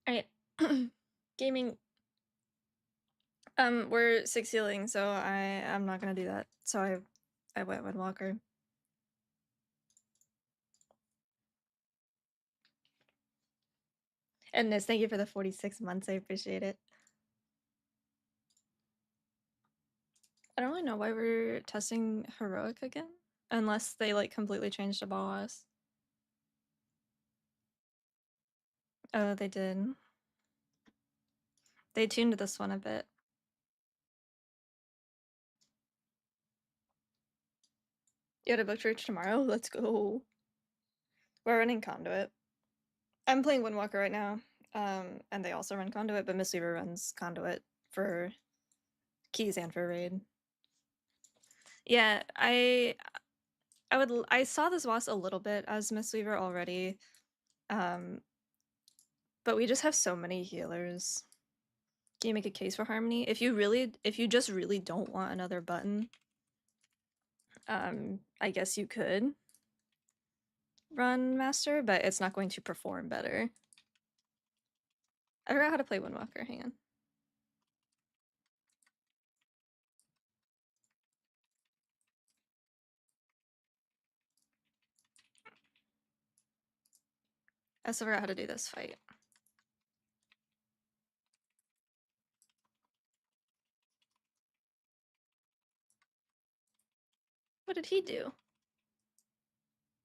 Alright. Gaming. We're 6 healing, so I'm not gonna do that. So I went with Walker. And Nis, thank you for the 46 months. I appreciate it. I don't really know why we're testing heroic again, unless they like completely changed the boss. Oh, they did. They tuned this one a bit. You had a book church tomorrow? Let's go. We're running Conduit. I'm playing Windwalker right now, and they also run Conduit, but Mistweaver runs Conduit for keys and for raid. Yeah, I saw this boss a little bit as Mistweaver already, but we just have so many healers. Can you make a case for Harmony? If you just really don't want another button, I guess you could run Master, but it's not going to perform better. I forgot how to play Windwalker, hang on. I still forgot how to do this fight. What did he do?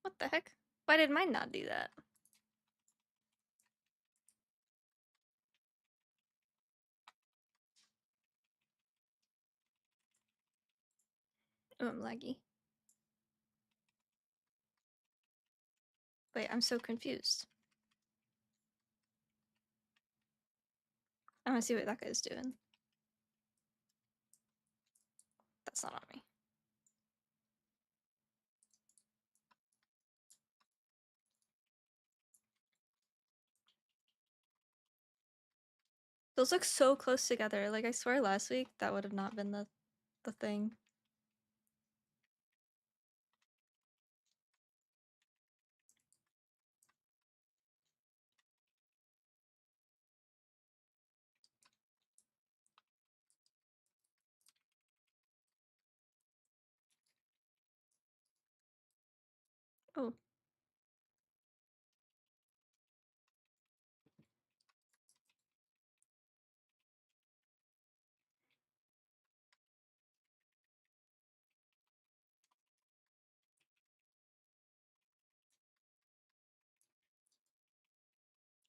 What the heck? Why did mine not do that? Oh, I'm laggy. Wait, I'm so confused. I want to see what that guy's doing. That's not on me. Those look so close together. Like, I swear last week that would have not been the thing. Oh.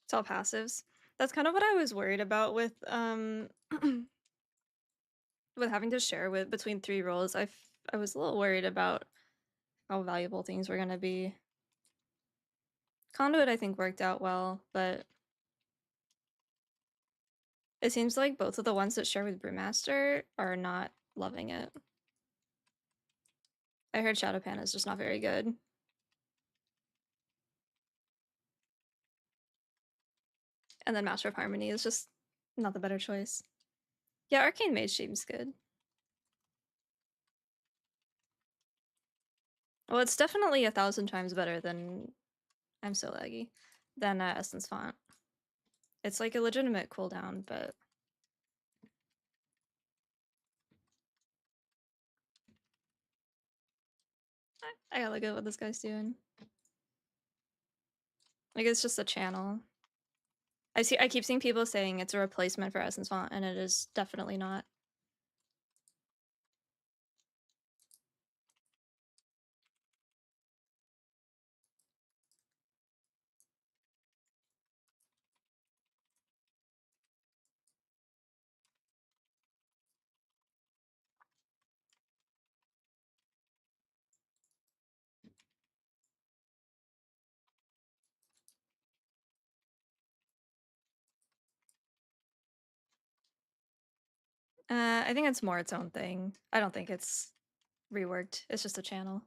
It's all passives. That's kind of what I was worried about with with having to share with between 3 roles. I was a little worried about how valuable things were gonna be. Conduit I think worked out well, but it seems like both of the ones that share with Brewmaster are not loving it. I heard Shadowpan is just not very good. And then Master of Harmony is just not the better choice. Yeah, Arcane Mage seems good. Well, it's definitely 1,000 times better than I'm so laggy than Essence Font. It's like a legitimate cooldown, but I gotta look at what this guy's doing. Like, it's just a channel. I keep seeing people saying it's a replacement for Essence Font, and it is definitely not. I think it's more its own thing. I don't think it's reworked. It's just a channel.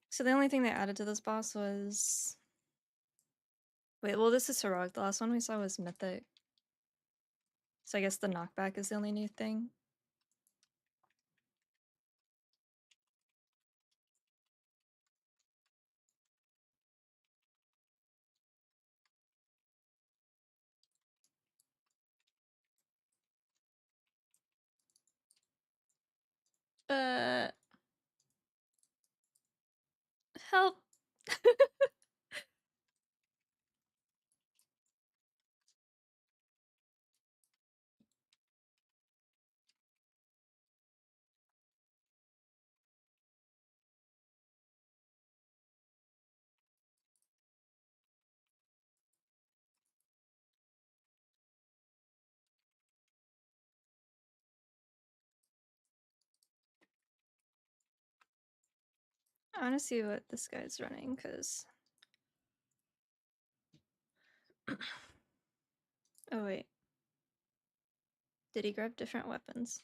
So the only thing they added to this boss was Wait, well, this is heroic. The last one we saw was mythic. So I guess the knockback is the only new thing. Uh, help. I want to see what this guy's running, because... Oh, wait. Did he grab different weapons?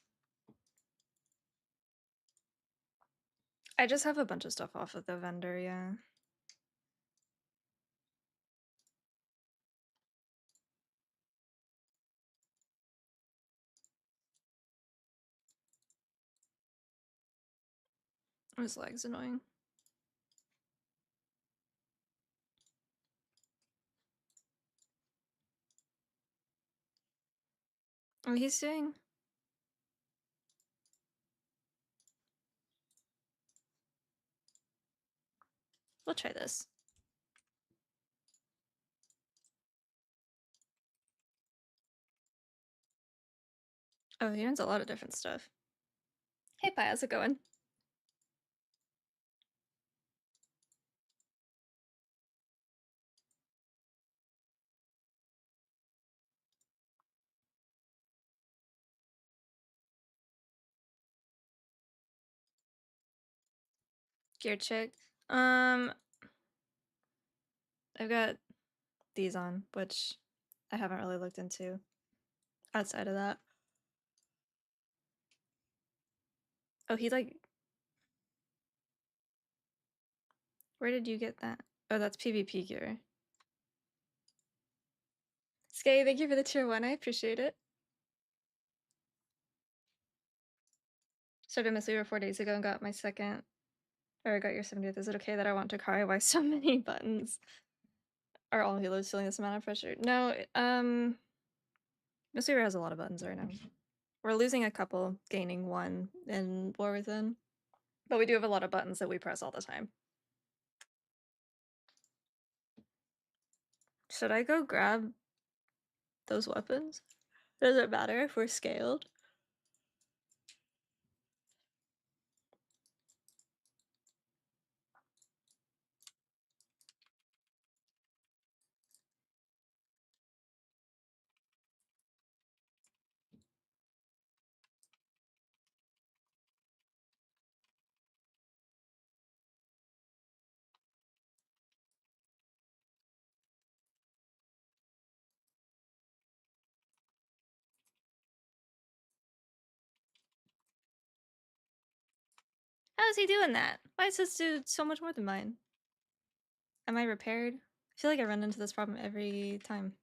I just have a bunch of stuff off of the vendor, yeah. His leg's annoying. Oh, he's doing... We'll try this. Oh, he owns a lot of different stuff. Hey, Pi, how's it going? Gear check. I've got these on, which I haven't really looked into outside of that. Oh, he like... Where did you get that? Oh, that's PvP gear. Skay, thank you for the tier 1, I appreciate it. Started Mistweaver 4 days ago and got my second... Or I got your 70th. Is it okay that I want to cry? Why so many buttons? Are all healers feeling this amount of pressure? No, Mistweaver has a lot of buttons right now. We're losing a couple, gaining one in War Within. But we do have a lot of buttons that we press all the time. Should I go grab those weapons? Does it matter if we're scaled? How is he doing that? Why does this do so much more than mine? Am I repaired? I feel like I run into this problem every time.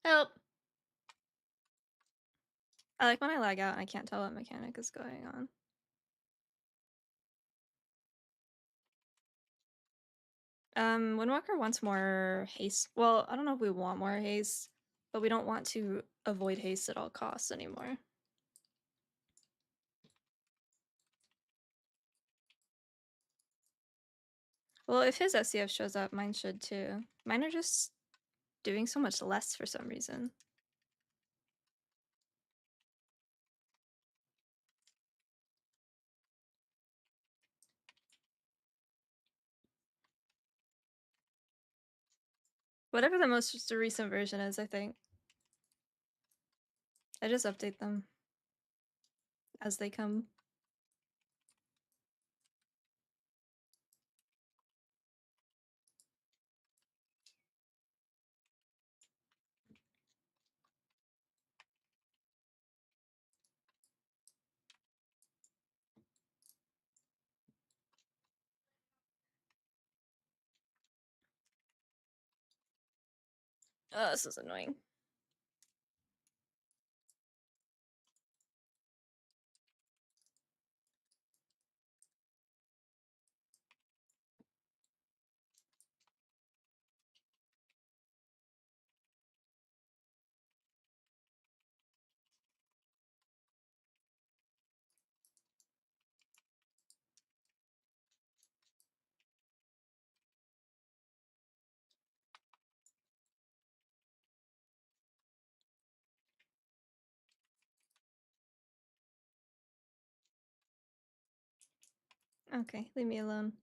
Help! I like when I lag out and I can't tell what mechanic is going on. Windwalker wants more haste. Well, I don't know if we want more haste, but we don't want to avoid haste at all costs anymore. Well, if his SCF shows up, mine should too. Mine are just doing so much less for some reason. Whatever the most recent version is, I think. I just update them as they come. Oh, this is annoying. Okay, leave me alone.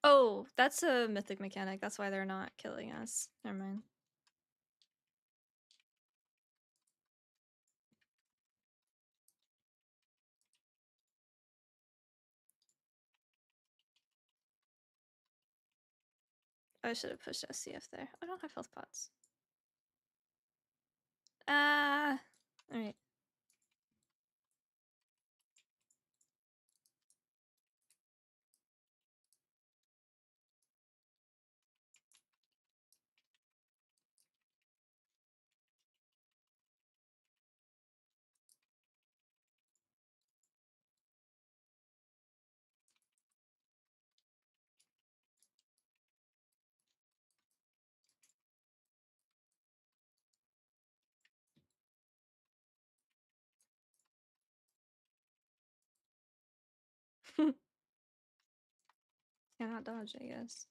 Oh, that's a mythic mechanic. That's why they're not killing us. Never mind. I should have pushed SCF there. I don't have health pots. Ah, alright. Cannot dodge, I guess.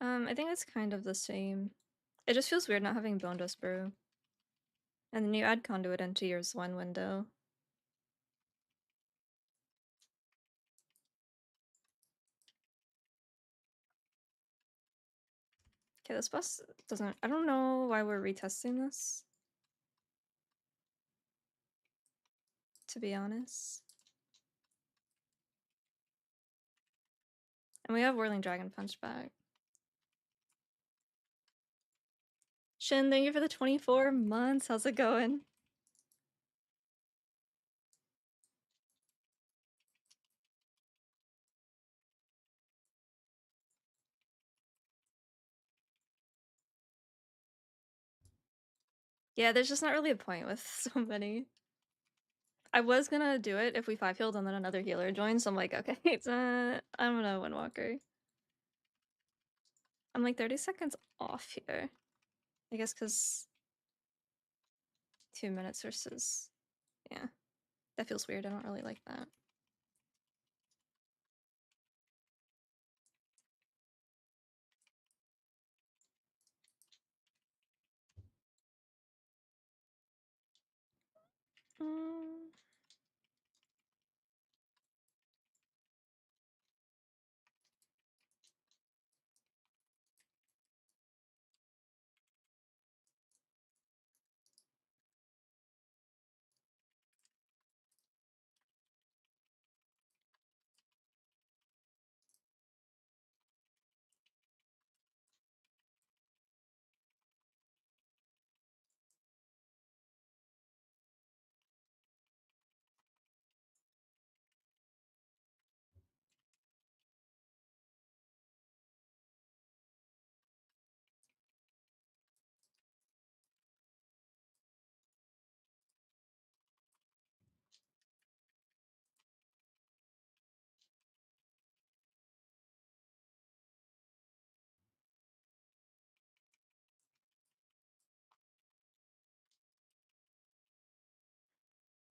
I think it's kind of the same. It just feels weird not having Bone Dust Brew. And then you add Conduit into your one window. Okay, this boss doesn't... I don't know why we're retesting this, to be honest. And we have Whirling Dragon Punch back. Shin, thank you for the 24 months. How's it going? Yeah, there's just not really a point with so many. I was gonna do it if we 5-healed and then another healer joined, so I'm like, okay, I'm gonna Windwalker. I'm like 30 seconds off here. I guess because 2 minutes versus... Yeah, that feels weird. I don't really like that. Mm.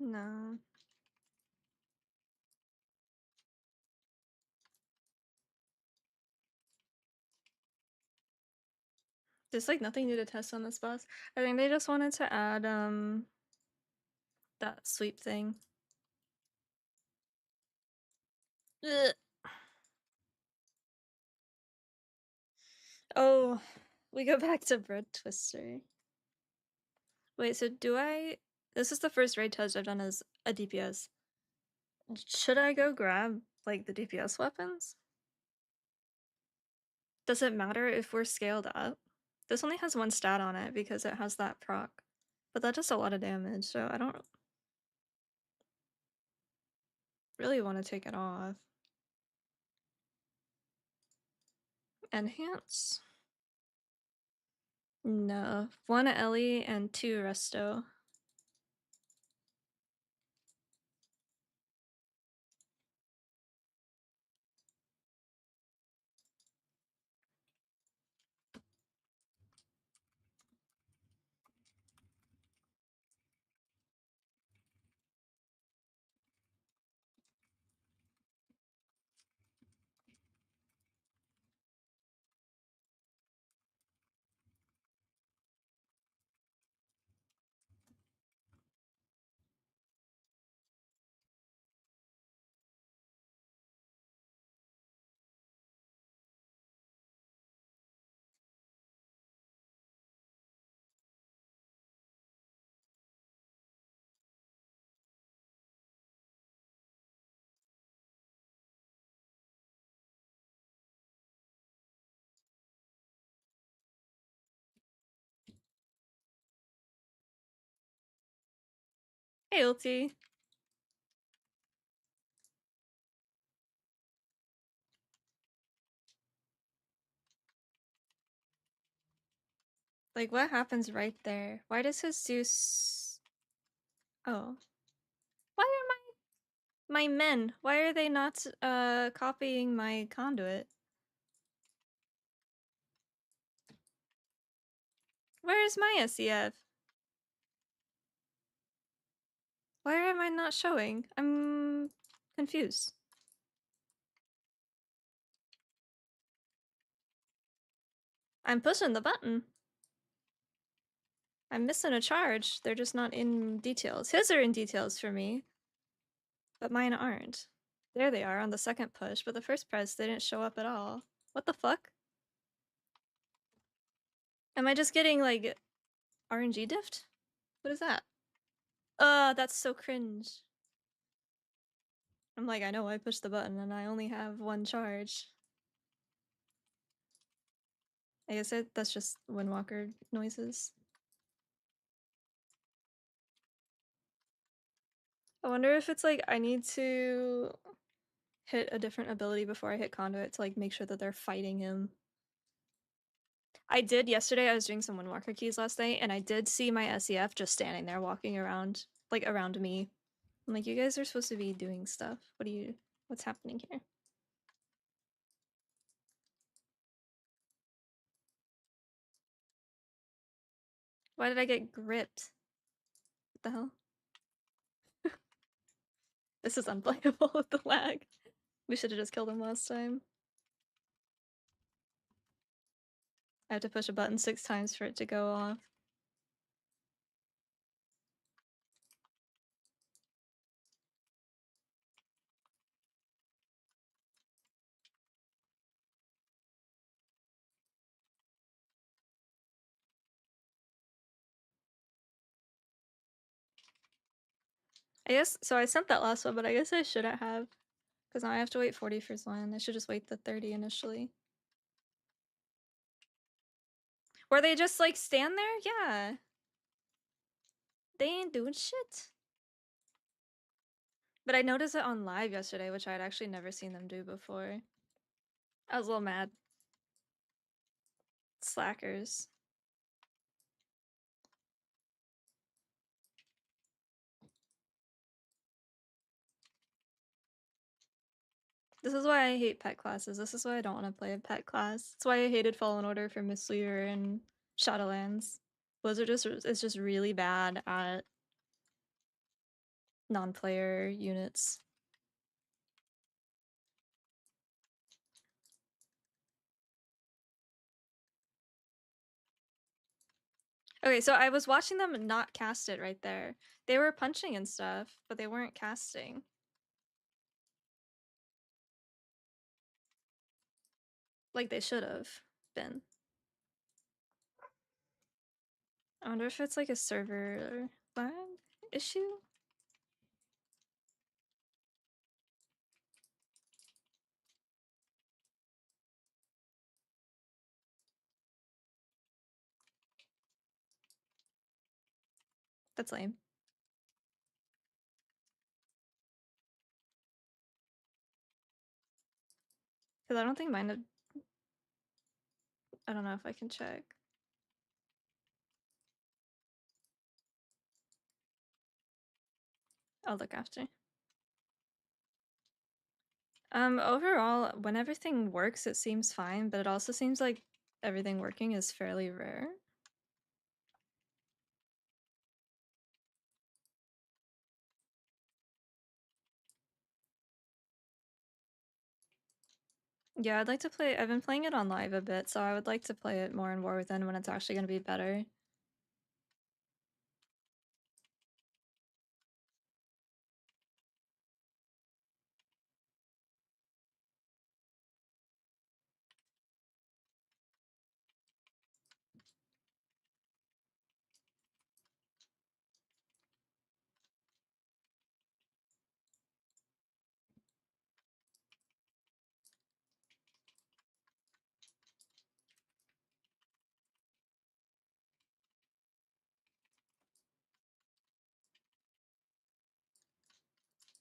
No. There's like nothing new to test on this boss. I think they just wanted to add that sweep thing. Ugh. Oh, we go back to Bread Twister. Wait, so do I... This is the first raid test I've done as a DPS. Should I go grab, like, the DPS weapons? Does it matter if we're scaled up? This only has one stat on it because it has that proc. But that does a lot of damage, so I don't really want to take it off. Enhance? No. 1 Ellie and 2 Resto. Hey, ulti. Like, what happens right there? Why does his Zeus... Oh. Why are my men? Why are they not, copying my conduit? Where is my SEF? Why am I not showing? I'm confused. I'm pushing the button. I'm missing a charge. They're just not in details. His are in details for me, but mine aren't. There they are on the second push, but the first press, they didn't show up at all. What the fuck? Am I just getting, like, RNG diffed? What is that? That's so cringe. I'm like, I know I pushed the button and I only have 1 charge. I guess that's just Windwalker noises. I wonder if it's like I need to hit a different ability before I hit Conduit to like make sure that they're fighting him. I did yesterday, I was doing some Windwalker keys last night, and I did see my SEF just standing there walking around, like around me. I'm like, you guys are supposed to be doing stuff. What's happening here? Why did I get gripped? What the hell? This is unplayable with the lag. We should have just killed him last time. I have to push a button 6 times for it to go off. I guess, so I sent that last one, but I guess I shouldn't have. Because now I have to wait 40 for Zion. I should just wait the 30 initially. Where they just like stand there? Yeah. They ain't doing shit. But I noticed it on live yesterday, which I had actually never seen them do before. I was a little mad. Slackers. This is why I hate pet classes. This is why I don't want to play a pet class. It's why I hated Fallen Order for Mistweaver and Shadowlands. Blizzard is just really bad at non-player units. Okay, so I was watching them not cast it right there. They were punching and stuff, but they weren't casting. Like they should have been. I wonder if it's like a server lag issue? That's lame. Because I don't think mine had... I don't know if I can check. I'll look after. Overall, when everything works, it seems fine, but it also seems like everything working is fairly rare. Yeah, I'd like to play... I've been playing it on live a bit, so I would like to play it more in War Within when it's actually going to be better.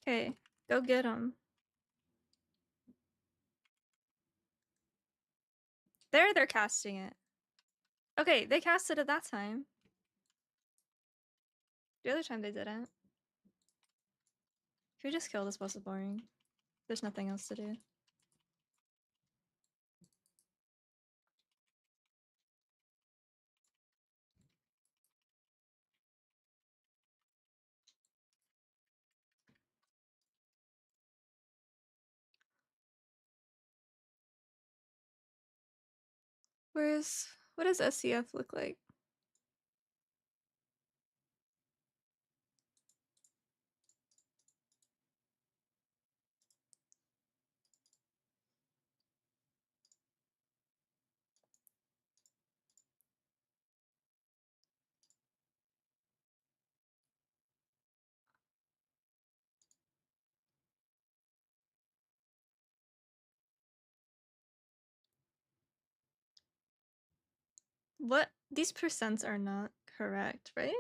Okay, go get them. There, they're casting it. Okay, they casted it that time. The other time they didn't. Can we just kill this boss? Is boring. There's nothing else to do. Where's... what does SCF look like? What? These percents are not correct, right?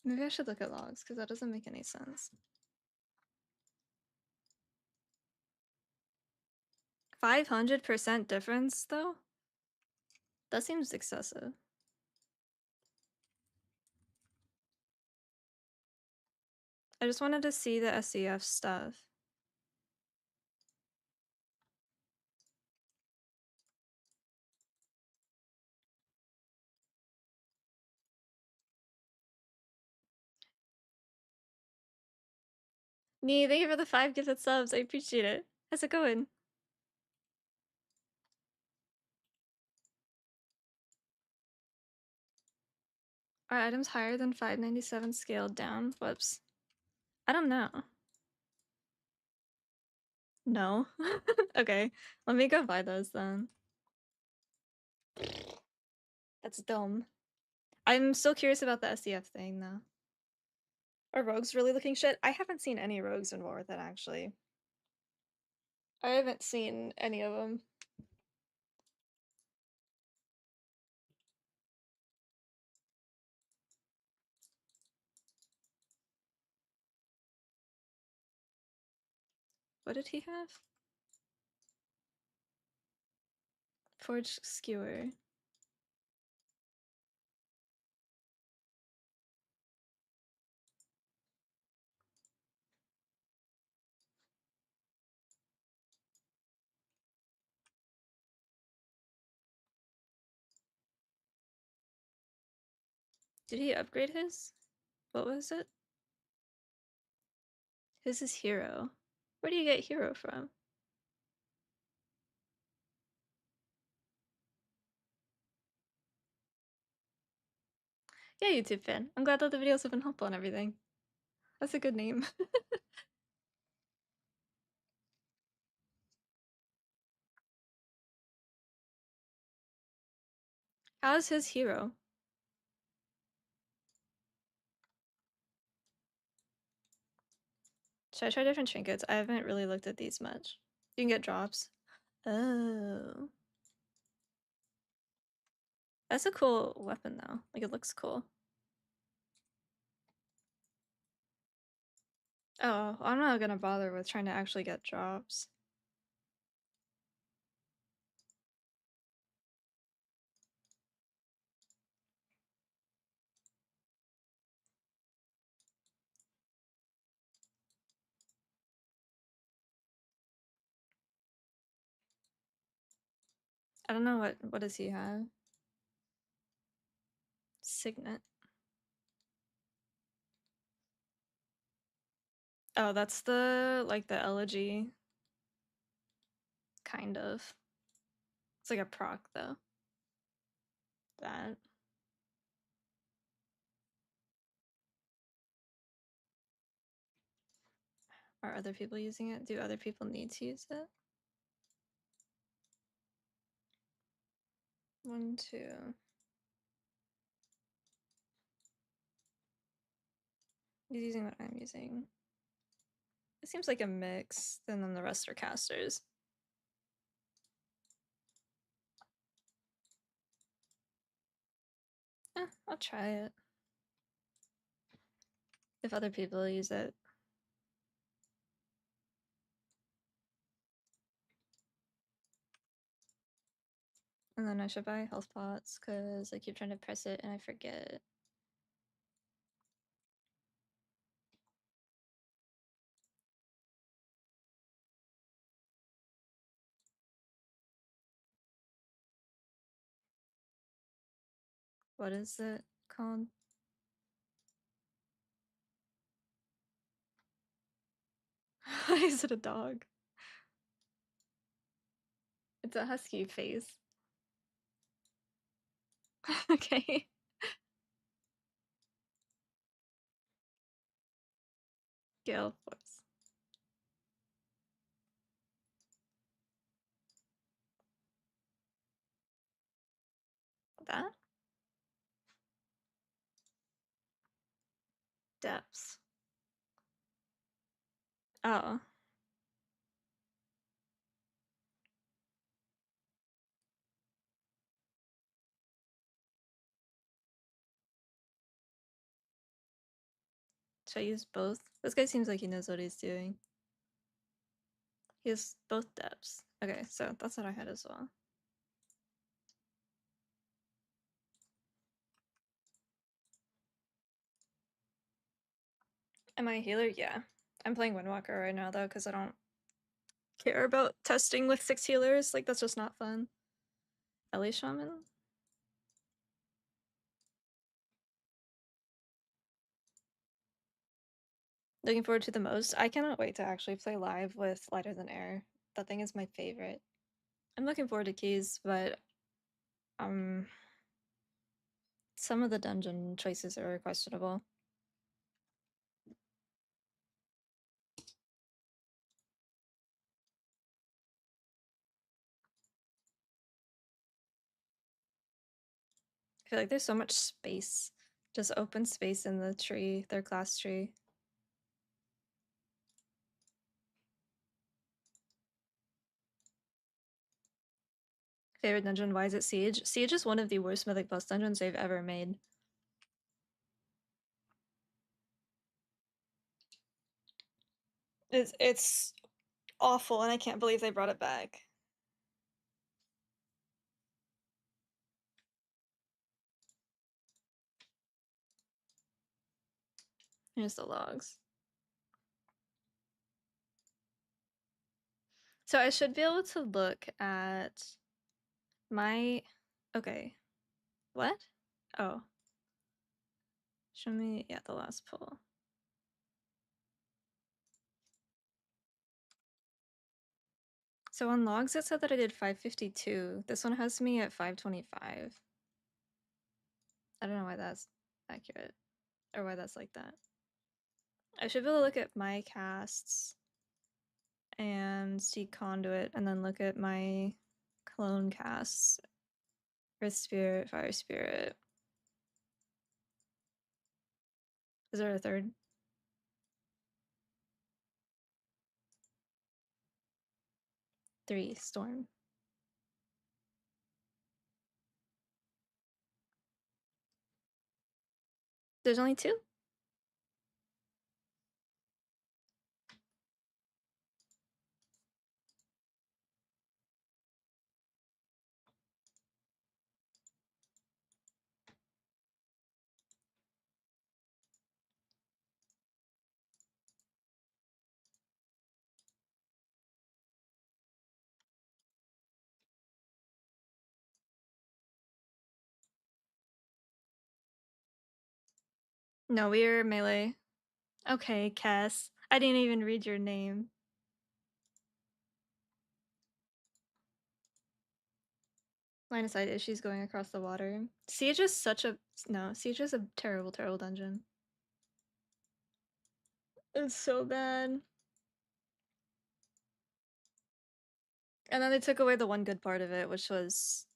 Maybe I should look at logs, because that doesn't make any sense. 500% difference, though? That seems excessive. I just wanted to see the SCF stuff. Nee, thank you for the 5 gifted subs. I appreciate it. How's it going? Are items higher than 597 scaled down? Whoops. I don't know. No. Okay, let me go buy those then. That's dumb. I'm still curious about the SCF thing, though. Are rogues really looking shit? I haven't seen any rogues in War with it, actually. I haven't seen any of them. What did he have? Forged skewer. Did he upgrade his? What was it? Who's his hero? Where do you get hero from? Yeah, YouTube fan. I'm glad that the videos have been helpful and everything. That's a good name. How's his hero? Should I try different trinkets? I haven't really looked at these much. You can get drops. Oh. That's a cool weapon though. Like it looks cool. Oh, I'm not gonna bother with trying to actually get drops. I don't know what does he have? Signet. Oh, that's the like the elegy. Kind of. It's like a proc though. That. Are other people using it? Do other people need to use it? 1, 2. He's using what I'm using. It seems like a mix, and then the rest are casters. I'll try it. If other people use it. And then I should buy health pots, because I keep trying to press it and I forget. What is it called? Why is it a dog? It's a husky face. Okay. Gale Force. That? Depths. Oh. Should I use both? This guy seems like he knows what he's doing. He has both depths. Okay, so that's what I had as well. Am I a healer? Yeah. I'm playing Windwalker right now though, because I don't care about testing with 6 healers. Like, that's just not fun. Ellie Shaman? Looking forward to the most. I cannot wait to actually play live with Lighter Than Air. That thing is my favorite. I'm looking forward to keys, but um some of the dungeon choices are questionable. I feel like there's so much space. Just open space in the tree, their class tree. Favorite dungeon, why is it Siege? Siege is one of the worst Mythic Plus dungeons they've ever made. It's awful, and I can't believe they brought it back. Here's the logs. So I should be able to look at my... Okay. What? Oh. Show me... Yeah, the last pull. So on logs it said that I did 552. This one has me at 525. I don't know why that's accurate. Or why that's like that. I should be able to look at my casts and see conduit and then look at my clone casts. Earth Spirit, Fire Spirit. Is there a third? Three, Storm. There's only two? No, we're melee. Okay, Cass. I didn't even read your name. Line of sight issues going across the water. Siege is such a... No, Siege is a terrible, terrible dungeon. It's so bad. And then they took away the one good part of it, which was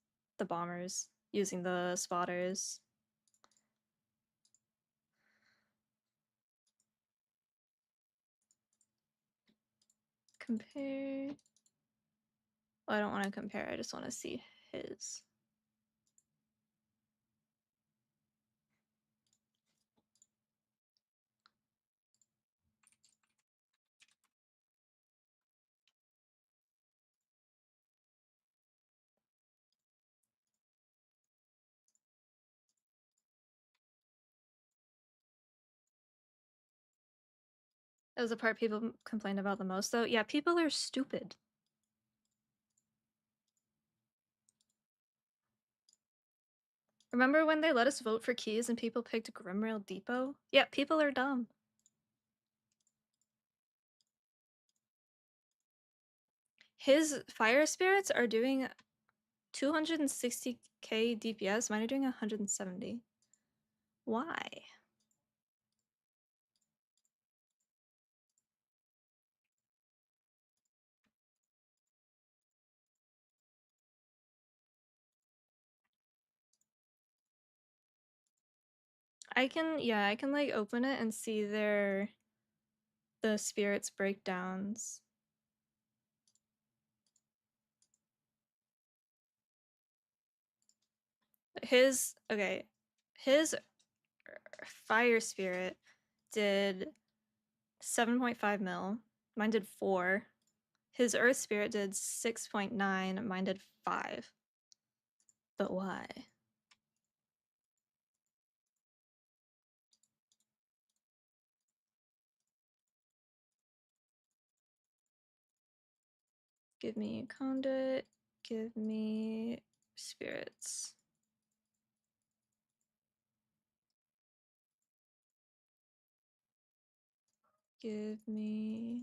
the bombers using the spotters. Compare. Well, I don't want to compare, I just want to see his. That was the part people complained about the most, though. Yeah, people are stupid. Remember when they let us vote for keys and people picked Grimrail Depot? Yeah, people are dumb. His fire spirits are doing 260k DPS, mine are doing 170. Why? I can like open it and see the spirits breakdowns. His fire spirit did 7.5 mil. Mine did 4. His earth spirit did 6.9. Mine did 5. But why? Give me conduit. Give me spirits. Give me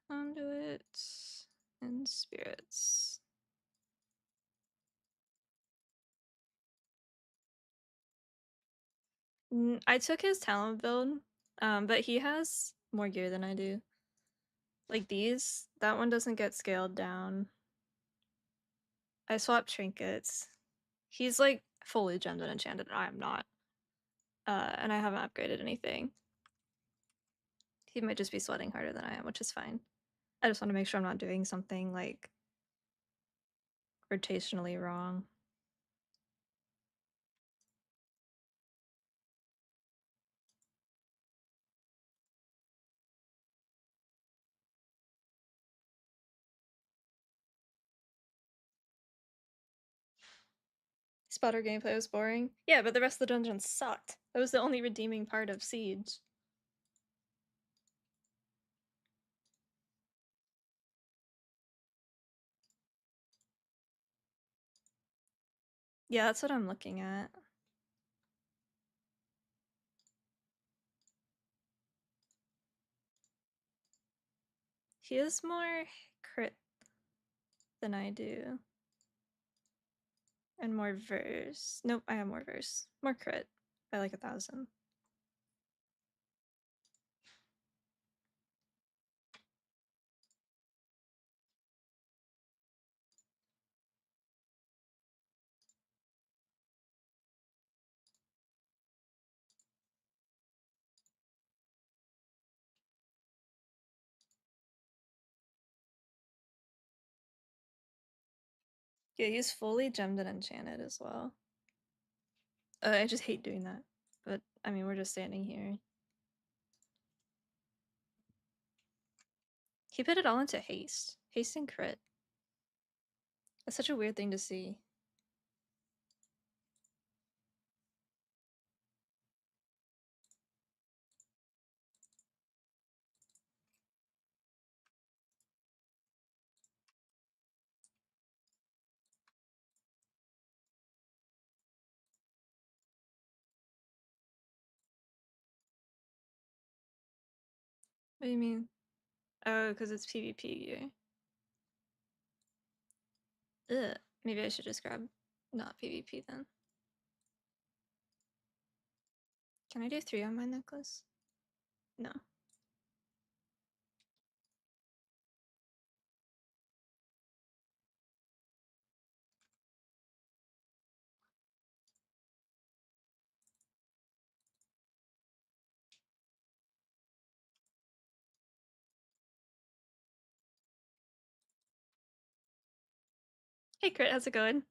conduits and spirits. I took his talent build, but he has more gear than I do. Like these, that one doesn't get scaled down. I swapped trinkets. He's like fully gemmed and enchanted, and I am not. And I haven't upgraded anything. He might just be sweating harder than I am, which is fine. I just want to make sure I'm not doing something like rotationally wrong. Spotter gameplay was boring. Yeah, but the rest of the dungeons sucked. That was the only redeeming part of Siege. Yeah, that's what I'm looking at. He is more crit. than I do. And more verse. Nope, I have more verse. More crit by like 1,000. Yeah, he's fully gemmed and enchanted as well. I just hate doing that. But, I mean, we're just standing here. He put it all into haste. Haste and crit. That's such a weird thing to see. What do you mean? Oh, because it's PvP gear. Ugh. Maybe I should just grab not PvP then. Can I do 3 on my necklace? No. Hey Crit, how's it going?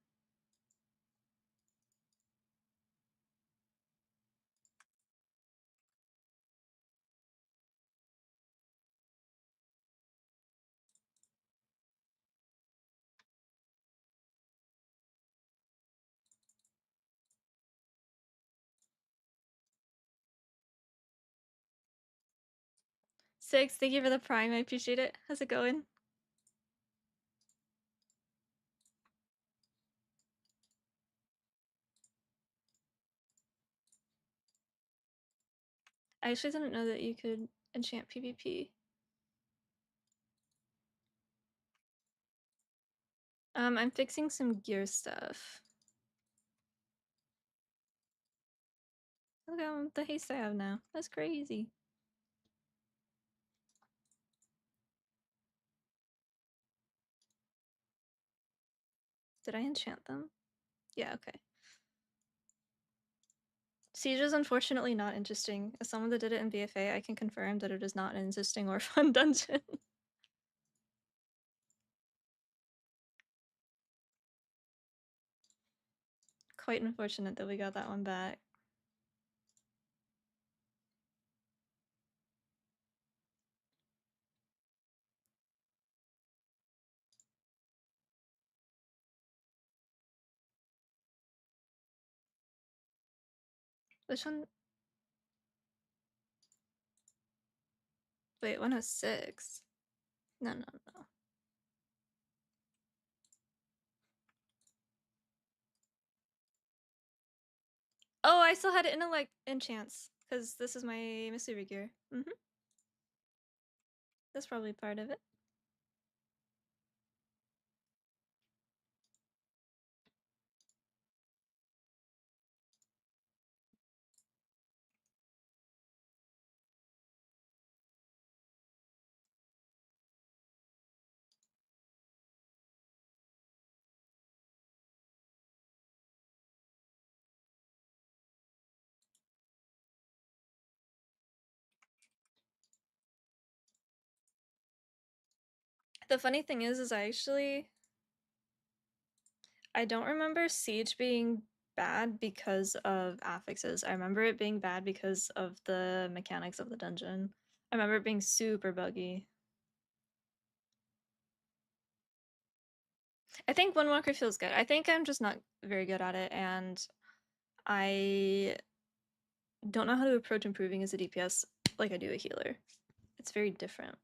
Six, thank you for the prime, I appreciate it. How's it going? I actually didn't know that you could enchant PvP. I'm fixing some gear stuff. Look at the haste I have now. That's crazy. Did I enchant them? Yeah, okay. Siege is unfortunately not interesting. As someone that did it in BFA, I can confirm that it is not an interesting or fun dungeon. Quite unfortunate that we got that one back. Which one? Wait, 106? No, no, no. Oh, I still had it in a, like, enchants, because this is my Mistweaver gear. That's probably part of it. The funny thing is I don't remember Siege being bad because of affixes. I remember it being bad because of the mechanics of the dungeon. I remember it being super buggy. I think Windwalker feels good. I think I'm just not very good at it, and I don't know how to approach improving as a DPS like I do a healer. It's very different.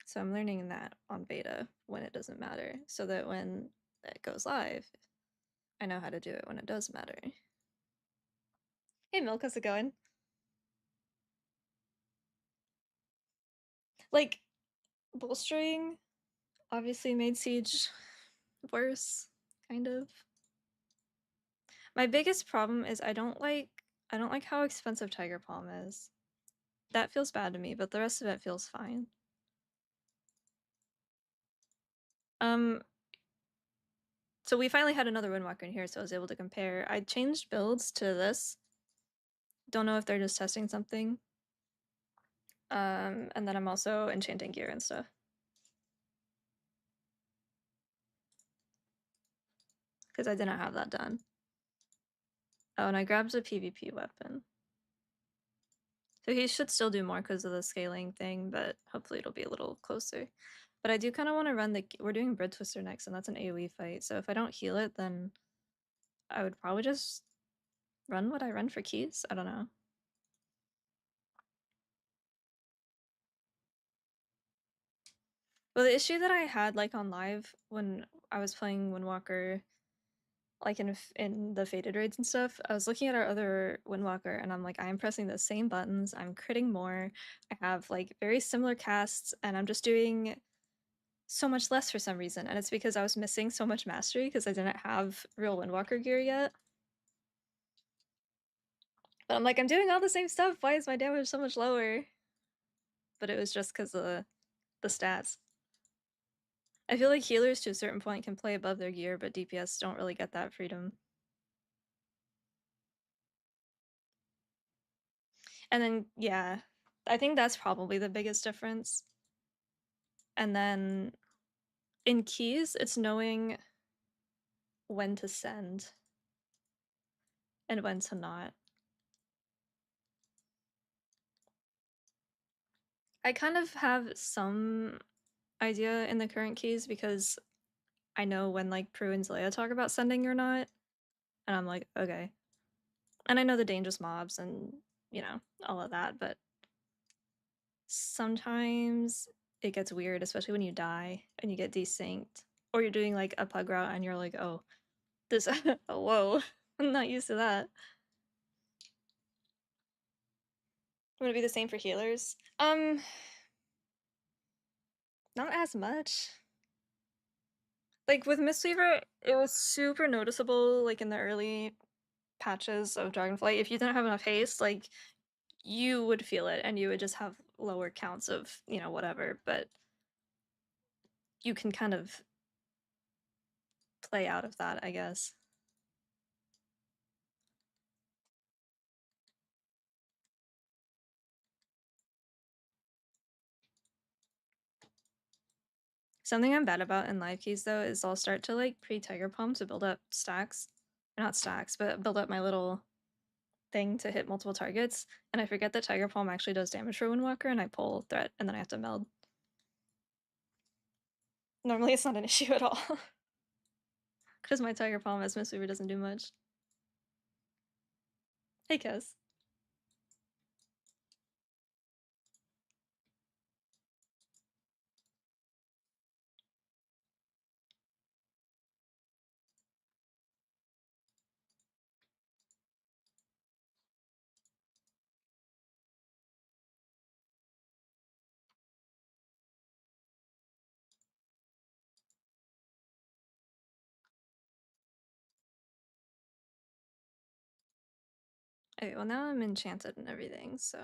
So I'm learning that on beta when it doesn't matter, so that when it goes live, I know how to do it when it does matter. Hey Milk, how's it going? Like, Bolstering obviously made Siege worse, kind of. My biggest problem is I don't like how expensive Tiger Palm is. That feels bad to me, but the rest of it feels fine. So we finally had another Windwalker in here, so I was able to compare. I changed builds to this. Don't know if they're just testing something. And then I'm also enchanting gear and stuff. Because I didn't have that done. Oh, and I grabbed a PvP weapon. So he should still do more because of the scaling thing, but hopefully it'll be a little closer. But I do kind of want to run the... We're doing Brid Twister next, and that's an AoE fight. So if I don't heal it, then I would probably just run what I run for keys. I don't know. Well, the issue that I had like on live when I was playing Windwalker, like in the faded raids and stuff, I was looking at our other Windwalker and I'm like, I'm pressing the same buttons, I'm critting more, I have like very similar casts, and I'm just doing so much less for some reason. And it's because I was missing so much mastery because I didn't have real Windwalker gear yet. But I'm like, I'm doing all the same stuff. Why is my damage so much lower? But it was just because of the stats. I feel like healers to a certain point can play above their gear, but DPS don't really get that freedom. And then, yeah, I think that's probably the biggest difference. And then in keys, it's knowing when to send and when to not. I kind of have some idea in the current keys because I know when like Prue and Zelaya talk about sending or not, and I'm like, okay. And I know the dangerous mobs and, you know, all of that, but sometimes it gets weird, especially when you die and you get desynced. Or you're doing like a pug route and you're like, oh, this, whoa, I'm not used to that. Would it be the same for healers? Not as much. Like with Mistweaver, it was super noticeable, like in the early patches of Dragonflight. If you didn't have enough haste, like you would feel it and you would just have lower counts of, you know, whatever, but you can kind of play out of that, I guess. Something I'm bad about in live keys though is I'll start to like pre-Tiger Palm to build up stacks. Or not stacks, but build up my little thing to hit multiple targets, and I forget that Tiger Palm actually does damage for Windwalker, and I pull threat, and then I have to meld. Normally it's not an issue at all. Because my Tiger Palm as Mistweaver doesn't do much. Hey Kez. Okay, well now I'm enchanted and everything, so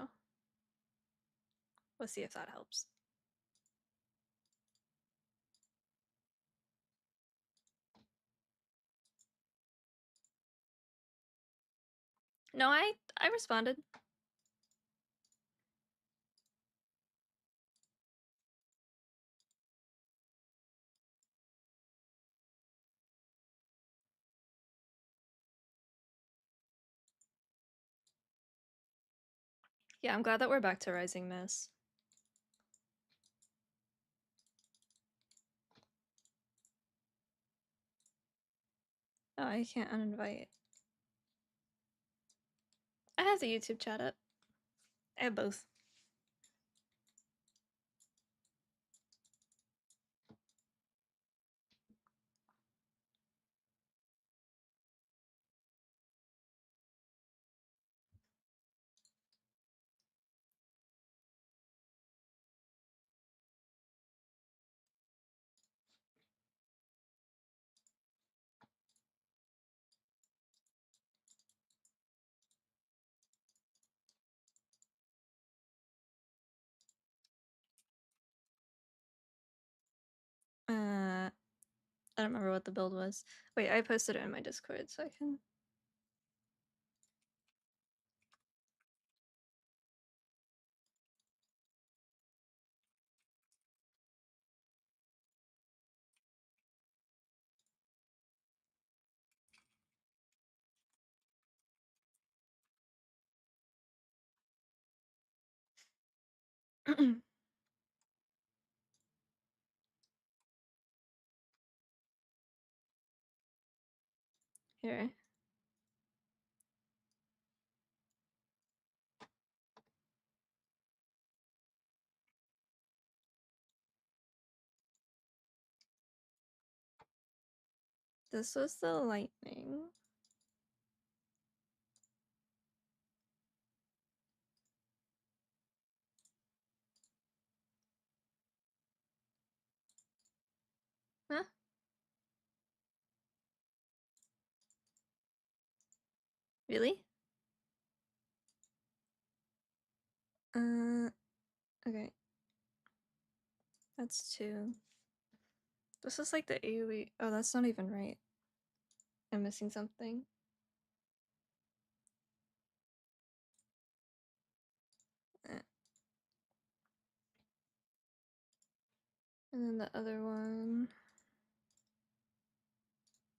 let's see if that helps. No, I responded. Yeah, I'm glad that we're back to Rising Mist. Oh, I can't uninvite. I have the YouTube chat up. I have both. I don't remember what the build was. Wait, I posted it in my Discord so I can. Here. This was the lightning. Huh? Really? Okay. That's 2. This is like the AoE. Oh, that's not even right. I'm missing something. Eh. And then the other one.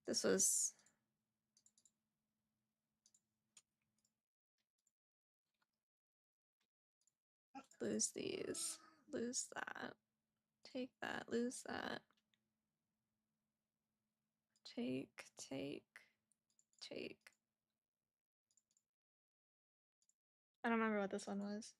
This was. Lose these. Lose that. Take that. Lose that. Take. I don't remember what this one was.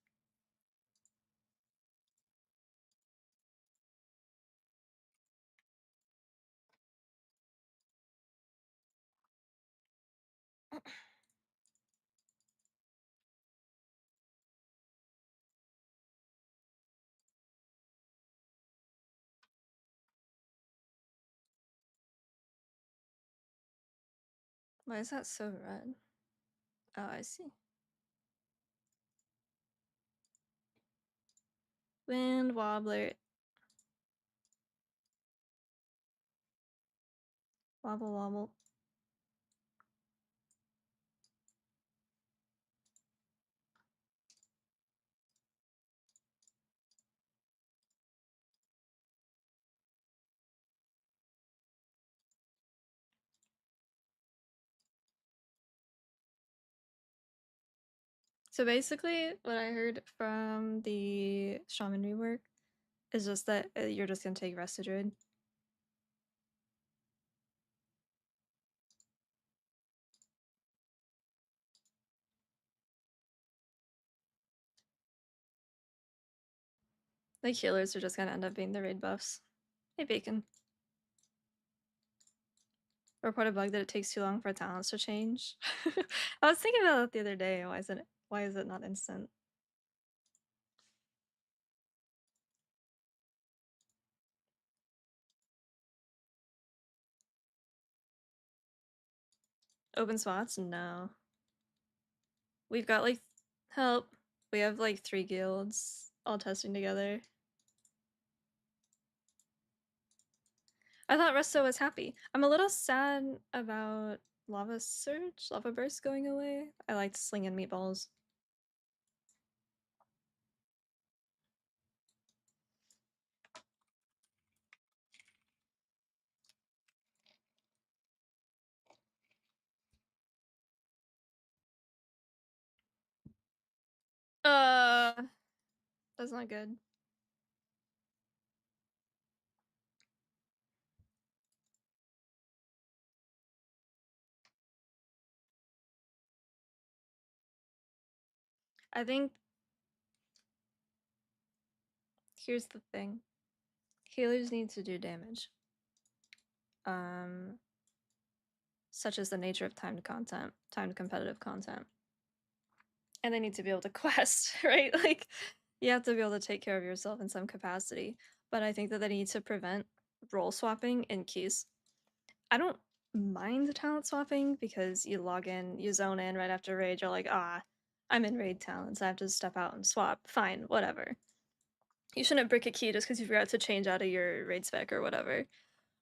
Why is that so red? Oh, I see. Wind wobbler. Wobble wobble. So basically, what I heard from the shaman rework is just that you're just gonna take Rest Druid. Like healers are just gonna end up being the raid buffs. Hey Bacon. Report a bug that it takes too long for talents to change. I was thinking about that the other day. Why is it not instant? Open spots? No. We've got like help. We have like 3 guilds all testing together. I thought Resto was happy. I'm a little sad about Lava Burst going away. I liked slinging meatballs. Uh, that's not good. I think here's the thing. Healers need to do damage. Such as the nature of timed content, timed competitive content. And they need to be able to quest, right? Like, you have to be able to take care of yourself in some capacity. But I think that they need to prevent role swapping in keys. I don't mind talent swapping because you log in, you zone in right after raid, you're like, I'm in raid talents, I have to step out and swap. Fine, whatever. You shouldn't brick a key just because you forgot to change out of your raid spec or whatever.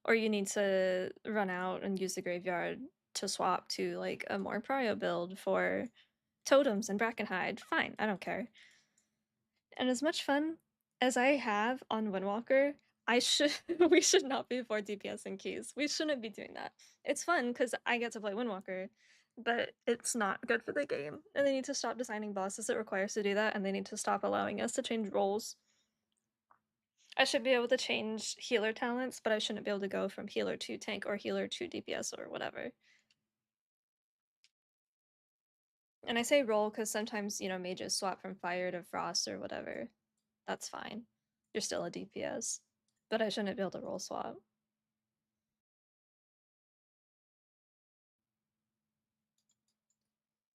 or you need to run out and use the graveyard to swap to like a more prio build for totems and Brackenhide, fine, I don't care. And as much fun as I have on Windwalker, I should we should not be for DPS and keys. We shouldn't be doing that. It's fun because I get to play Windwalker, but it's not good for the game. And they need to stop designing bosses that require us to do that, and they need to stop allowing us to change roles. I should be able to change healer talents, but I shouldn't be able to go from healer to tank or healer to DPS or whatever. And I say role because sometimes, you know, mages swap from fire to frost or whatever. That's fine. You're still a DPS. But I shouldn't be able to role swap.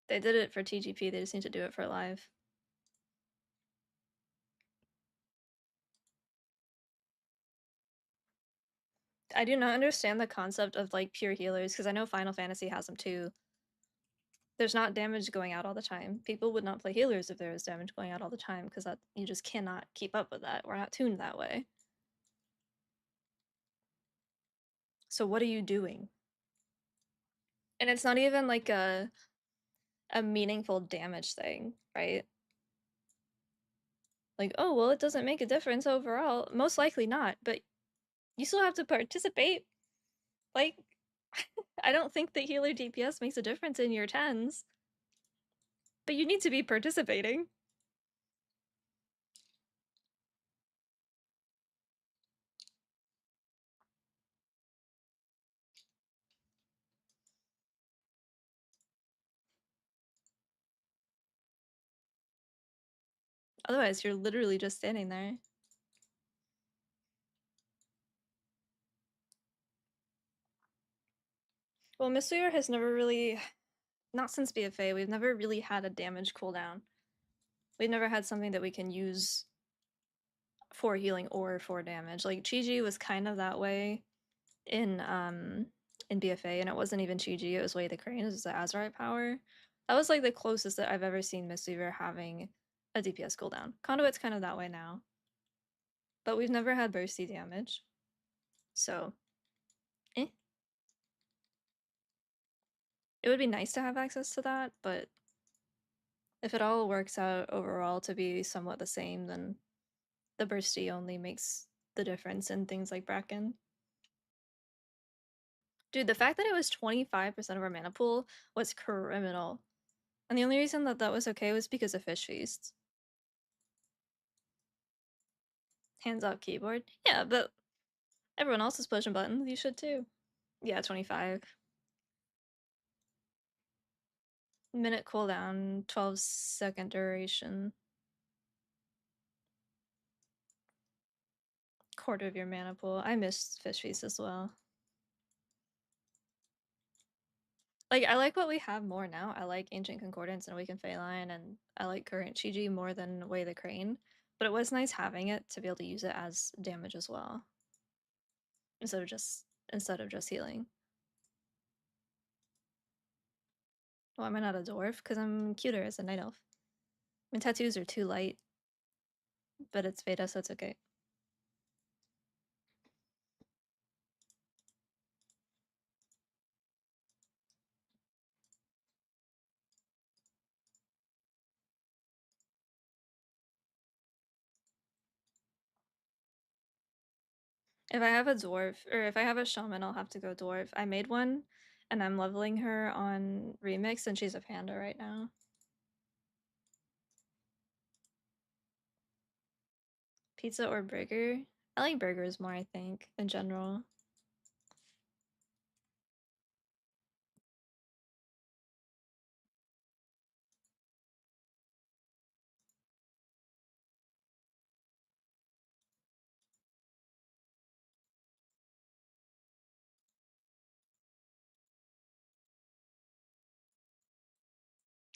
They did it for TGP, they just need to do it for live. I do not understand the concept of like pure healers because I know Final Fantasy has them too. There's not damage going out all the time. People would not play healers if there was damage going out all the time because that you just cannot keep up with that. We're not tuned that way. So what are you doing? And it's not even like a meaningful damage thing, right? Like, oh, well, it doesn't make a difference overall. Most likely not, but you still have to participate. Like, I don't think that healer DPS makes a difference in your 10s, but you need to be participating. Otherwise, you're literally just standing there. Well, Mistweaver has never really, not since BFA, we've never really had a damage cooldown. We've never had something that we can use for healing or for damage. Like Chi-Ji was kind of that way in BFA, and it wasn't even Chi-Ji, it was Way the Crane, it was the Azurite power. That was like the closest that I've ever seen Mistweaver having a DPS cooldown. Conduit's kind of that way now. But we've never had bursty damage. So, eh. It would be nice to have access to that, but if it all works out overall to be somewhat the same, then the bursty only makes the difference in things like Bracken. Dude, the fact that it was 25% of our mana pool was criminal. And the only reason that that was okay was because of Fish Feasts. Hands up keyboard. Yeah, but everyone else is pushing buttons. You should too. Yeah, 25. Minute cooldown, 12-second duration. Quarter of your mana pool. I missed Fish Feast as well. Like, I like what we have more now. I like Ancient Concordance and Awakened Phalanx, and I like current Chi-Ji more than Way the Crane. But it was nice having it to be able to use it as damage as well. Instead of just healing. Well, am I not a dwarf? Because I'm cuter as a night elf. My tattoos are too light, but it's beta, so it's okay. If I have a dwarf, or if I have a shaman, I'll have to go dwarf. I made one, and I'm leveling her on Remix, and she's a panda right now. Pizza or burger? I like burgers more, I think, in general.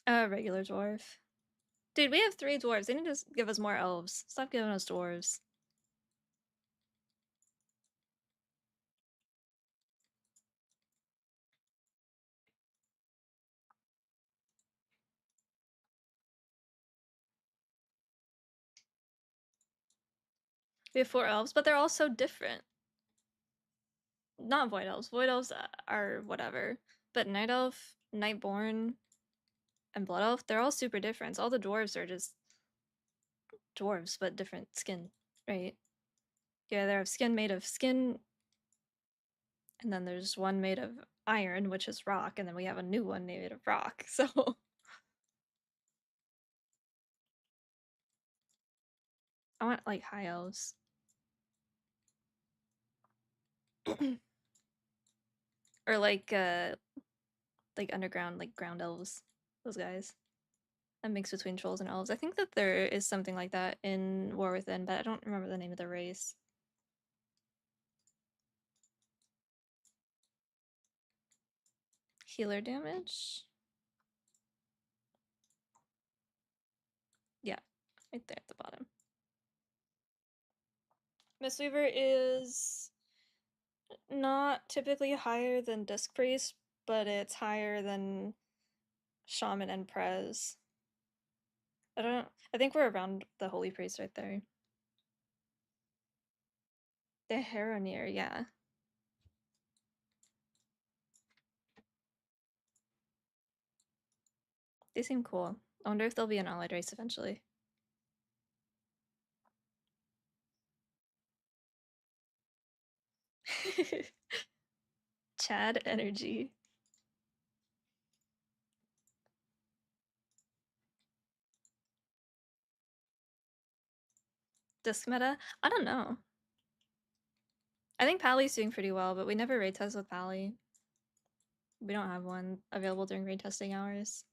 Regular dwarf. Dude, we have 3 dwarves. They need to give us more elves. Stop giving us dwarves. We have 4 elves, but they're all so different. not Void Elves. Void Elves are whatever. But Night Elf, Nightborn, and Blood Elf, they're all super different. All the dwarves are just dwarves, but different skin, right? Yeah, they have skin made of skin, and then there's one made of iron, which is rock, and then we have a new one made of rock, so... I want, like, high elves. Or, like underground, like, ground elves. Those guys. A mix between trolls and elves. I think that there is something like that in War Within, but I don't remember the name of the race. Healer damage? Yeah, right there at the bottom. Mistweaver is not typically higher than Disc Priest, but it's higher than Shaman and Prez. I think we're around the Holy Priest right there. The Heronir, yeah. They seem cool. I wonder if they'll be an allied race eventually. Chad energy. Disc meta? I don't know. I think Pally's doing pretty well, but we never raid test with Pally. We don't have one available during raid testing hours.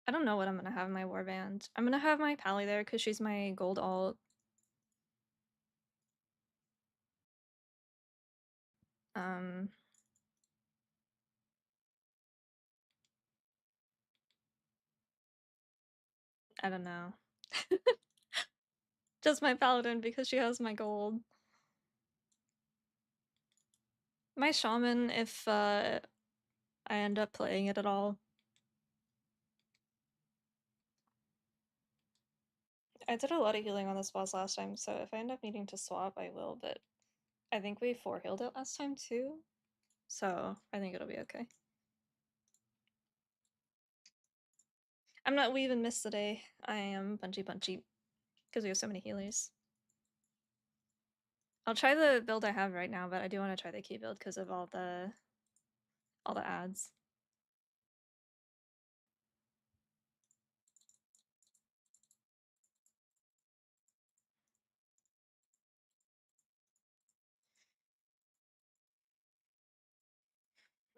I don't know what I'm gonna have in my warband. I'm gonna have my Pally there because she's my gold alt. Um, I don't know. Just my paladin because she has my gold. My shaman if I end up playing it at all. I did a lot of healing on this boss last time, so if I end up needing to swap, I will, but I think we 4-healed it last time too, so I think it'll be okay. I'm not we even missed the day. I am punchy because we have so many healers. I'll try the build I have right now, but I do want to try the key build because of all the ads.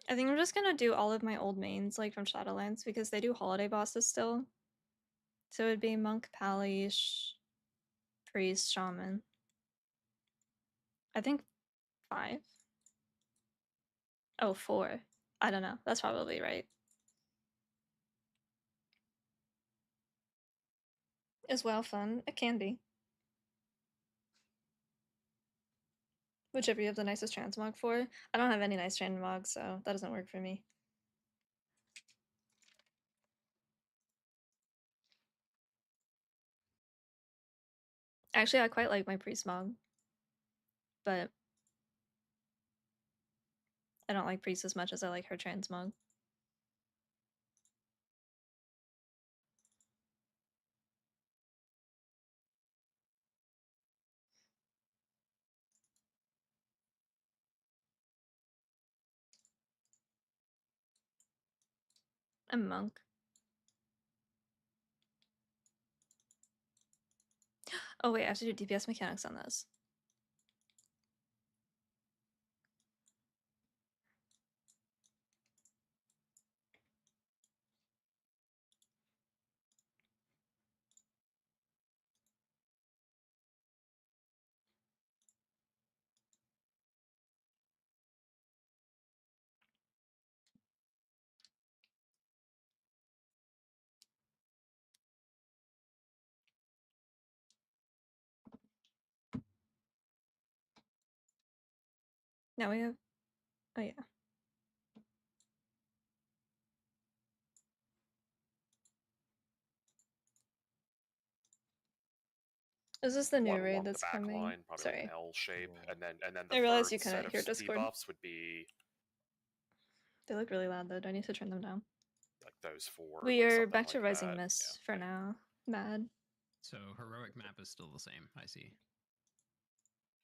I think I'm just gonna do all of my old mains like from Shadowlands because they do holiday bosses still. So it'd be Monk, Pally, Priest, Shaman. I think 5. Oh, 4. I don't know. That's probably right. Is WoW fun? It can be. Whichever you have the nicest transmog for. I don't have any nice transmog, so that doesn't work for me. Actually, I quite like my priest mog, but I don't like priest as much as I like her transmog. I'm monk. Oh wait, I have to do DPS mechanics on this. Now we have... Oh yeah. Is this the new one raid along that's the back coming? line, probably like Sorry. an L shape, Yeah. and then I the realized third you couldn't set of hear Discord. debuffs would be They look really loud though. Do I need to turn them down? like those four. We like are something back to like Rising that. Mist Yeah. for now. Mad. So heroic map is still the same, I see.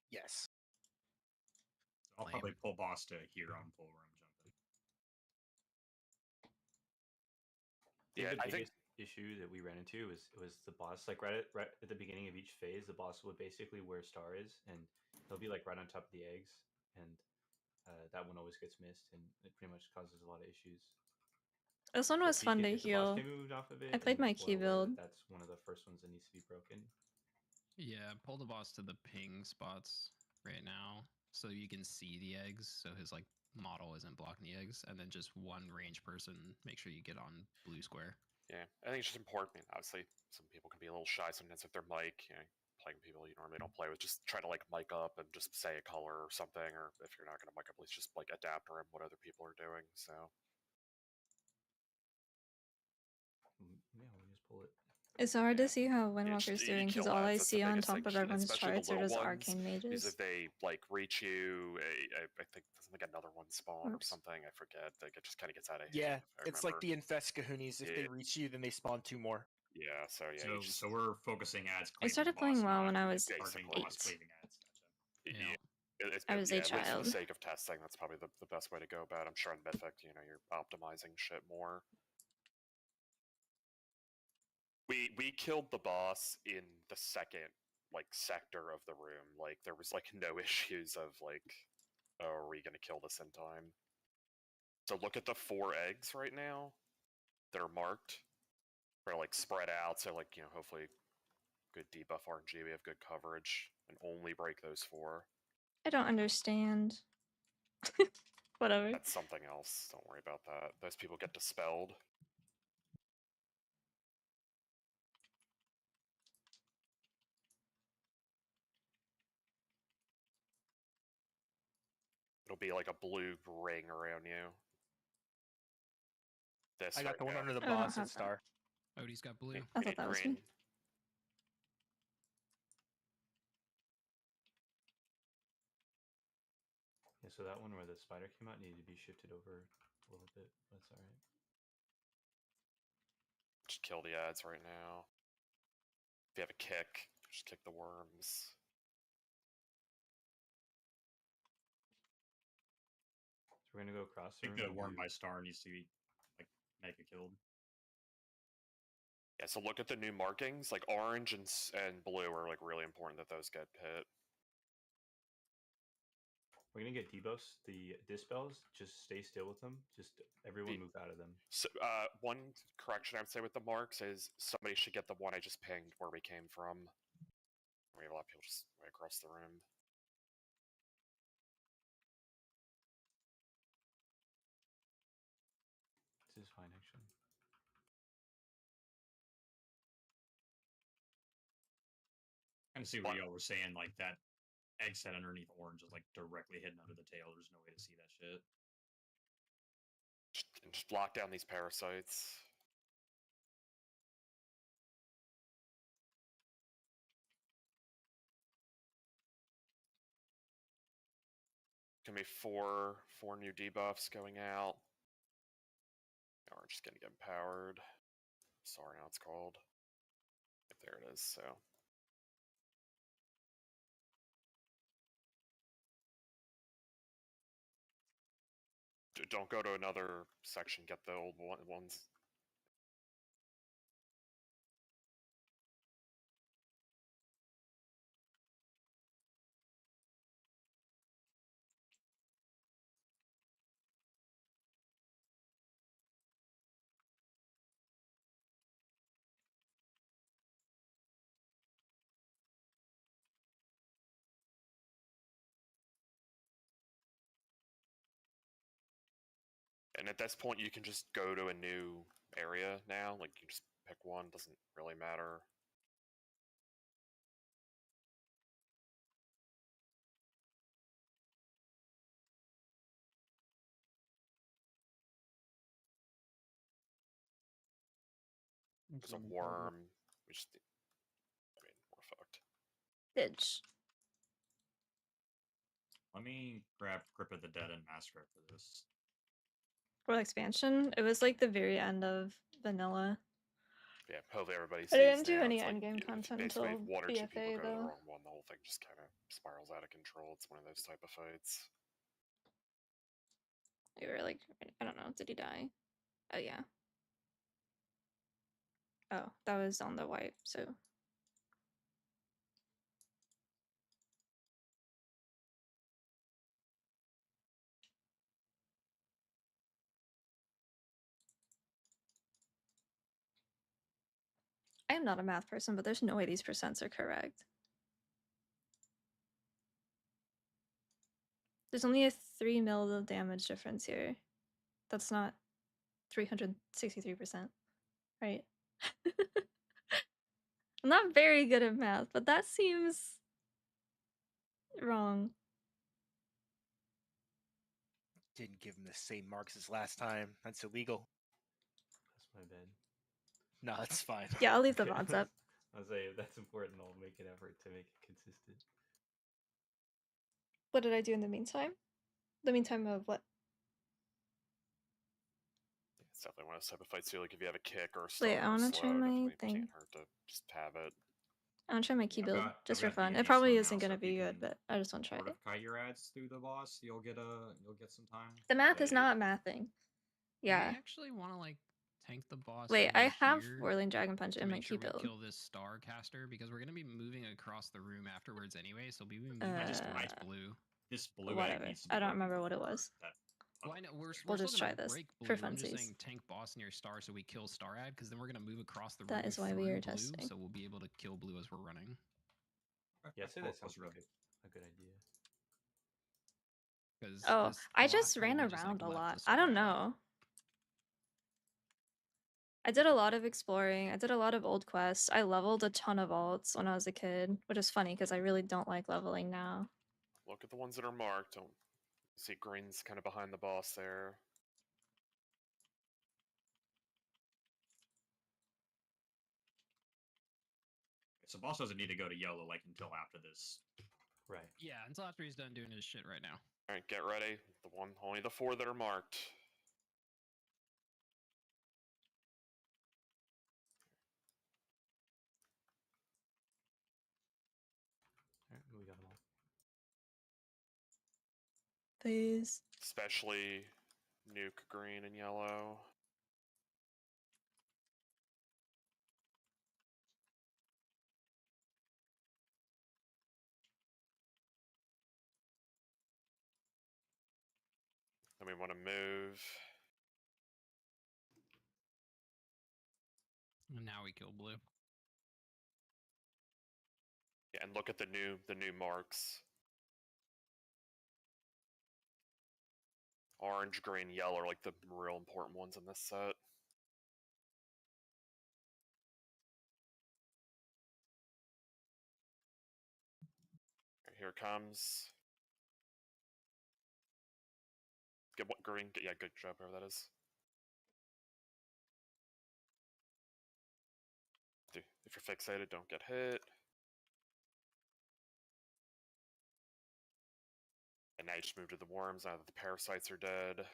Yes. I'll Lame. probably pull boss to here on pull where I'm jumping. Yeah, the I think biggest issue that we ran into was the boss. Like right at the beginning of each phase, the boss would basically where Star is, and he'll be like right on top of the eggs, and that one always gets missed, and it pretty much causes a lot of issues. This one So was if he fun can- to if the boss heal. can move off of it, I played and my key well aware build. That's one of the first ones that needs to be broken. Yeah, pull the boss to the ping spots right now so you can see the eggs, so his like model isn't blocking the eggs, and then just one range person, make sure you get on blue square. Yeah, I think it's just important. I mean, obviously, some people can be a little shy sometimes with their mic. You know, playing people you normally don't play with, just try to like mic up and just say a color or something. Or if you're not going to mic up, at least just like adapt around what other people are doing. So Yeah, we just pull it. It's hard Yeah. to see how yeah, Windwalker's just, doing you because kill all I ads, that's the see on biggest top thing, of everyone's especially charts the are little just ones, arcane is mages. if they like reach you. I think doesn't like another one spawn or Oops. something. I forget. Like it just kind of gets out of hand. Yeah, if I it's like remember. the infest kahunis. If they Yeah. reach you, then they spawn 2 more. Yeah, so yeah, you just So we're focusing ads. I started playing WoW when I was targeting 8. boss cleaving ads. Gotcha. Yeah. I was a at least for child. the sake of testing, that's probably the best way to go about it. I'm sure in Mythic, you're optimizing shit more. We killed the boss in the second like sector of the room. Like there was like no issues of like, oh, are we gonna kill this in time? So look at the 4 eggs right now. They're marked. They're like spread out, so like hopefully good debuff RNG. We have good coverage, and only break those 4. I don't understand. Whatever. That's something else. Don't worry about that. Those people get dispelled. It'll be like a blue ring around you. This I got right the one now. under the I don't boss have at Star. Odie's got blue. I thought that was green. me. Yeah, so that one where the spider came out needed to be shifted over a little bit. That's all right. Just kill the ads right now. If you have a kick, just kick the worms. So we're gonna go across. I think the worm by Star needs to be like mega killed. Yeah, so look at the new markings. Like orange and blue are like really important that those get hit. We're gonna get debuffs. The dispels, just stay still with them. Just everyone move out of them. So, one correction I would say with the marks is somebody should get the one I just pinged where we came from. We have a lot of people just right across the room. This is fine, actually. Kind of see what y'all were saying, like that egg set underneath orange is like directly hidden under the tail. There's no way to see that shit. Just lock down these parasites. Gonna be four new debuffs going out. We're just gonna get empowered. Sorry, now it's called. There it is. So. Don't go to another section. Get the old ones. And at this point, you can just go to a new area now. Like, you just pick one, doesn't really matter. There's a worm. I mean, we're fucked. Bitch. Let me grab Grip of the Dead and Massacre for this. World expansion? It was like the very end of vanilla. Yeah, hopefully everybody sees I didn't do now. any It's like, endgame if content basically until one or two people BFA go to the though. wrong one, the whole thing just kind of spirals out of control. It's one of those type of fights. We were like, I don't know, did he die? Oh yeah. Oh, that was on the wipe, so. I am not a math person, but there's no way these percents are correct. There's only a 3 mil of damage difference here. That's not 363%, right? I'm not very good at math, but that seems wrong. Didn't give him the same marks as last time. That's illegal. That's my bad. No, that's fine. Yeah, I'll leave the Okay, VODs up. I'll say if that's important, I'll make an effort to make it consistent. What did I do in the meantime? The meantime of what? It's definitely one of those type of fights too. Like if you have a kick or a stun Wait, I or a wanna slow, try my definitely thing. can't hurt to just have it. I wanna try my key I've build got- just I've for got fun. D&D It probably slow isn't now, so gonna if you be good, can but I just wanna try it. Mortify your ads through the boss, you'll get some time. The math is Hey. not mathing. Yeah. I actually want to like tank the boss. Wait, over I have here Whirling Dragon Punch to in my make key sure we build. kill this star caster because we're gonna be moving across the room afterwards anyway. So we'll be moving just- towards Uh, blue. This blue Whatever. egg needs to be I don't broken remember what it before was. that Well, other I know one we're, gets we're We'll still just gonna try this break for blue. I'm just funsies. saying tank boss near star so we kill star ad because then we're gonna move across the room. That is why we through are blue, testing. So we'll be able to kill blue as we're running. Yeah, I'd say that was sounds like a good idea. Because Oh, I just ran like, around a left lot. the I don't star ad. know. I did a lot of exploring. I did a lot of old quests. I leveled a ton of alts when I was a kid, which is funny because I really don't like leveling now. Look at the ones that are marked. Don't see green's kind of behind the boss there. So boss doesn't need to go to yellow like until after this. Right. Yeah, until after he's done doing his shit right now. All right, get ready. Only the 4 that are marked. Alright, we got them all. Please. Especially nuke green and yellow. Then we want to move. And now we kill blue. Yeah, and look at the new marks. Orange, green, yellow are like the real important ones in this set. Right, here it comes. Get what green? Yeah, good job, whoever that is. If you're fixated, don't get hit. And now you just move to the worms now that the parasites are dead.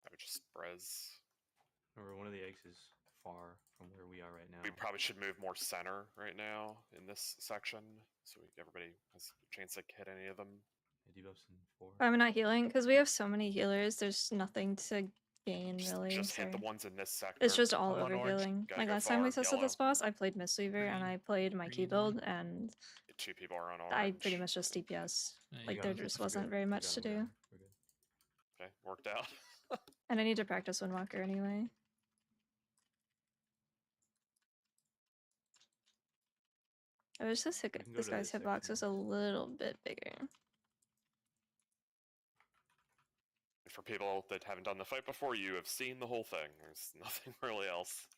I would just res. Remember, one of the eggs is far from where we are right now. We probably should move more center right now in this section, so everybody has a chance to hit any of them. Yeah, debuffs in 4. I'm not healing because we have so many healers. There's nothing to gain really. Just hit so- the ones in this sector. It's just all I'm on over orange. healing. Gotta Like go last time we far, tested this yellow. boss, I played Mistweaver and I played my key Green one. build, and 2 people are on orange. I pretty much just DPS. Yeah, you Like got there it. just We're wasn't good. very We much got to it, we got do. it. We're good. Okay, worked out. And I need to practice Windwalker anyway. I wish this, We can go this to guy's this hitbox section was a next. little bit bigger. For people that haven't done the fight before, you have seen the whole thing. There's nothing really else.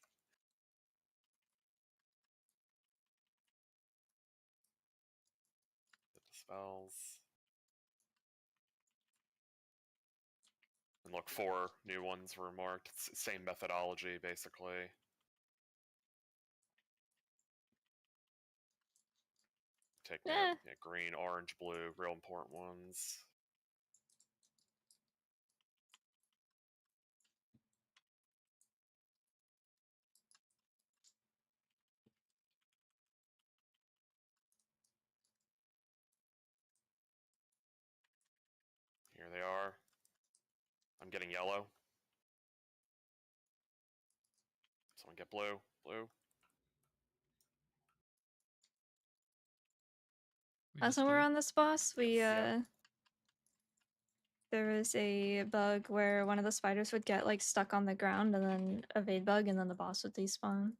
spells. And look, 4 new ones were marked. It's the same methodology, basically. Take Eh. yeah, green, orange, blue, real important ones. Here they are. I'm getting yellow. Someone get blue. Blue. We When we're on this boss, we Yeah. there was a bug where one of the spiders would get like stuck on the ground and then evade bug and then the boss would despawn.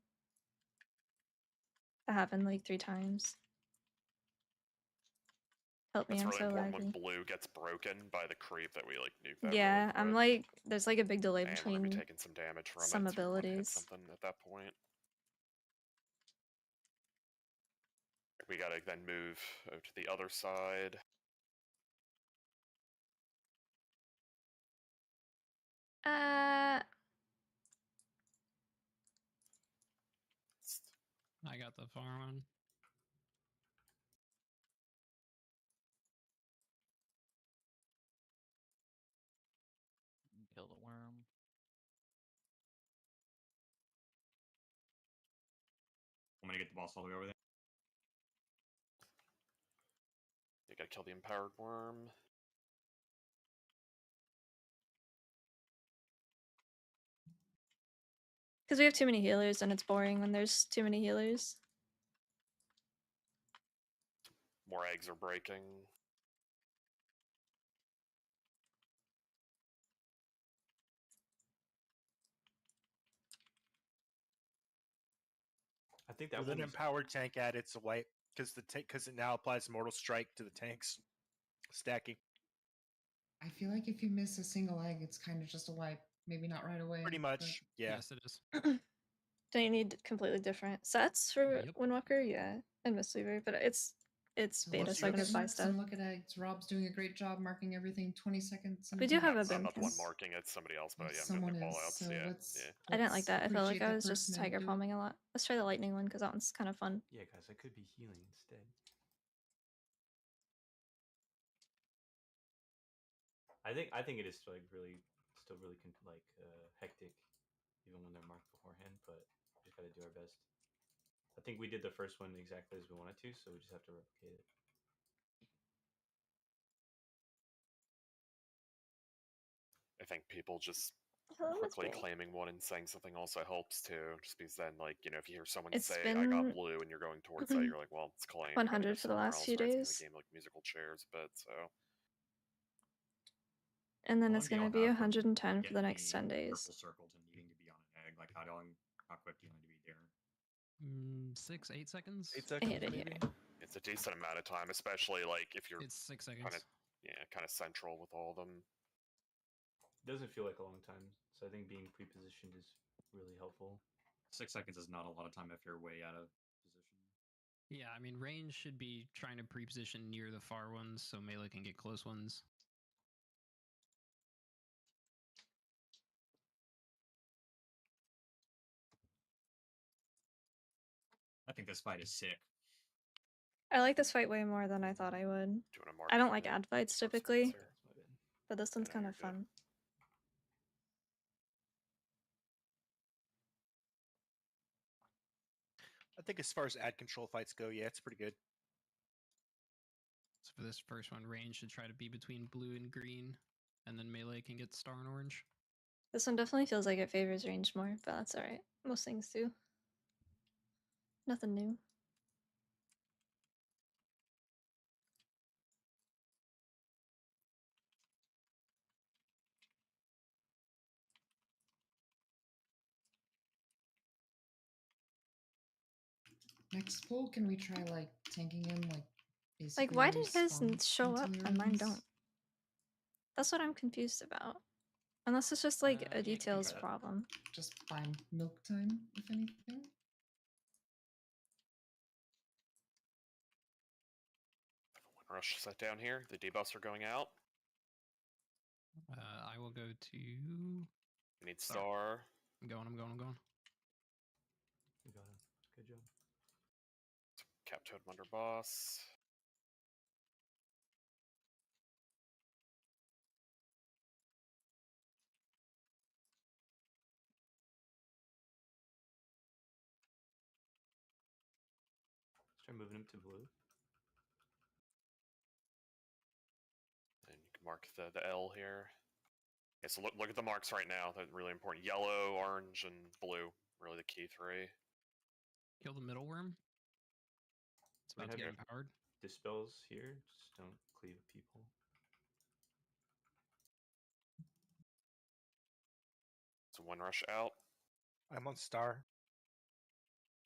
That happened like 3 times. Help me, That's I'm really so important when laggy. blue gets broken by the creep that we like nuke that Yeah, really I'm quick. like, there's like a big delay And we're gonna be between taking some damage from some it. So we wanna hit abilities. something at that point. We gotta then move over to the other side. I got the far one. Kill the worm. I'm gonna get the boss all the way over there. You gotta kill the empowered worm. Because we have too many healers and it's boring when there's too many healers. More eggs are breaking. I think that With one an was empowered tank added, it's a wipe because it now applies Mortal Strike to the tanks stacking. I feel like if you miss a single egg, it's kind of just a wipe. Maybe not right away. Pretty much, yeah. Yes, it is. Don't you need completely different sets for Yep. Windwalker? Yeah, and Mistweaver, but it's So beta, let's so I look can at just buy marks stuff. and look at eggs. Rob's doing a great job marking everything 20 seconds. We do have a I'm not the one Boomkins. marking it, somebody else, but yeah, I'm Someone doing the is. callouts. So Yeah, let's, yeah. I didn't like that. I felt like appreciate I that was just person and tiger do it. palming a lot. Let's try the lightning one because that one's kind of fun. Yeah, guys, I could be healing instead. I think it is like still really hectic, even when they're marked beforehand. But we just gotta do our best. I think we did the first one exactly as we wanted to, so we just have to replicate it. I think people just Hello, Miss quickly Bray. claiming one and saying something also helps too. Just because then, like, you know, if you hear someone It's say, I got been blue, and you're going towards that, you're like, well, it's claimed. 100 for the last few Right? It's days. the game like musical chairs, but so. And then How it's long do going to y'all be have from 110 for the getting next 10 days. Purple circle to needing to be on an egg. Like how quick do you need to be there? 6, 8 seconds. 8 seconds, hate it maybe. here. It's a decent amount of time, especially like if you're It's 6 seconds. kind of central with all of them. It doesn't feel like a long time, so I think being pre-positioned is really helpful. 6 seconds is not a lot of time if you're way out of position. Yeah, I mean, range should be trying to pre-position near the far ones so melee can get close ones. I think this fight is sick. I like this fight way more than I thought I would. Do you want to mark I don't for like me? ad fights Mark typically, Spencer. That's my bad. but this one's No, kind you're of good. fun. I think as far as ad control fights go, yeah, it's pretty good. So for this first one, range should try to be between blue and green, and then melee can get star and orange. This one definitely feels like it favors range more, but that's alright. Most things do. Nothing new. Next pull, can we try like tanking him like basically? Like, why did his spawn show up into and mine rooms? don't? That's what I'm confused about. Unless it's just like Yeah, a you can details try that. problem. Just buy milk time, if anything. Rush set down here. The debuffs are going out. I will go to. We need star. I'm going. We got him. Good job. Cap Toad Wonder Boss. Let's try moving him to blue. And you can mark the L here. Okay, so look at the marks right now. They're really important. Yellow, orange, and blue. Really the key three. Kill the middle worm. It's We about to have get empowered. Dispels here. Just don't cleave people. So one rush out. I'm on star.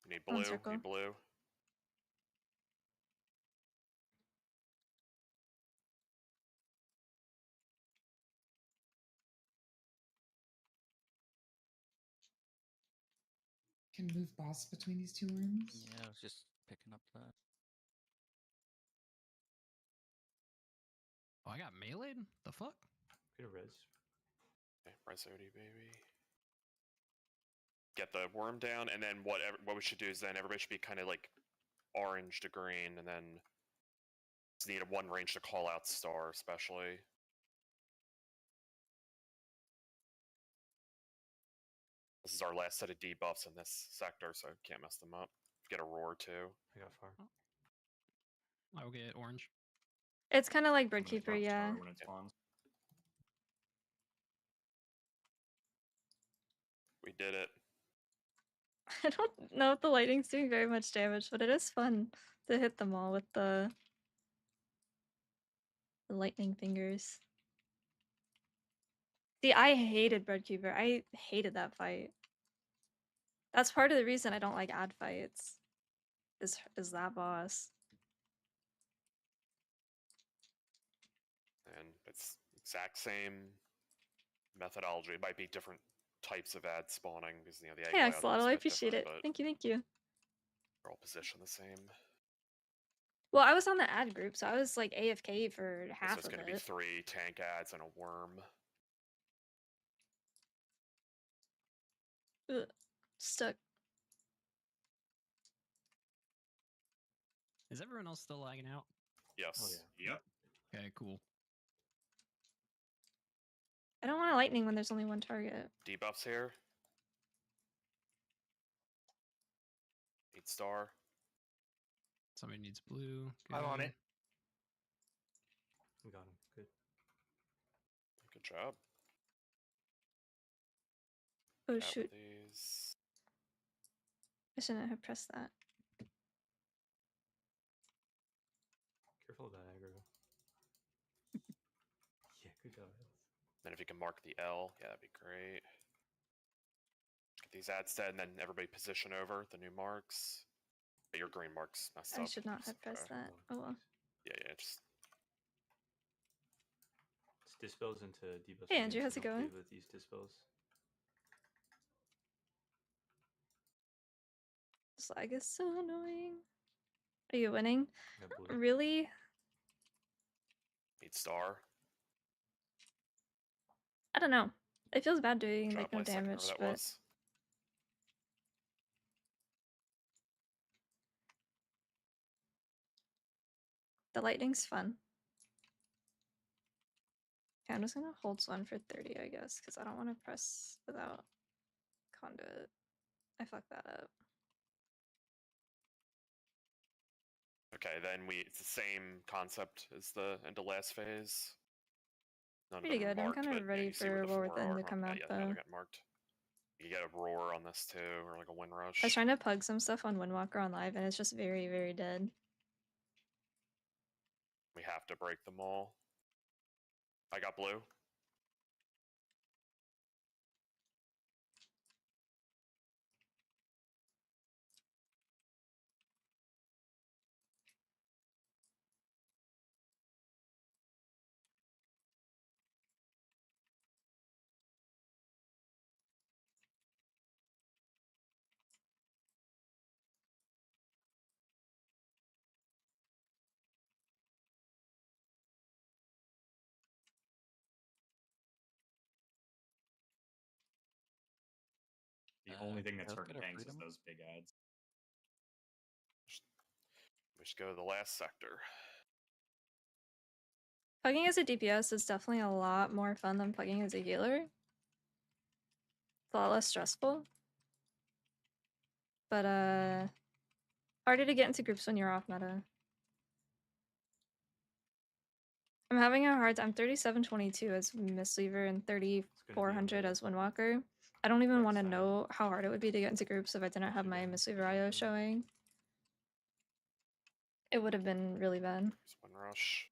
We need On blue. circle. Need blue. Can move boss between these two rooms. Yeah, I was just picking up that. Oh, I got meleeed? The fuck? Get a res. Okay, press OD, baby. Get the worm down, and then what we should do is then everybody should be kind of like orange to green, and then just need a one range to call out star, especially. This is our last set of debuffs in this sector, so can't mess them up. Get a roar too. I got far. I will get orange. It's kind of like I'm gonna Birdkeeper, drop yeah. star when it spawns. We did it. I don't know if the lightning's doing very much damage, but it is fun to hit them all with the lightning fingers. See, I hated Breadkeeper. I hated that fight. That's part of the reason I don't like ad fights. Is that boss. And it's exact same methodology. It might be different types of ad spawning because the egg Hey, layout Axolotl, is a I bit appreciate it. different, but Thank you, thank you. they're all positioned the same. Well, I was on the ad group, so I was like AFK for half So it's of going to be it. 3 tank ads and a worm. Ugh, stuck. Is everyone else still lagging out? Yes. Oh yeah. Yep. Okay, cool. I don't want a lightning when there's only one target. Debuffs here. Need star. Somebody needs blue. I'm on Good. it. We got him. Good. Good job. Oh Out shoot, with these. I shouldn't have pressed that. Careful of that aggro. Yeah, good job. Then if you can mark the L, yeah, that'd be great. Get these ads dead, and then everybody position over the new marks. But your green marks messed I up. should not so have pressed okay. that. Oh well. Yeah, just It's dispels into debuffs. Hey, again, Andrew, so how's it don't going? cleave with these dispels. This lag is so annoying. Are you winning? I got blue. Really? need star. I don't know. It feels bad doing Drop like no last second, damage, whatever that but was. the lightning's fun. Okay, I'm just gonna hold one for 30, I guess, because I don't want to press without conduit. I fucked that up. Okay, then it's the same concept as the end of last phase. None Pretty of them good. are I'm marked, kind but of yeah, ready you see where for the War 4 Within are. to come Yeah, out, yeah, though. they're getting marked. You get a roar on this too, or like a wind rush. I was trying to plug some stuff on Windwalker on live, and it's just very, very dead. We have to break them all. I got blue. The only thing that's let's hurting get a tanks is freedom. those big ads. We should go to the last sector. Pugging as a DPS is definitely a lot more fun than pugging as a healer. It's a lot less stressful. But harder to get into groups when you're off meta. I'm having a hard time. I'm 3722 as Mistweaver and 3400 as Windwalker. I don't even right want to side. know how hard it would be to get into groups if I didn't have Should my be Mistweaver okay, IO good. showing. It would have been really bad. There's one rush.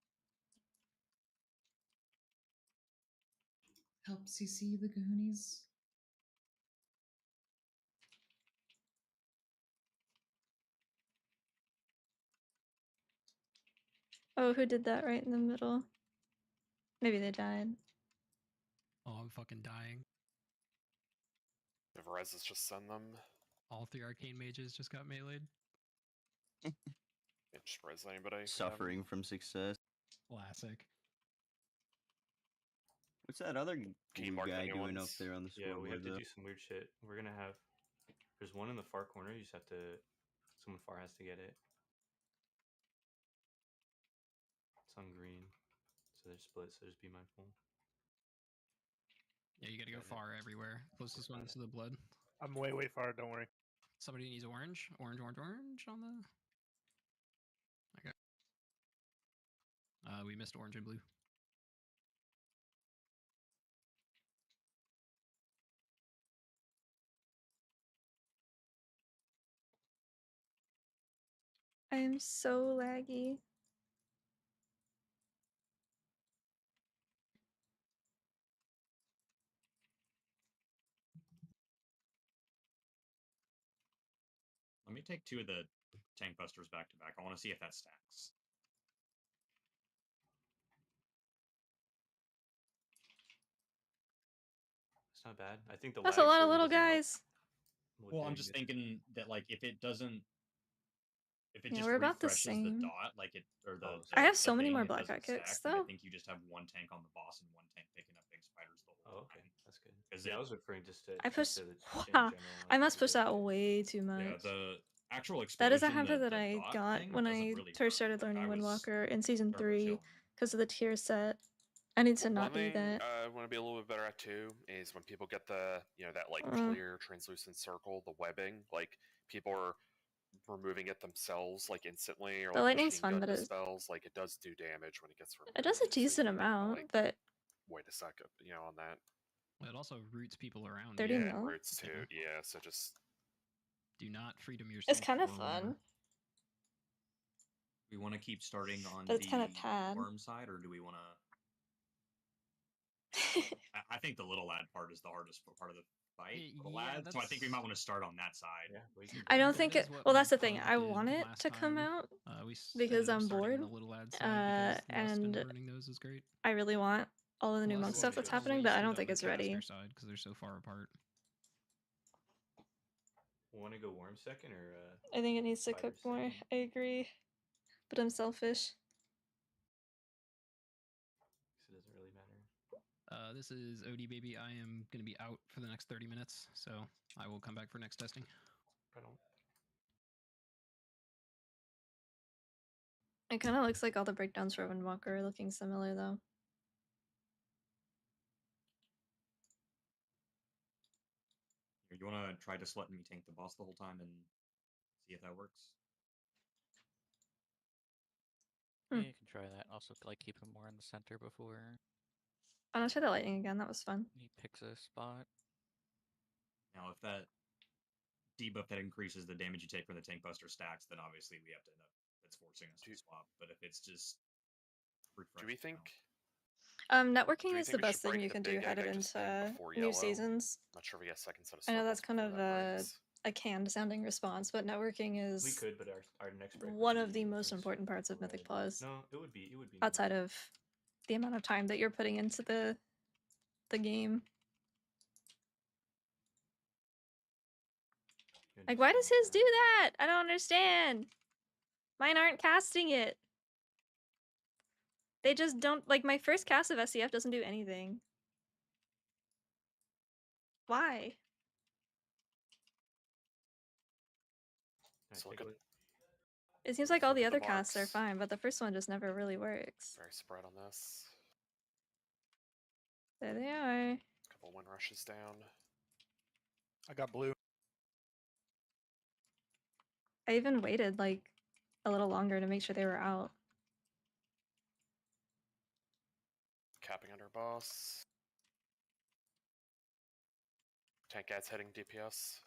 Help CC the Goonies. Oh, who did that right in the middle? Maybe they died. Oh, I'm fucking dying. If Reses just send them, All 3 arcane mages just got meleeed. yeah, just res anybody. Suffering from success. Classic. What's that other Can you blue mark the guy new doing up ones? there on the Yeah, we have scoreboard? to do some weird shit. We're gonna have. There's one in the far corner. You just have to. Someone far has to get it. It's on green, so they're split. So just be mindful. Yeah, you gotta go Got it. far everywhere. Closest Got one it. to the blood. I'm way far. Don't worry. Somebody needs orange. Orange on the. Okay. We missed orange and blue. I am so laggy. Let me take 2 of the tank busters back to back. I want to see if that stacks. It's not bad. I think the That's a lag lot of certainly little doesn't help guys. with Well, I'm doing just this. thinking that like if it doesn't, if it Yeah, just we're about the refreshes the same. dot, like it or the. Oh, the- I have the so many thing, more it black doesn't cat kicks stack, then though. I think you just have 1 tank on the boss and 1 tank picking up big spiders the whole Oh, okay, time. that's good. 'Cause Yeah, I it- was referring just to I just pushed. to the in Wow, general. I must think push you did that okay. way too much. Yeah, the actual That is a explosion, hamper that the I dot got thing when doesn't I really first hurt. started Like, learning I was Windwalker in season turbo 3 chilling. because of the tier set. I need to One not be thing that. I want to be a little bit better at too is when people get the that like Mm. clear translucent circle, the webbing. Like people are removing it themselves like instantly, or The like lightning's machine fun, gun but dispels. Like it does do damage when it gets removed. it does a so you decent really wanna, amount, like, but wait a second, on that. Well, it also roots people around. 30 you. Yeah, mil? roots too. Yeah, so just Do not freedom yourself. It's kind of for fun. more. We want to keep starting on But it's the kinda bad. worm side, or do we want to? I think the little lad part is the hardest part of the fight. Little Yeah, lad, so I think we that's- might want to start on that side. Yeah, we can I do don't that. think That it. is what Well, my that's the thing. pug I did want it last to come time. out We because ended up I'm starting bored. on the little lad side because Lust And and burning those is great. I really want all of the new Lust monk Plus, stuff we that's should happening, switch but I it don't up think with it's the ready. Caster side because they're so far apart. Want to go worm second or? I think it needs to Spider cook more. second? I agree. But I'm selfish. So it doesn't really matter. This is OD baby. I am going to be out for the next 30 minutes, so I will come back for next testing. Right on. It kind of looks like all the breakdowns for Windwalker are looking similar, though. You want to try just letting me tank the boss the whole time and see if that works? Hmm. Yeah, you can try that. Also, like keep him more in the center before I'm gonna try the lightning again. That was fun. he picks a spot. Now, if that debuff that increases the damage you take from the tank buster stacks, then obviously we have to end up. It's forcing us to swap. But if it's just do we think? Networking Do we is the think we best should thing break you the can do big egg headed I just made into before new yellow? seasons. Not sure if we get second set of I know circles that's kind before of that breaks. a canned sounding response, but networking We is could, but our next break. would one of be the most since important parts of we're Mythic red. Plus. No, it would be. It would be Outside of the amount of time that you're putting into the game. Like, why does his do that? I don't understand. Mine aren't casting it. They just don't, like, my first cast of SCF doesn't do anything. Why? It's take a looking look. It seems like all Look the at the other casts are marks. fine, but the first one just never really works. very spread on this. There they are. Couple wind rushes down. I got blue. I even waited like a little longer to make sure they were out. Capping under boss. Tank ads heading DPS.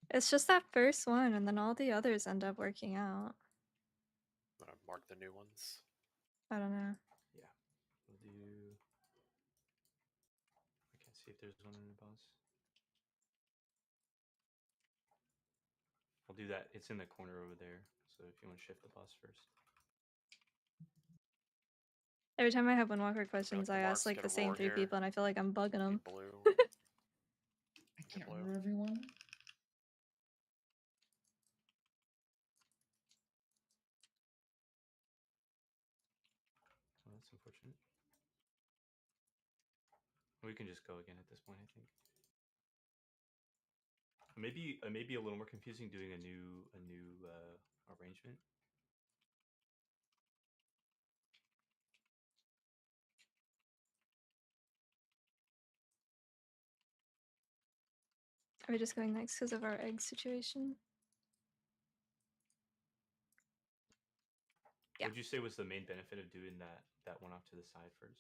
It's just that first one, and then all the others end up working out. I'm gonna mark the new ones. I don't know. Yeah. We'll do. I can't see if there's one in the boss. I'll do that. It's in the corner over there. So if you want to shift the boss first. Every time I have Windwalker questions, the I marks, ask like get the a same roar 3 here. people, and I feel like I'm bugging them. Blue. I can't blue. remember everyone. Oh, that's unfortunate. We can just go again at this point, I think. Maybe it may be a little more confusing doing a new arrangement. Are we just going next because of our egg situation? Yeah. What would you say was the main benefit of doing that one off to the side first?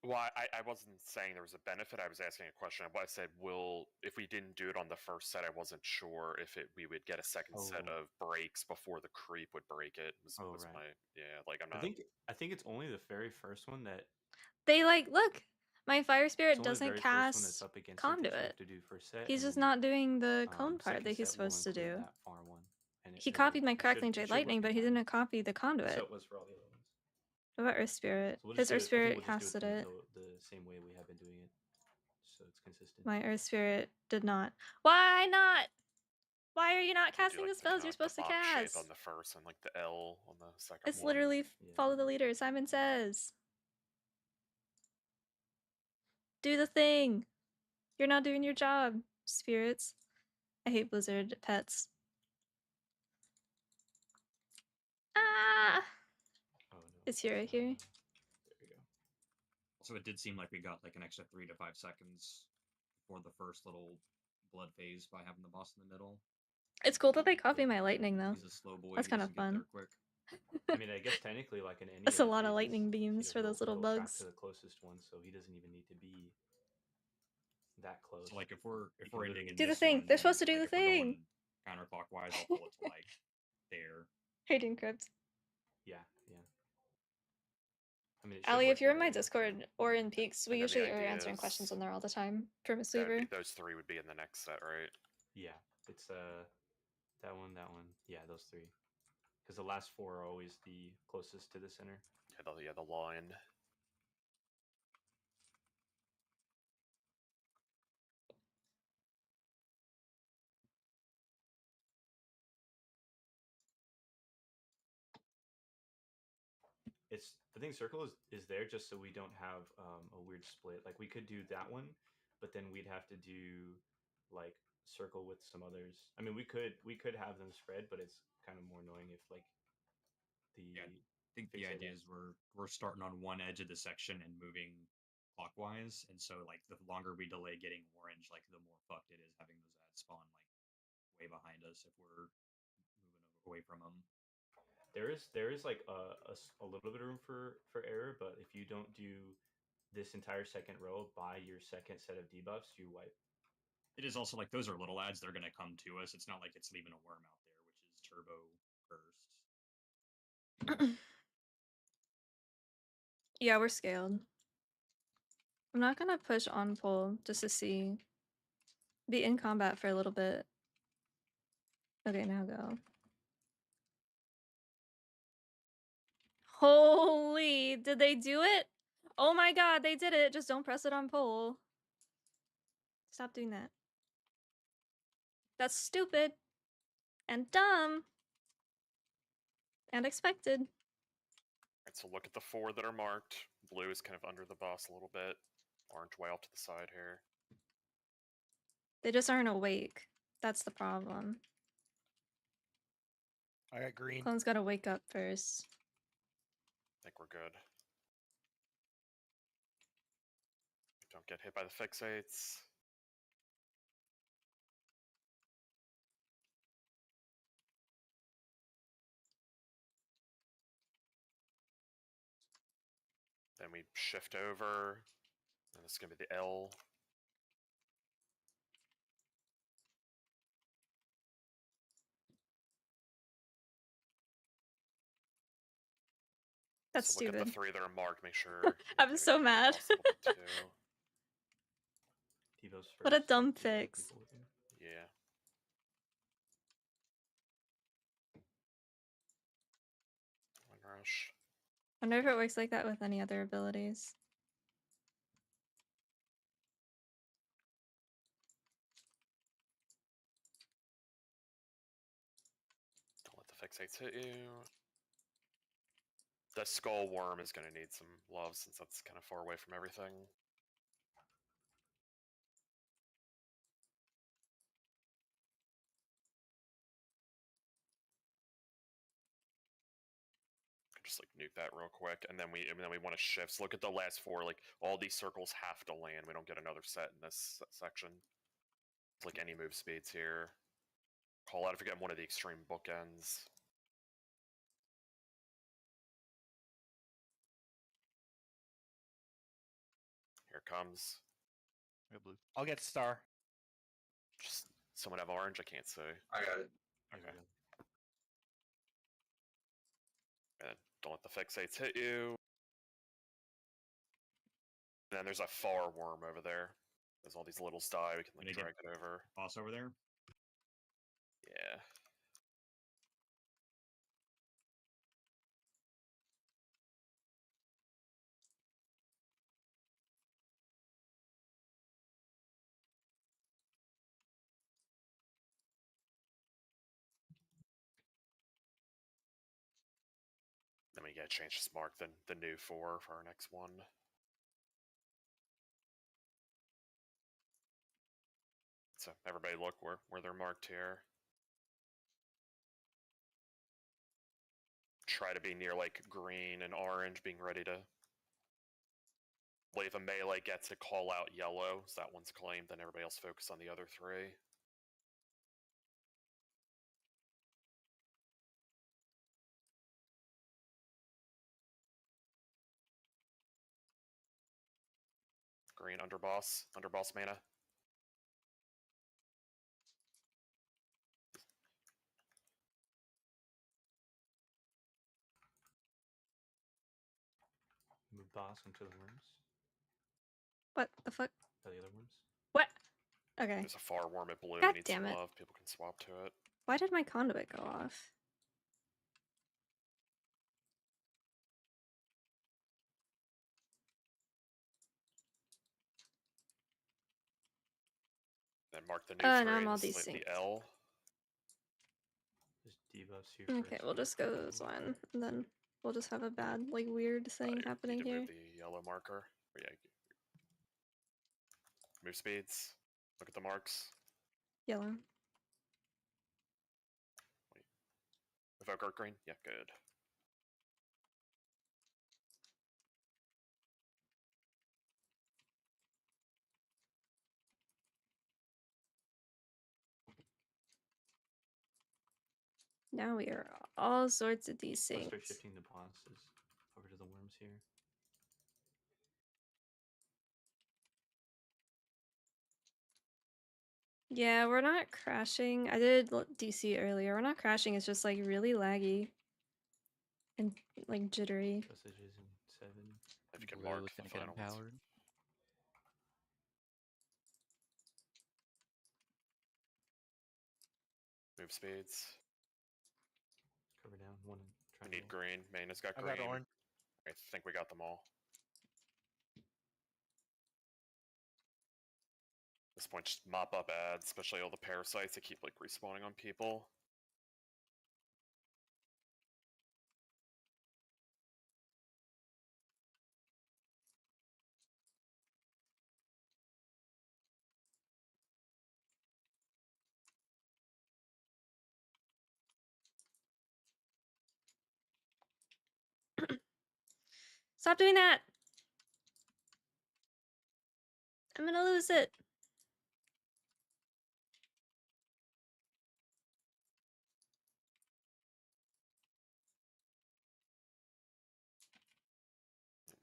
Well, I wasn't saying there was a benefit. I was asking a question. I said, if we didn't do it on the first set, I wasn't sure if we would get a second set of breaks before the creep would break it. Was right. my like I'm not. I think it's only the very first one that They like look. My fire spirit it's only the doesn't very first one that's cast up against it that you conduit. have to do first set. He's and just then, not doing the cone part second that he's set will supposed to include do. that far one. And He it'll- copied my it should- Crackling it Jade should work Lightning, in but he time. didn't copy the conduit. So it was for all the other ones. What about Earth Spirit? So we'll His just do Earth it, I think Spirit we'll just casted do it. the same way we have been doing it, so it's consistent. My Earth Spirit did not. Why not? Why are you not Do, casting like, the spells kinda you're like the supposed to box shape cast? on the first and like the L on the second It's one. literally Yeah. follow the leader. Simon says. Do the thing. You're not doing your job, spirits. I hate Blizzard pets. Ah! Oh no. It's here, right here. There we go. So it did seem like we got like an extra 3 to 5 seconds for the first little blood phase by having the boss in the middle. It's cool that they copy my lightning though. He's a slow boy. That's He kind of doesn't get fun. there quick. I mean, I guess technically, like in any That's of a the lot of phases, lightning beams for those little he'll track bugs. to the closest one, so he doesn't even need to be that close. So like if we're You can ending in Do the this thing. one, They're supposed to do like, the if we're thing. going counterclockwise, I'll pull it to like there. Hayden Crypt. Yeah. I mean, Allie, if you're in my Discord or in Peaks, we And then the usually are idea answering is- questions on there all the time for That'd be- Mistweaver. those 3 would be in the next set, right? Yeah, it's that one. Yeah, those 3. Because the last 4 are always the closest to the center. Yeah, the line. It's the thing. Circle is there just so we don't have a weird split. Like we could do that one, but then we'd have to do like circle with some others. I mean, we could have them spread, but it's kind of more annoying if like the I think the idea is we're starting on one edge of the section and moving clockwise, and so like the longer we delay getting orange, like the more fucked it is having those ads spawn like way behind us if we're moving away from them. there is like a little bit of room for error, but if you don't do this entire second row by your second set of debuffs, you wipe. It is also like those are little ads; they're gonna come to us. It's not like it's leaving a worm out there, which is turbo cursed. Yeah, we're scaled. I'm not gonna push on pull just to see. Be in combat for a little bit. Okay, now go. Holy, did they do it? Oh my god, they did it. Just don't press it on pull. Stop doing that. That's stupid. And dumb. And expected. Alright, so look at the 4 that are marked. Blue is kind of under the boss a little bit. Orange way off to the side here. They just aren't awake. That's the problem. I got green. Clone's gotta wake up first. I think we're good. Don't get hit by the fixates. Then we shift over. And this is going to be the L. That's so look at stupid. the 3 that are marked. Make sure. I'm maybe so mad. possible to 2. Devo's What a first, dumb like, the other fix. people with him. Yeah. One rush. Wonder if it works like that with any other abilities. Don't let the fixates hit you. The skull worm is going to need some love since that's kind of far away from everything. Just like nuke that real quick, and then we want to shift. So look at the last 4. Like all these circles have to land. We don't get another set in this section. It's like any move speeds here. Call out if you get one of the extreme bookends. Here it comes. I got blue. I'll get star. Just someone have orange? I can't say. I got it. Okay. And don't let the fixates hit you. And then there's a far worm over there. As all these littles die, we can like Gonna drag it over. Boss over there. Yeah. Then we gotta change this mark, then the new 4 for our next one. So everybody look where they're marked here. Try to be near like green and orange, being ready to. If a melee gets to call out yellow, so that one's claimed, then everybody else focus on the other 3. Green underboss mana. Move boss into the worms. What the fuck? The other worms. What? Okay. There's a far worm at blue. God We need damn some it. love. People can swap to it. Why did my conduit go off? Then mark the new Oh, 3. now I'm all This is like desynced. the L. There's debuffs here. Okay, first, we'll we got just go purple. this one, and then we'll just have a bad, like, weird thing You happening need to here. move the yellow marker. Or, yeah. Move speeds. Look at the marks. Yellow. Evoke Art Green? Yeah, good. Now we are all sorts of Let's start desynced. shifting the bosses over to the worms here. Yeah, we're not crashing. I did DC earlier. We're not crashing. It's just like really laggy and like jittery. Dosages in 7. If you can Blue mark is the gonna get final ones. empowered. Move speeds. Cover down. 1 and We triangle. need green. Mayna's got I green. got orange. I think we got them all. At this point, just mop up ads, especially all the parasites that keep like respawning on people. Stop doing that! I'm gonna lose it.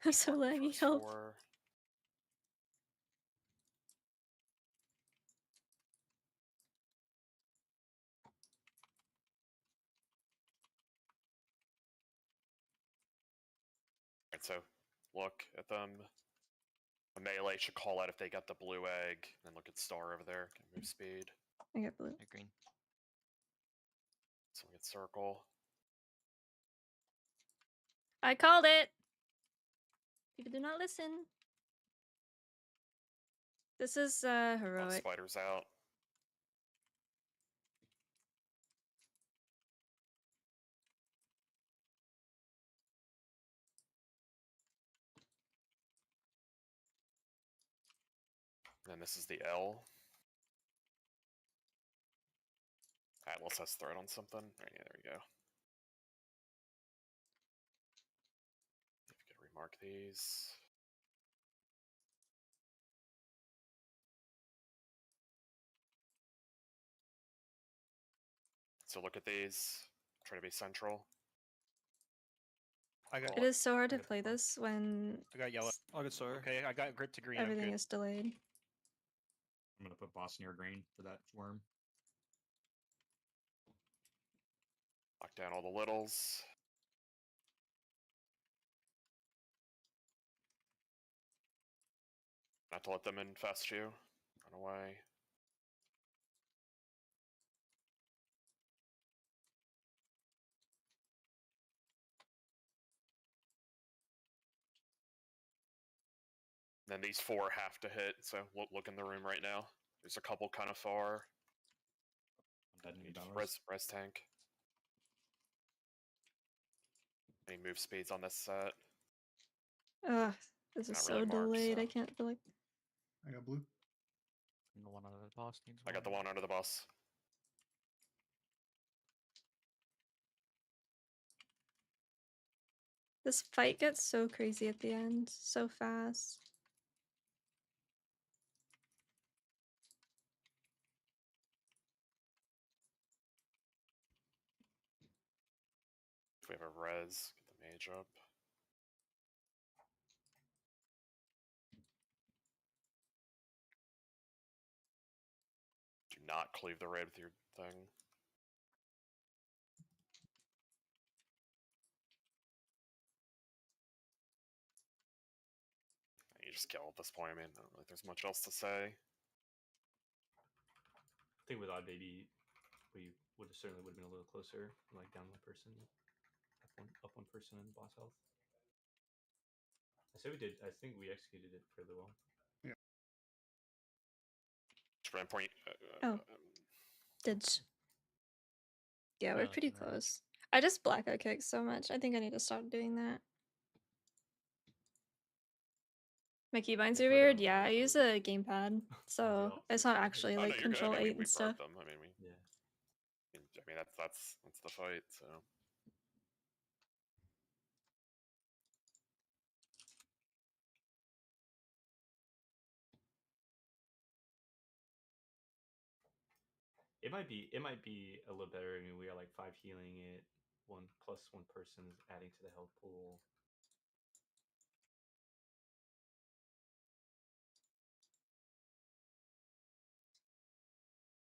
I'm so Mark the laggy. first Help. 4. Alright, so look at them. A melee should call out if they got the blue egg, and look at star over there. Can move speed. I got blue. I green. So we get circle. I called it! People do not listen. This is Oh, heroic. spiders out. And this is the L. Atlas has threat on something. Alright, yeah, there we go. If you could remark these. So look at these. Try to be central. I got It is so hard to I got play four. this when I got yellow. I'll get star. Okay, I got grip to green. I'm everything good. is delayed. I'm gonna put boss near green for that worm. Lock down all the littles. Not to let them infest you. Run away. Then these 4 have to hit, so look in the room right now. There's a couple kind of far. I'm dead in Need Bowers. res tank. Any move speeds on this set? Ugh, this is Not so really marked, delayed. so- I can't feel like. I got blue. And the one under the boss needs I got the one under the bus. This fight gets so crazy at the end, so fast. If we have a res, get the mage up. Do not cleave the raid with your thing. You just kill at this point. I mean, I don't think there's much else to say. I think with Odd Baby, we would have certainly would have been a little closer, like down one person, up one person in boss health. I say we did. I think we executed it fairly well. Shrine point. Oh. Did. Yeah, we're Yeah, pretty right. close. I just blackout kick so much. I think I need to stop doing that. My keybinds Yeah, are for the weird. moment, Yeah, I it's use really- a gamepad, the so opposite it's not side. actually Oh, like no, you're good. control I mean, 8 we and stuff. broke them. I mean, Yeah. that's the fight. So. It might be a little better. I mean, we are like 5 healing it, 1 plus 1 person is adding to the health pool.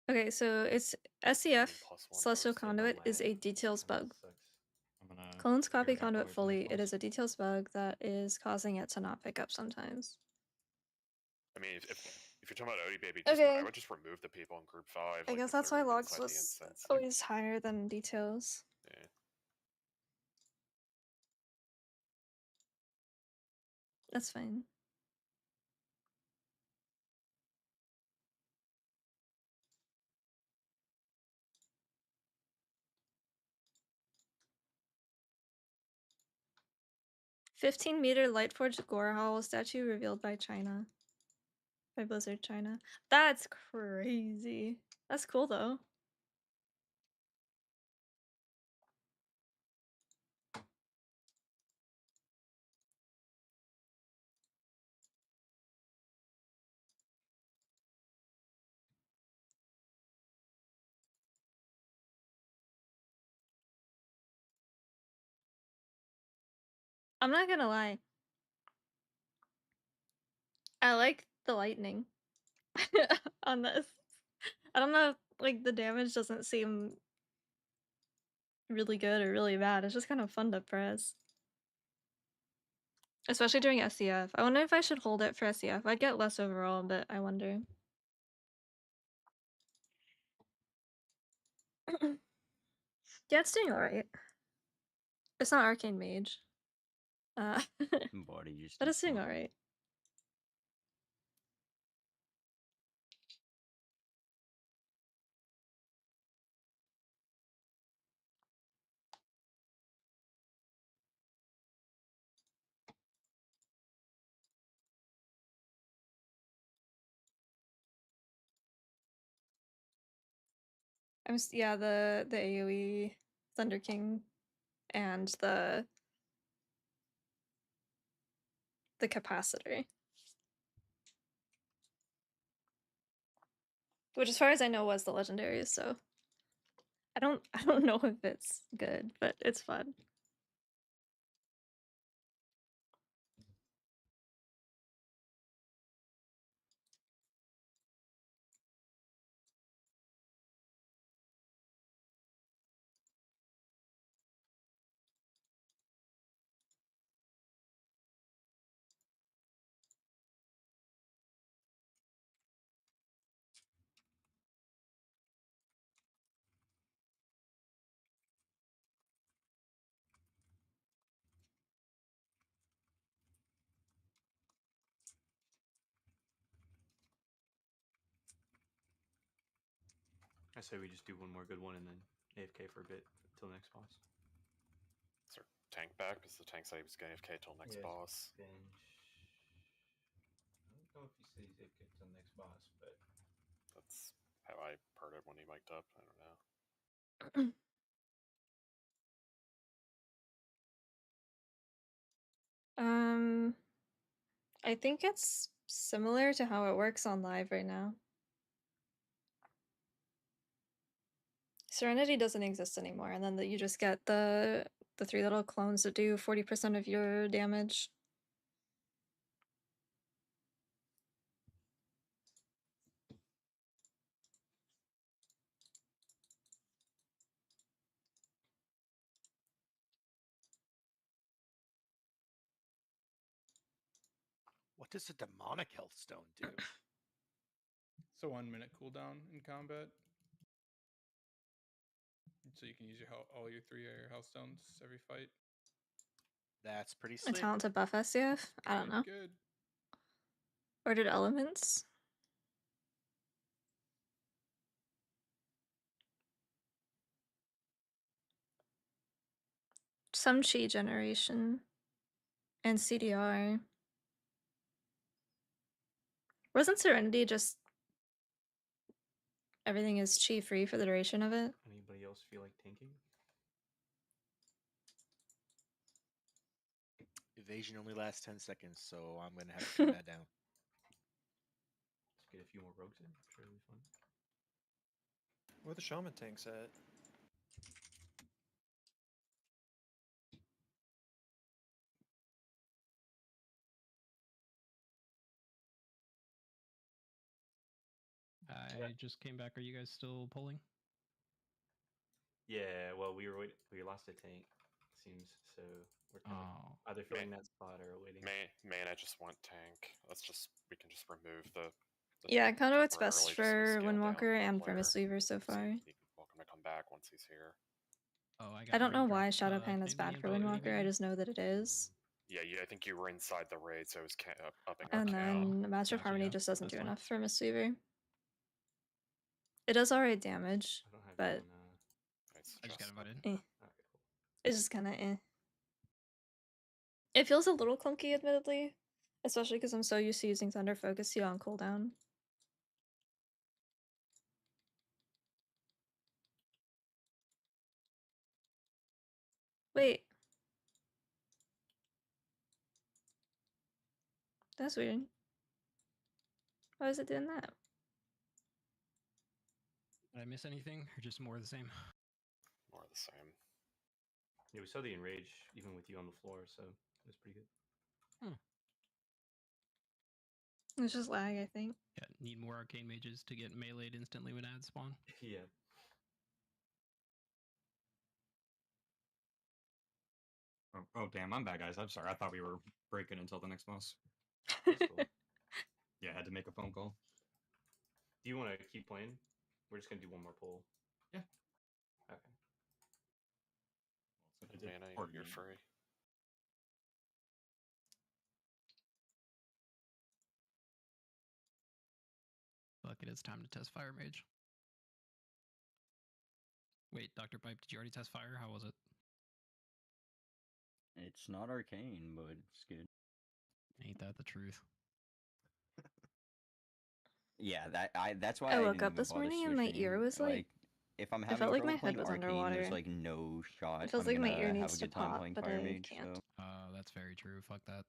Okay, so it's SCF Celestial Conduit is a details bug. Sucks. I'm gonna Clones copy back conduit away from fully. this It boss. is a details bug that is causing it to not pick up sometimes. I mean, if you're talking about Odie Baby, just, Okay. I would just remove the people in group 5. I like, guess if that's they're why logs inside the was instance. always higher than details. Yeah. That's fine. $15-meter Lightforged Gore Howl statue revealed by China. By Blizzard China. That's crazy. That's cool though. I'm not gonna lie. I like the lightning on this. I don't know if, like, the damage doesn't seem really good or really bad. It's just kind of fun to press. Especially during SCF. I wonder if I should hold it for SCF. I'd get less overall, but I wonder. Yeah, it's doing alright. It's not Arcane Mage. Body just But it's doing exploded. alright. Yeah, the AoE Thunder King and the capacitor. Which, as far as I know, was the legendary, so I don't know if it's good, but it's fun. I say we just do one more good one and then AFK for a bit till next boss. Is our tank back? Because the tank said he was going AFK till next Yes. boss. Bench. I don't know if he says AFK till next boss, but That's how I heard it when he mic'd up. I don't know. I think it's similar to how it works on live right now. Serenity doesn't exist anymore, and then you just get the 3 little clones that do 40% of your damage. What does a demonic health stone do? It's a 1 minute cooldown in combat. So you can use all your 3 health stones every fight. That's pretty A slick. talent to buff SCF? I don't know. Good. Ordered elements? Some chi generation. And CDR. Wasn't Serenity just everything is chi free for the duration of it? anybody else feel like tanking? Evasion only lasts 10 seconds, so I'm going to have to turn that down. Let's get a few more rogues in. I'm sure it'll be fun. Where the shaman tanks at? I just came back. Are you guys still polling? Yeah, well, we lost a tank, it seems, so we're kind Oh, of either filling that spot or waiting. I just want tank. We can just remove the Yeah, tank kind of what's best temporarily, just for scale down Windwalker the and for player. Mistweaver so So far. he's welcome to come back once he's here. oh, I got. I don't know raid why drop. Shadowpan is Can bad we for invoke Windwalker, I AV? just know that it is. Yeah, I think you were inside the raid, so it was upping And our count. then Master of Gotcha, Harmony yeah, just doesn't that's do fine. enough for Mistweaver. It does alright damage, I don't have but you on, I just got invited. eh. okay, cool. It's just kind of eh. It feels a little clunky, admittedly, especially because I'm so used to using Thunder Focus Heal on cooldown. Wait. That's weird. Why is it doing that? Did I miss anything, or just more of the same? More of the same. Yeah, we saw the enrage even with you on the floor, so was pretty good. It's just lag, I think. Yeah, need more arcane mages to get meleeed instantly when ads spawn. Yeah. Oh, damn, I'm bad, guys. I'm sorry. I thought we were breaking until the next boss. That's cool. Yeah, I had to make a phone call. Do you want to keep playing? We're just gonna do one more poll. Yeah. Okay. I did Mana, pardon you're me. free. Fuck it, it's time to test Fire Mage. Wait, Dr. Pipe, did you already test Fire? How was it? It's not arcane, but it's good. Ain't that the truth? Yeah, that's why I I woke didn't up even this bother morning and my switching. ear was like if I'm it having felt like trouble my head playing was arcane, underwater. there's like no shot. It feels I'm like my gonna ear have needs a to good time pop, playing but Fire I Mage. can't. So That's very true. Fuck that.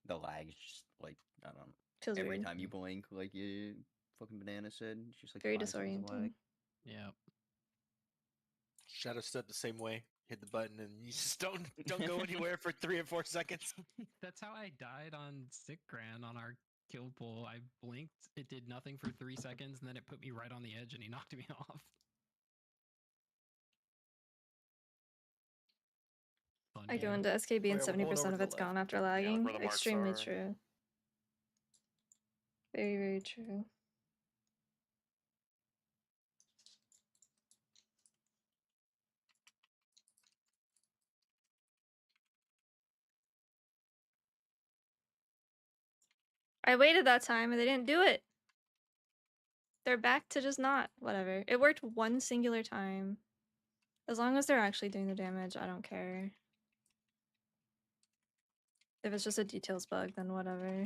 the lag is just like I don't know. Feels Every weird. time you blink, like you fucking banana said, it's just like Very 5 seconds of lag. disorienting. Yeah. Shadow step the same way. Hit the button and you just don't go anywhere for 3 or 4 seconds. That's how I died on Sick Gran on our kill pool. I blinked, it did nothing for 3 seconds, and then it put me right on the edge and he knocked me off. Fun I go game. into SKB and Wait, I'm going 70% over of to it's the gone left. after Yeah, look lagging. where the marks Extremely are. true. Very, very true. I waited that time and they didn't do it. They're back to just not. Whatever. It worked one singular time. As long as they're actually doing the damage, I don't care. If it's just a details bug, then whatever.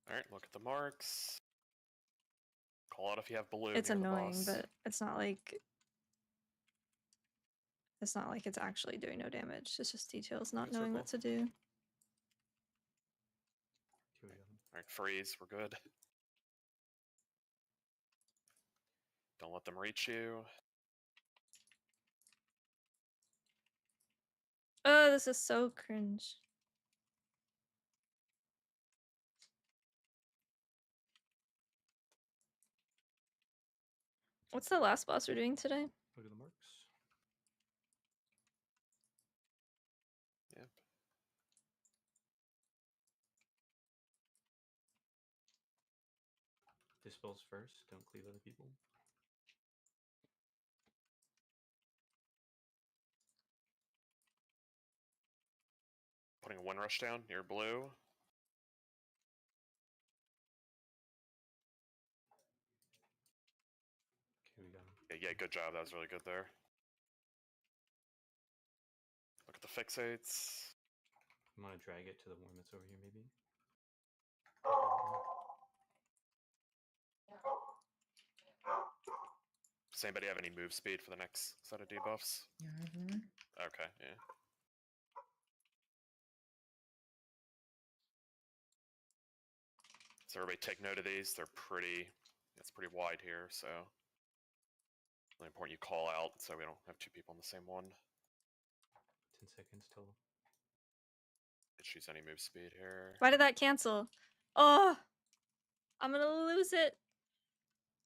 Alright, look at the marks. Call out if you have blue It's near the annoying, boss. but it's not like it's actually doing no damage. It's just details not Good knowing what to circle. do. Here we go. Alright, freeze, we're good. Don't let them reach you. Oh, this is so cringe. What's the last boss we're doing today? Look at the marks. Yep. Dispels first, don't cleave other people. Putting a one rush down near blue. Okay, we got him. Yeah, good job. That was really good there. Look at the fixates. I'm gonna drag it to the one that's over here, maybe. Does anybody have any move speed for the next set of debuffs? Yeah, everyone. Okay, yeah. So everybody take note of these. They're pretty, it's pretty wide here, so really important you call out so we don't have 2 people on the same one. 10 seconds total. Choose any move speed here. Why did that cancel? Oh, I'm gonna lose it.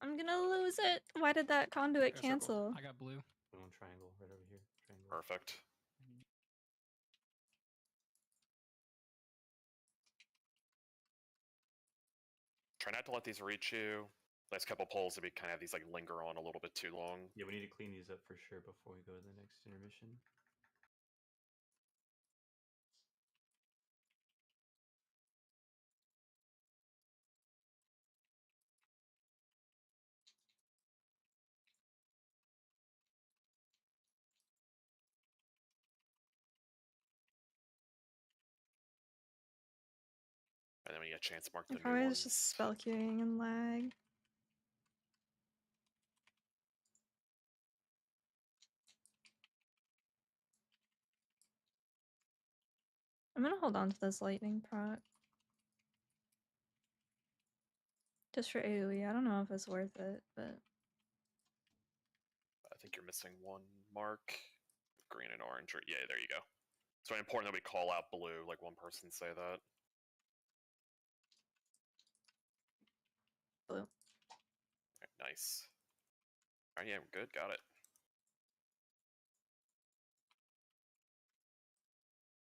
I'm gonna lose it. Why did that conduit Yeah, circle. cancel? I got blue. Put on triangle right over here. Triangle. Perfect. Try not to let these reach you. Last couple pulls, we kind of have these like linger on a little bit too long. Yeah, we need to clean these up for sure before we go to the next intermission. And then when you get a chance, mark the new Probably ones. just spell queuing and lag. I'm gonna hold on to this lightning proc. Just for AoE. I don't know if it's worth it, but I think you're missing one mark. Green and orange. Or, yeah, there you go. It's very important that we call out blue, like one person say that. Blue. Alright, nice. Alright, yeah, we're good, got it.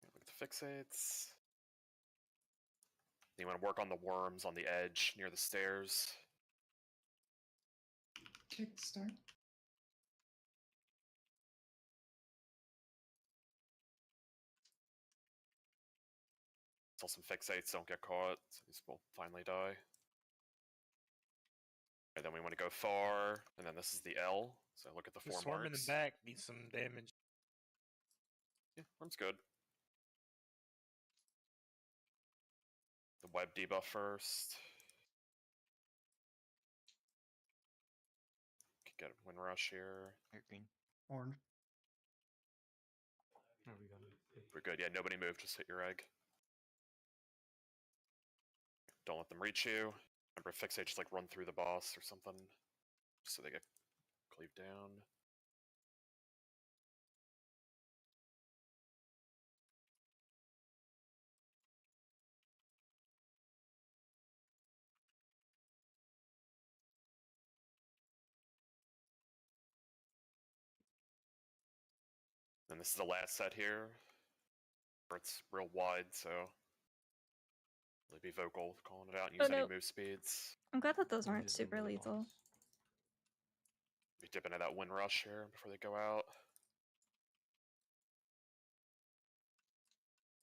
Look at the fixates. You want to work on the worms on the edge near the stairs. Kickstart. Until some fixates don't get caught, so these will finally die. And then we want to go far, and then this is the L. So look at the The four swarm in marks. the back needs some damage. Yeah, worm's good. The web debuff first. Could get a wind rush here. Green. Orange. Oh, we got it. We're good. Yeah, nobody move. Just hit your egg. Don't let them reach you. Remember, fixate just like run through the boss or something, just so they get cleaved down. And this is the last set here. It's real wide, so really be vocal calling it out and Oh, use any no. move speeds. I'm glad that those We'll aren't hit them super with the lethal. boss. We dip into that wind rush here before they go out.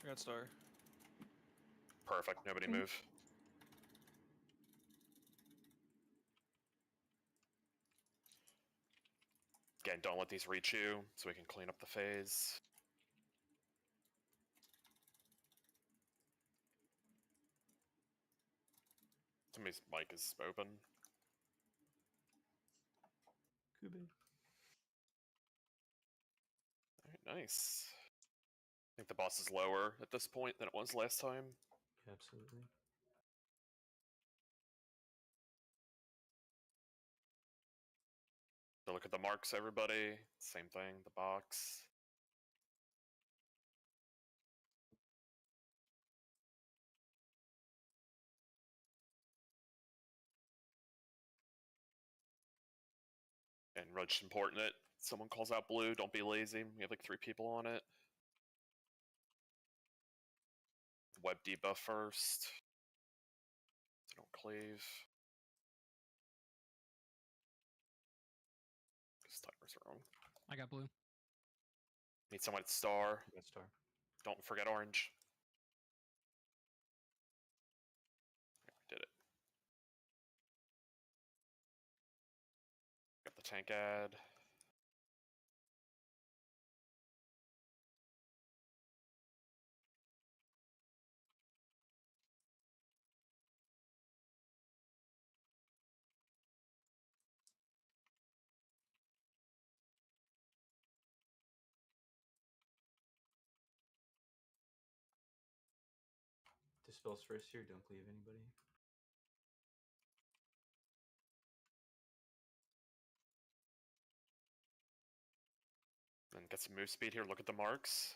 I got star. Perfect. Nobody Green. move. Again, don't let these reach you, so we can clean up the phase. Somebody's mic is open. Could be. Alright, nice. I think the boss is lower at this point than it was last time. Yeah, absolutely. So look at the marks, everybody. Same thing, the box. And Roach important it. Someone calls out blue, don't be lazy. We have like 3 people on it. Web debuff first. So don't cleave. This timer's wrong. I got blue. Need someone at star. We got star. Don't forget orange. Okay, we did it. Got the tank ad. Dispels first here, don't cleave anybody. Then get some move speed here. Look at the marks.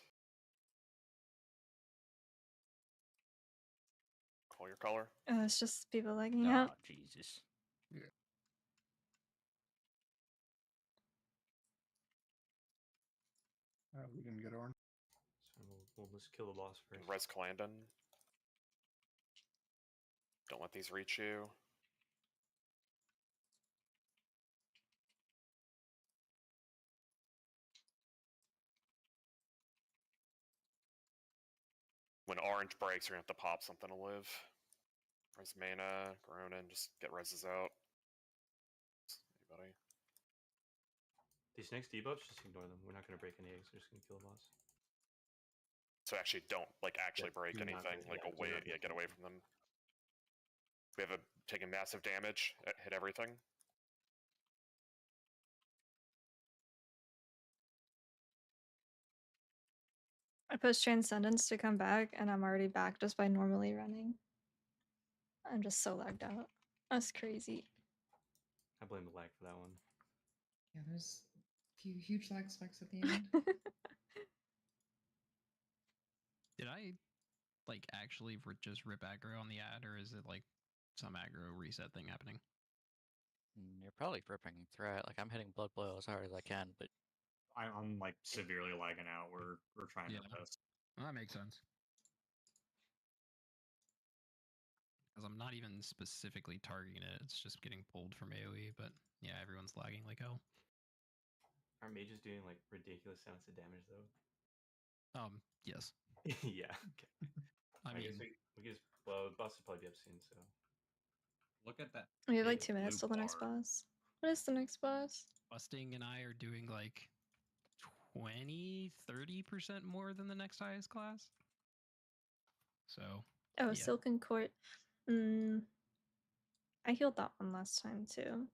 Call your color. Oh, it's just people lagging Oh, out. Jesus. We can get orange. So we'll just kill the boss first. Res Calandon. Don't let these reach you. When orange breaks, you're gonna have to pop something to live. Res mana, Gronin, just get reses out. Anybody? These next debuffs, just ignore them. We're not going to break any eggs. We're just going to kill the boss. So actually don't like actually break do not anything. break- Like yeah, do away, not yeah, break get away anything. from them. We have a taking massive damage. Hit everything. I pushed Transcendence to come back, and I'm already back just by normally running. I'm just so lagged out. That's crazy. I blame the lag for that one. Yeah, there's a few huge lag spikes at the end. I like actually just rip aggro on the ad, or is it like some aggro reset thing happening? You're probably ripping threat. Like I'm hitting blood boil as hard as I can, but I'm like severely lagging out. We're trying Yeah. our best. Well, that makes sense. Because I'm not even specifically targeting it; it's just getting pulled from AOE. But yeah, everyone's lagging like hell. Are mages doing like ridiculous amounts of damage though? Yes. Yeah. Okay. I mean, guess we guess well, the boss will probably be up soon, so Look at that. We have like big 2 minutes till blue the next bar. boss. What is the next boss? Busting and I are doing like 20-30% more than the next highest class. So Oh, yeah. Silken Court. I healed that one last time too.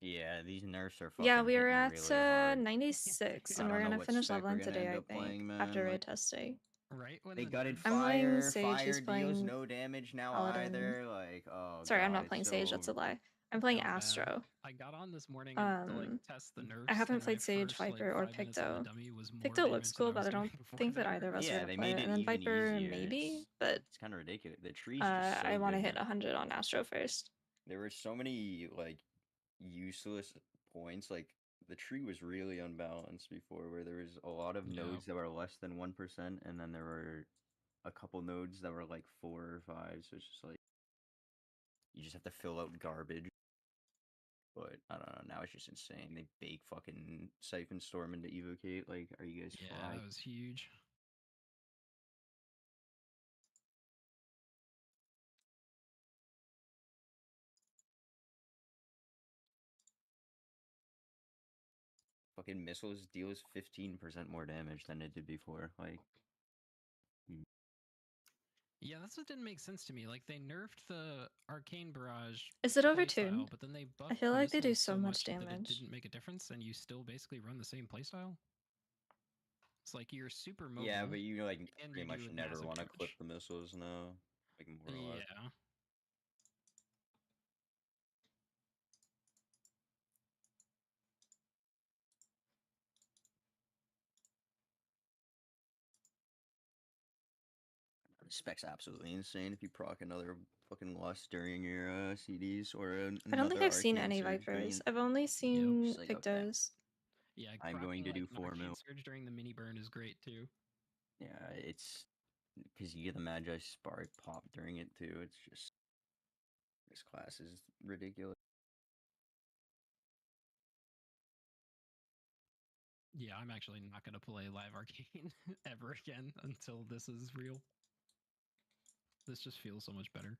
Yeah, these nerfs are fucking Yeah, we are hitting at really hard. 96, I and don't we're know gonna what finish spec we're leveling gonna today, end I up think, playing, after man, raid like- testing. Right when They the gutted nerf- I'm playing fire. Sage, Fire he's deals playing no damage now Paladin. either. Like, oh Sorry, god, I'm not it's playing so Sage, that's a lie. I'm playing Oh, bad. Astro. I got on this morning to like test the nerfs. I haven't and played my Sage, first, Viper, like, or 5 minutes on the Picto. dummy was more Picto looks damage cool, than I but was I doing don't before think the that either of nerf. us are Yeah, gonna they play made it. it And then even Viper, easier. maybe, but It's kind of ridiculous. The tree's just so I want to good hit now. 100 on Astro first. There were so many like useless points. Like the tree was really unbalanced before, where there was a lot of Yeah. nodes that were less than 1%, and then there were a couple nodes that were like 4 or 5. So it's just like you just have to fill out garbage. But I don't know. Now it's just insane. They bake fucking Siphon Storm into Evocate. Like, are you guys Yeah, fried? that was huge. Fucking missiles deals 15% more damage than it did before. Like, Yeah, that's what didn't make sense to me. Like they nerfed the Arcane Barrage. Is it playstyle, overtuned? but then they buffed I feel the like they do missiles so much that it damage. didn't make a difference, and you still basically run the same playstyle. It's like you're super mobile. yeah, but you like and pretty you much do never massive want to damage. clip the missiles now. Like more or less. Yeah. The spec's absolutely insane if you proc another fucking lust during your CDs or I don't think I've seen Arcane any Surge during Vipers. it. I've only seen Just like, okay. Pictos. Yeah, I'm going to do 4 Arcane mil. Surge during the mini burn is great too. Yeah, it's because you get the Magi Spark pop during it too. It's just this class is ridiculous. Yeah, I'm actually not going to play live Arcane ever again until this is real. This just feels so much better.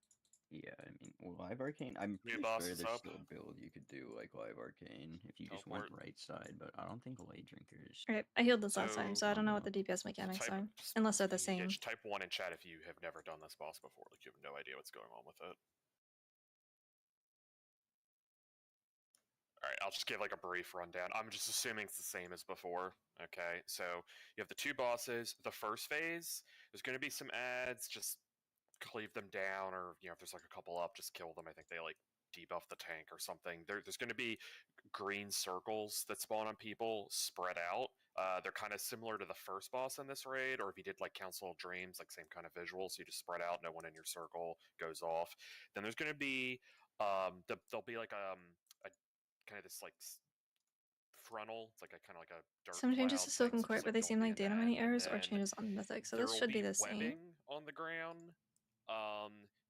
Yeah, I mean, well, live Arcane. I'm New pretty boss sure is there's up. still a build you could do like live Arcane if you just went Teleport. right side, but I don't think Light Drinkers. Alright, I healed this last time, So- so I don't know what the DPS mechanics are. Unless they're the Yeah, same. just type 1 in chat if you have never done this boss before. Like you have no idea what's going on with it. Alright, I'll just give like a brief rundown. I'm just assuming it's the same as before. Okay, so you have the 2 bosses. The first phase, there's going to be some ads, just cleave them down, or if there's like a couple up, just kill them. I think they like debuff the tank or something. There's going to be green circles that spawn on people spread out. They're kind of similar to the first boss in this raid, or if you did like Council of Dreams, like same kind of visual. So you just spread out, no one in your circle goes off. Then there's going to be there'll be like a kind of this like frontal. It's like a kind of like a dirt. Some changes cloud to Silken thing, so Court, just, but they don't seem be like in data that. mining And errors or then changes on Mythic, so there this will should be be the same. webbing on the ground.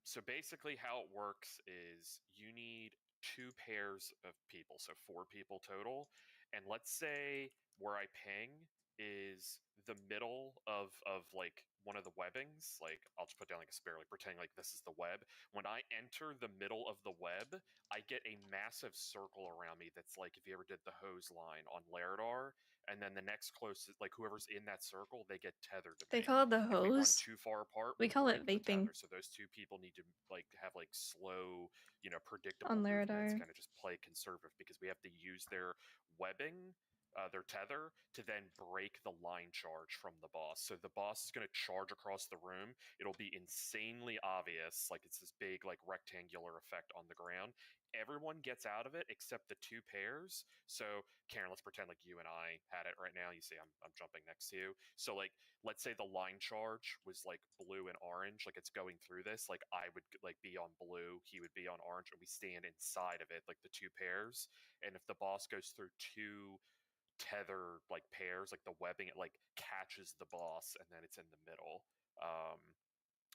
So basically how it works is you need 2 pairs of people, so 4 people total. And let's say where I ping is the middle of like one of the webbings. Like I'll just put down like a spear, like pretending like this is the web. When I enter the middle of the web, I get a massive circle around me that's like if you ever did the hose line on Laradar, and then the next closest, like whoever's in that circle, they get tethered to They me. call it the If we run hose. too far apart, We we'll call it break the vaping. tether. So those 2 people need to like have like slow, predictable On movements, Laradar. kind of just play conservative, because we have to use their webbing, their tether, to then break the line charge from the boss. So the boss is going to charge across the room. It'll be insanely obvious, like it's this big like rectangular effect on the ground. everyone gets out of it except the 2 pairs. So Karen, let's pretend like you and I had it right now. You see I'm jumping next to you. So like let's say the line charge was like blue and orange, like it's going through this, like I would like be on blue, he would be on orange, and we stand inside of it, like the 2 pairs. And if the boss goes through 2 tether like pairs, like the webbing, it like catches the boss, and then it's in the middle.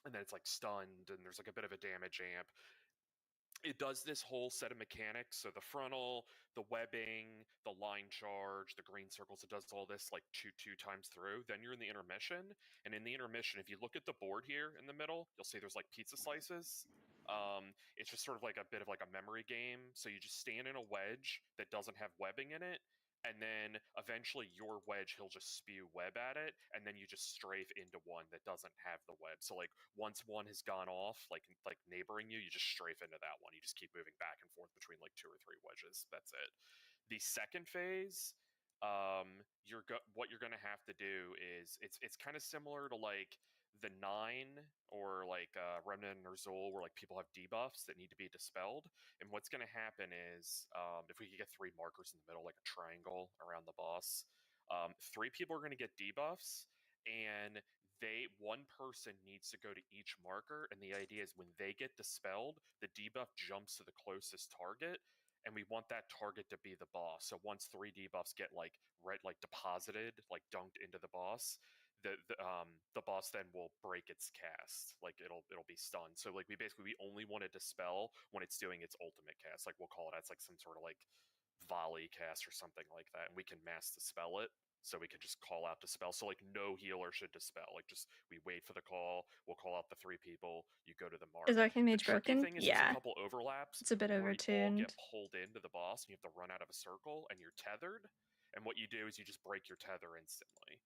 And then it's like stunned, and there's like a bit of a damage amp. It does this whole set of mechanics. So the frontal, the webbing, the line charge, the green circles, it does all this like two times through. Then you're in the intermission. And in the intermission, if you look at the board here in the middle, you'll see there's like pizza slices. It's just sort of like a bit of like a memory game. So you just stand in a wedge that doesn't have webbing in it. And then eventually your wedge, he'll just spew web at it, and then you just strafe into one that doesn't have the web. So like once one has gone off, like neighboring you, you just strafe into that one. You just keep moving back and forth between like 2 or 3 wedges. That's it. The second phase, what you're gonna have to do is it's kind of similar to like the 9 or like Remnant or Zul, where like people have debuffs that need to be dispelled. And what's going to happen is if we could get 3 markers in the middle, like a triangle around the boss, 3 people are going to get debuffs, and one person needs to go to each marker. And the idea is when they get dispelled, the debuff jumps to the closest target, and we want that target to be the boss. So once 3 debuffs get like deposited, like dunked into the boss, the boss then will break its cast. Like it'll be stunned. So like we only want to dispel when it's doing its ultimate cast. Like we'll call it as like some sort of like volley cast or something like that, and we can mass dispel it. So we can just call out dispel. So like no healer should dispel. Like just we wait for the call. We'll call out the 3 people. You go to the mark. Is Arcane Mage The tricky broken? thing is there's Yeah. a couple overlaps. It's a bit where you all overtuned. get pulled into the boss, and you have to run out of a circle, and you're tethered. And what you do is you just break your tether instantly.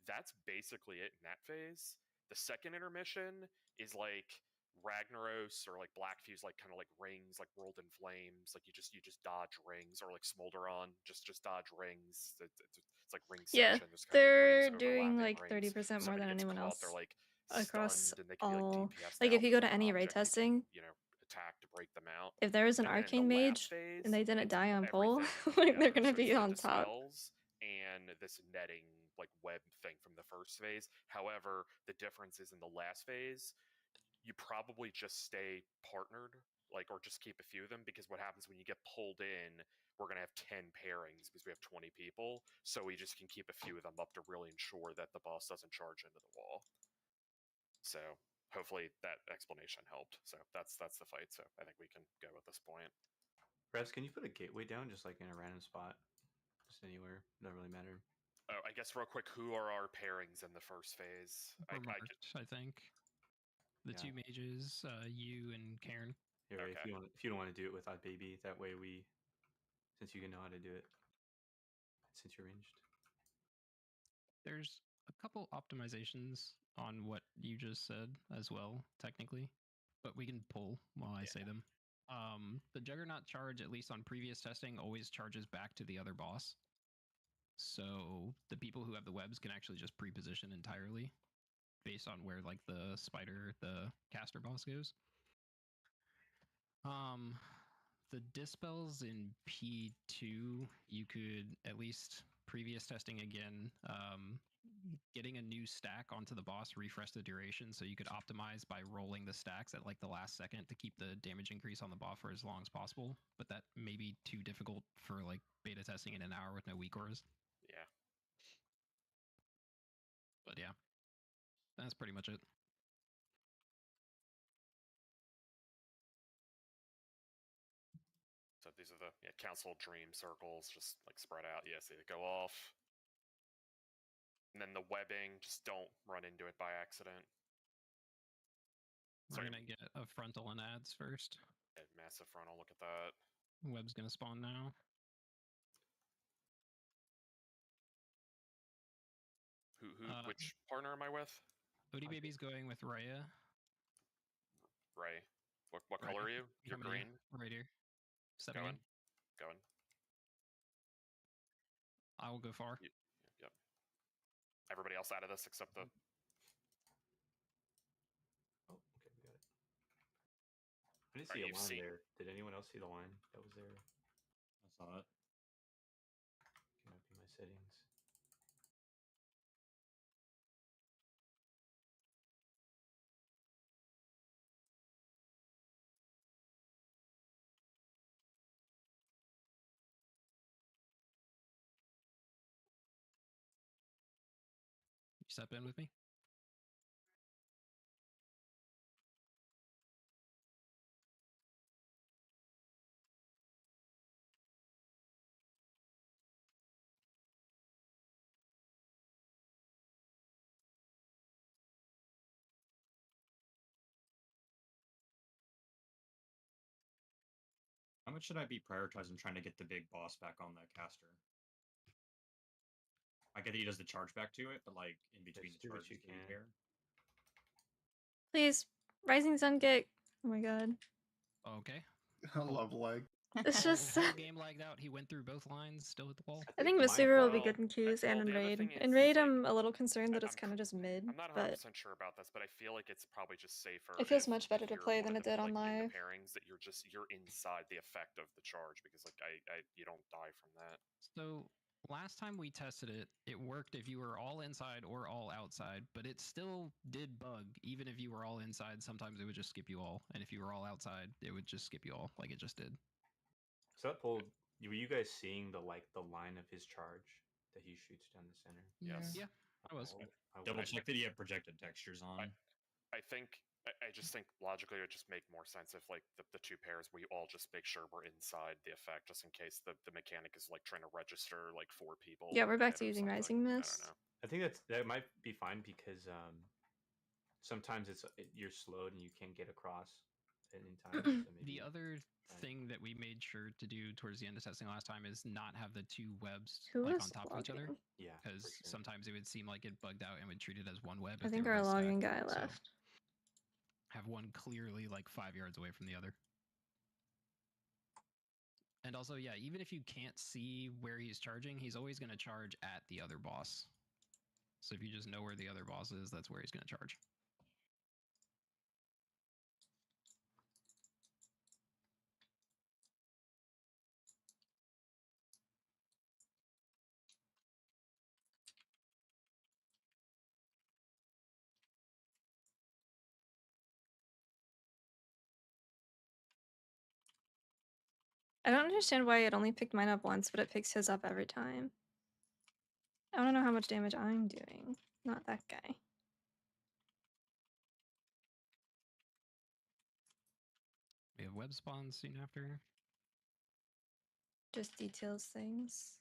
That's basically it in that phase. The second intermission is like Ragnaros or like Black Fuse, like kind of like rings, like World in Flames. Like you just dodge rings, or like Smolderon, just dodge rings. It's like ring Yeah, section. There's kind they're of rings doing overlapping like rings. 30% more Somebody than gets anyone caught, else they're like across stunned, and they can be all. like DPS Like if you go to any raid object, testing, attack to break them out. if there is an And then Arcane the Mage last phase, and they didn't it's die on pull, everything like they're together. gonna So be it's the on top. dispels and this netting like web thing from the first phase. However, the difference is in the last phase, you probably just stay partnered, like, or just keep a few of them, because what happens when you get pulled in, we're gonna have 10 pairings because we have 20 people. So we just can keep a few of them up to really ensure that the boss doesn't charge into the wall. So hopefully that explanation helped. So that's the fight. So I think we can go at this point. Revs, can you put a gateway down just like in a random spot? Just anywhere. Doesn't really matter. Oh, I guess real quick, who are our pairings in the first phase? I think. The Yeah. 2 mages, you and Karen. Here, Okay. if you don't want to do it without baby, that way since you can know how to do it, since you're ranged. There's a couple optimizations on what you just said as well, technically, but we can pull while I say them. The Juggernaut charge, at least on previous testing, always charges back to the other boss. So the people who have the webs can actually just pre-position entirely based on where like the spider, the caster boss goes. The dispels in P2, you could, at least previous testing again, getting a new stack onto the boss refresh the duration, so you could optimize by rolling the stacks at like the last second to keep the damage increase on the boss for as long as possible. But that may be too difficult for like beta testing in an hour with no weak auras. Yeah. But yeah, that's pretty much it. So these are the council dream circles, just like spread out. Yeah, see, they go off. And then the webbing, just don't run into it by accident. We're going to get a frontal and ads first. Massive frontal, look at that. Web's going to spawn now. Which partner am I with? Odie Baby's going with Raya. Ray. What color are you? You're green? Right here. Stepping in. Going. I will go far. Yep. Everybody else out of this except the... Oh, okay, we got it. I didn't Right, see a you've line seen- there. Did anyone else see the line that was there? I saw it. Can I be my settings? You step in with me? How much should I be prioritizing trying to get the big boss back on the caster? I get that he does the charge back to it, but like in between Just the do what charges, you do you can. care? Please, Rising Sun kick. Oh my god. Okay. I love leg. It's just. Whole game lagged out. He went through both lines, still hit the wall. I think mine- Mistweaver will be well, good in queues and in the other raid. thing In is, raid, like, I'm a little concerned that it's I'm kind of just mid, I'm not 100% but sure about this, but I feel like it's probably just safer. it feels if- much better if to you're play one than of it did on in live. the pairings that you're inside the effect of the charge because like you don't die from that. So last time we tested it, it worked if you were all inside or all outside, but it still did bug. Even if you were all inside, sometimes it would just skip you all. And if you were all outside, it would just skip you all, like it just did. So that pulled. Were you guys seeing the line of his charge that he shoots down the center? Yes. Yeah, I was. Double check that you have projected textures on. I think I just think logically it would just make more sense if like the two pairs we all just make sure we're inside the effect just in case the mechanic is like trying to register like 4 people. Yeah, we're in back it to or using something. Rising I don't Mist. know. I think that might be fine because sometimes you're slowed and you can't get across in time. So maybe The other thing that we made sure to do towards the end of testing last time is not have the 2 webs Who like is on top of each other. logging? Yeah, Because for sure. sometimes it would seem like it bugged out and would treat it as one web. I if they think were our both logging stacked. guy So left. have one clearly like 5 yards away from the other. And also, yeah, even if you can't see where he's charging, he's always going to charge at the other boss. So if you just know where the other boss is, that's where he's going to charge. I don't understand why it only picked mine up once, but it picks his up every time. I want to know how much damage I'm doing, not that guy. We have web spawns soon after. Just details things.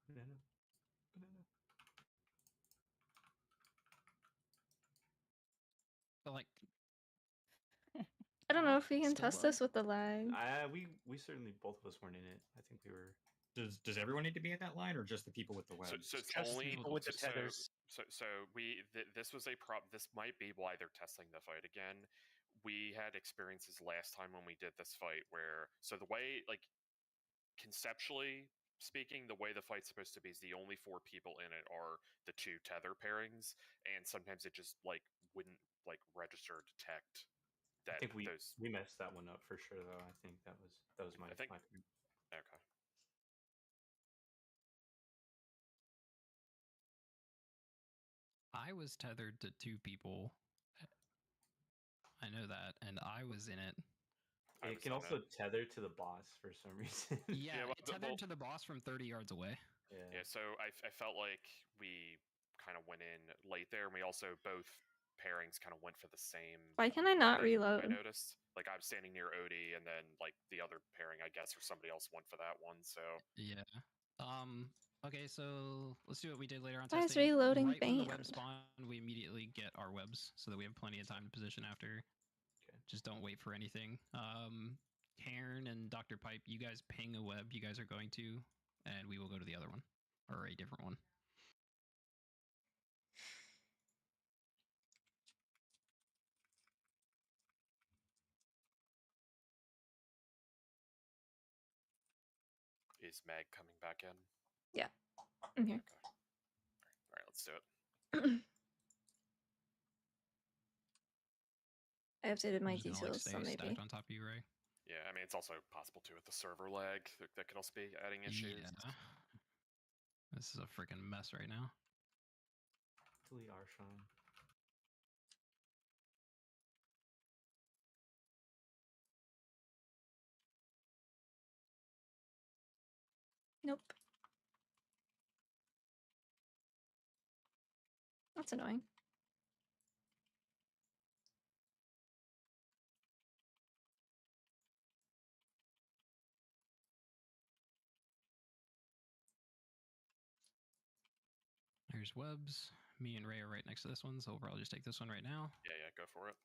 Banana. But like, I don't know if we can Still test bug? this with the lag. We certainly both of us weren't in it. I think we were. Does everyone need to be in that line, or just the people with the webs? So it's Just only people with the so- tethers. So this was a This might be why they're testing the fight again. We had experiences last time when we did this fight where the way like conceptually speaking, the way the fight's supposed to be is the only 4 people in it are the 2 tether pairings, and sometimes it just like wouldn't like register or detect that I think we those. messed that one up for sure, though. I think that was my I think- my. Okay. I was tethered to 2 people. I know that, and I was in it. I It was can in also it. tether to the boss for some reason. Yeah, well, it tethered to the boss from 30 yards away. Yeah, so I felt like we kind of went in late there, and we also both pairings kind of went for the same. Why can I not thing, reload? I noticed, like I'm standing near Odie, and then like the other pairing, I guess, or somebody else went for that one. So Yeah. Okay, so let's do what we did later on Why is testing. reloading Right when the web banned? spawn, we immediately get our webs so that we have plenty of time to position after. Okay. Just don't wait for anything. Cairn and Dr. Pipe, you guys ping a web you guys are going to, and we will go to the other one or a different one. Is Meg coming back in? Yeah. I'm here. Okay. All right, let's do it. I updated my I'm just gonna, like, details, so stay maybe. stacked on top of you, Ray. Yeah, I mean, it's also possible too with the server lag. That could also be adding issues. Yeah. This is a freaking mess right now. Hopefully Arshan. Nope. That's annoying. There's webs. Me and Ray are right next to this one, so we'll probably just take this one right now. Yeah, go for it.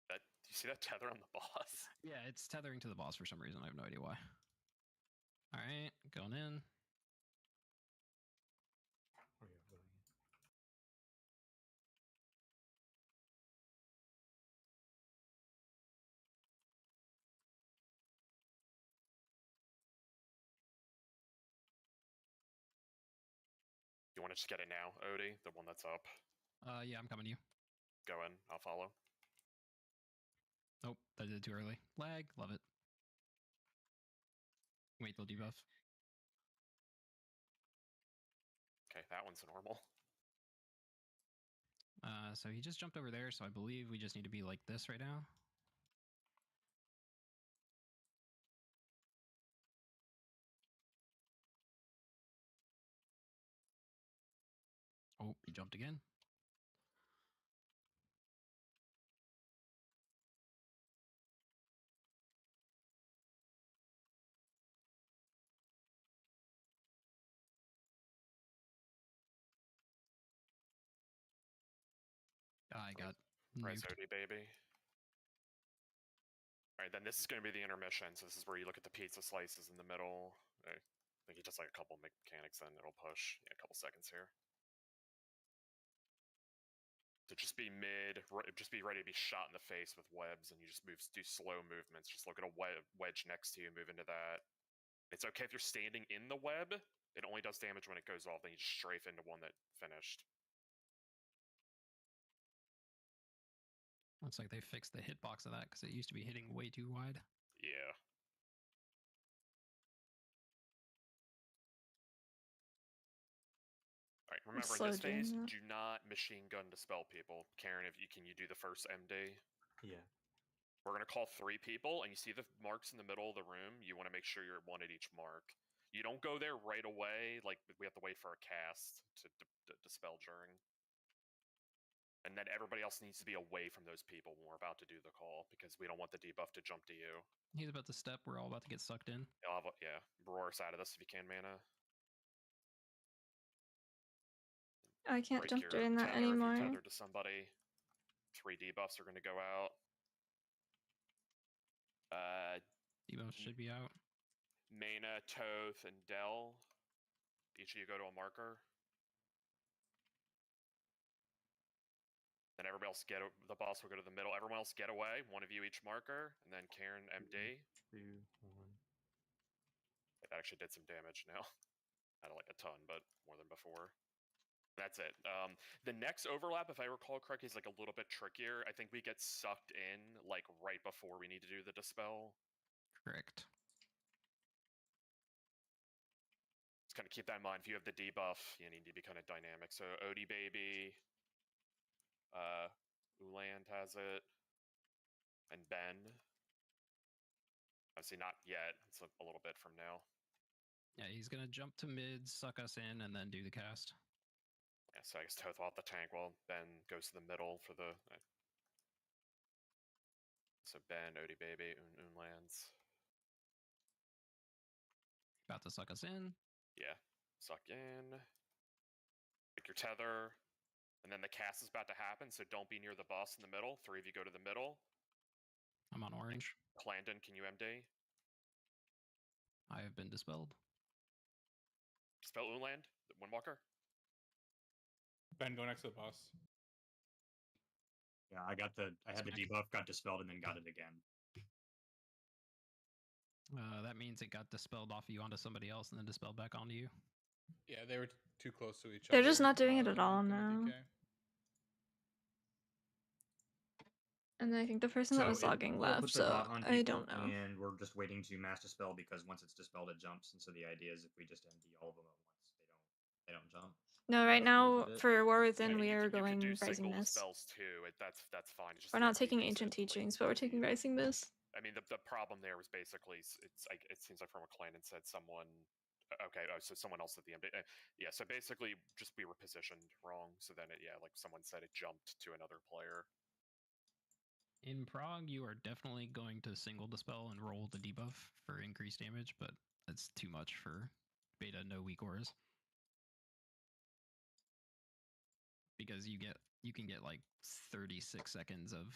That you see that tether on the boss? Yeah, it's tethering to the boss for some reason. I have no idea why. All right, going in. Oh yeah, going in. You want to just get it now, Odie? The one that's up. Yeah, I'm coming to you. Go in. I'll follow. Nope, that did it too early. Lag, love it. Wait till debuff. Okay, that one's normal. So he just jumped over there, so I believe we just need to be like this right now. Oh, he jumped again. I got Res nuked. Odie, baby. All right, then this is going to be the intermission. So this is where you look at the pizza slices in the middle. I think he does like a couple mechanics, then it'll push. Yeah, a couple seconds here. So just be mid, just be ready to be shot in the face with webs, and you just do slow movements. Just look at a wedge next to you, move into that. It's okay if you're standing in the web. It only does damage when it goes off. Then you just strafe into one that finished. Looks like they fixed the hitbox of that because it used to be hitting way too wide. Yeah. All right, remember in this phase, do not machine gun dispel people. Karen, if you do the first MD? Yeah. We're going to call 3 people, and you see the marks in the middle of the room. You want to make sure you're at 1 at each mark. You don't go there right away. Like, we have to wait for a cast to dispel during. And then everybody else needs to be away from those people when we're about to do the call, because we don't want the debuff to jump to you. He's about to step. We're all about to get sucked in. Yeah, roar us out of this if you can, Mana. I can't Break jump your during that tether if anymore. you're tethered to somebody. 3 debuffs are going to go out. Debuffs should be out. Mana, Toth, and Dell. Each of you go to a marker. Then everybody else the boss will go to the middle. Everyone else get away. 1 of you each marker. And then Karen, MD. 2, 1. It actually did some damage now. Not like a ton, but more than before. That's it. The next overlap, if I recall correctly, is like a little bit trickier. I think we get sucked in like right before we need to do the dispel. Correct. Just kind of keep that in mind. If you have the debuff, you need to be kind of dynamic. So Odie baby, Uland has it, and Ben. Obviously not yet. It's a little bit from now. Yeah, he's gonna jump to mid, suck us in, and then do the cast. Yeah, so I guess Toth off the tank while Ben goes to the middle for the. So Ben, Odie baby, lands. About to suck us in. Yeah, suck in. Pick your tether. And then the cast is about to happen, so don't be near the boss in the middle. 3 of you go to the middle. I'm on orange. Clandon, can you MD? I have been dispelled. Dispel Uland, Windwalker. Ben, go next to the boss. Yeah, I had the debuff, got dispelled, and then got it again. That means it got dispelled off you onto somebody else and then dispelled back onto you. Yeah, they were too close to each They're other. just not doing it at to all make them a now. DK. And I think the person that was logging we'll left, put the so dot on I people, don't know. and we're just waiting to mass dispel because once it's dispelled, it jumps. And so the idea is if we just empty all of them at once, they don't jump. No, right That's cool now with it. for War I Within mean, we are you can going do Rising single Mist. spells too. That's fine. It's just We're the not enemy taking makes Ancient it, like, Teachings, but we're taking really- Rising Mist. I mean, the problem there was basically it seems like from what Clan said someone. Okay, so someone else at the end. Yeah, so basically just we were positioned wrong. So then like someone said, it jumped to another player. In Prague, you are definitely going to single dispel and roll the debuff for increased damage, but that's too much for beta no weak auras. Because you can get like 36 seconds of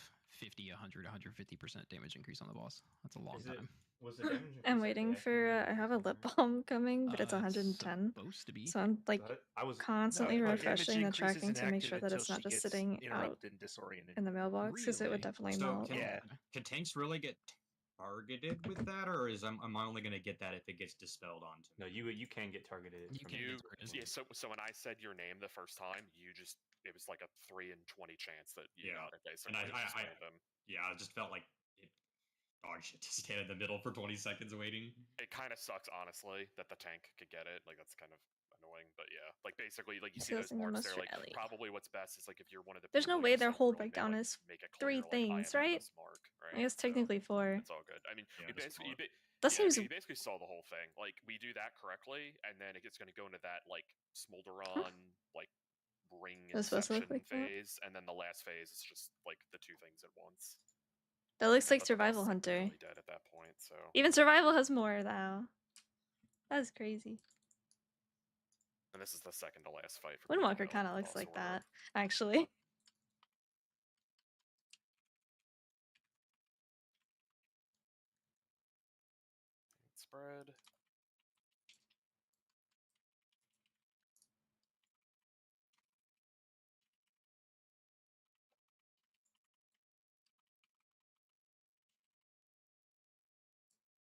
50, 100, 150% damage increase on the boss. That's a long time. Was the damage I'm increase waiting at the for I have a lip balm coming, but it's It's 110. supposed to be. So I'm like I was constantly No, refreshing the damage increase tracking isn't to make active sure that until it's not she just gets sitting out interrupted and disoriented. in the mailbox because it would Really? definitely So melt. can tanks really get targeted with that, or am I only going to get that if it gets dispelled onto me? No, you can get targeted. You can get targeted. Yeah, so when I said your name the first time, it was like a 3 in 20 chance that you got it. Basically, And I just felt like dog shit to stand in the middle for 20 seconds waiting. It kind of sucks, honestly, that the tank could get it. Like that's kind of annoying, but yeah, like basically, like you see those Discussing the marks there. Like Ellie. probably what's best is like if you're one of the. There's no people way who their just, whole really breakdown make, is make it 3 clear, things, like, I am on right? this mark, right? I guess technically 4. It's all good. I mean, Yeah, you basically That seems you basically saw the whole thing. Like we do that correctly, and then it's going to go into that like Smolderon like ring That's supposed to look inception like that. phase, and then the last phase is just like the two things at once. That looks like But the boss Survival is, like, Hunter. really dead at that point, so Even Survival has more now. That's crazy. and this is the second to last fight for Windwalker kind of looks like that, actually. Spread.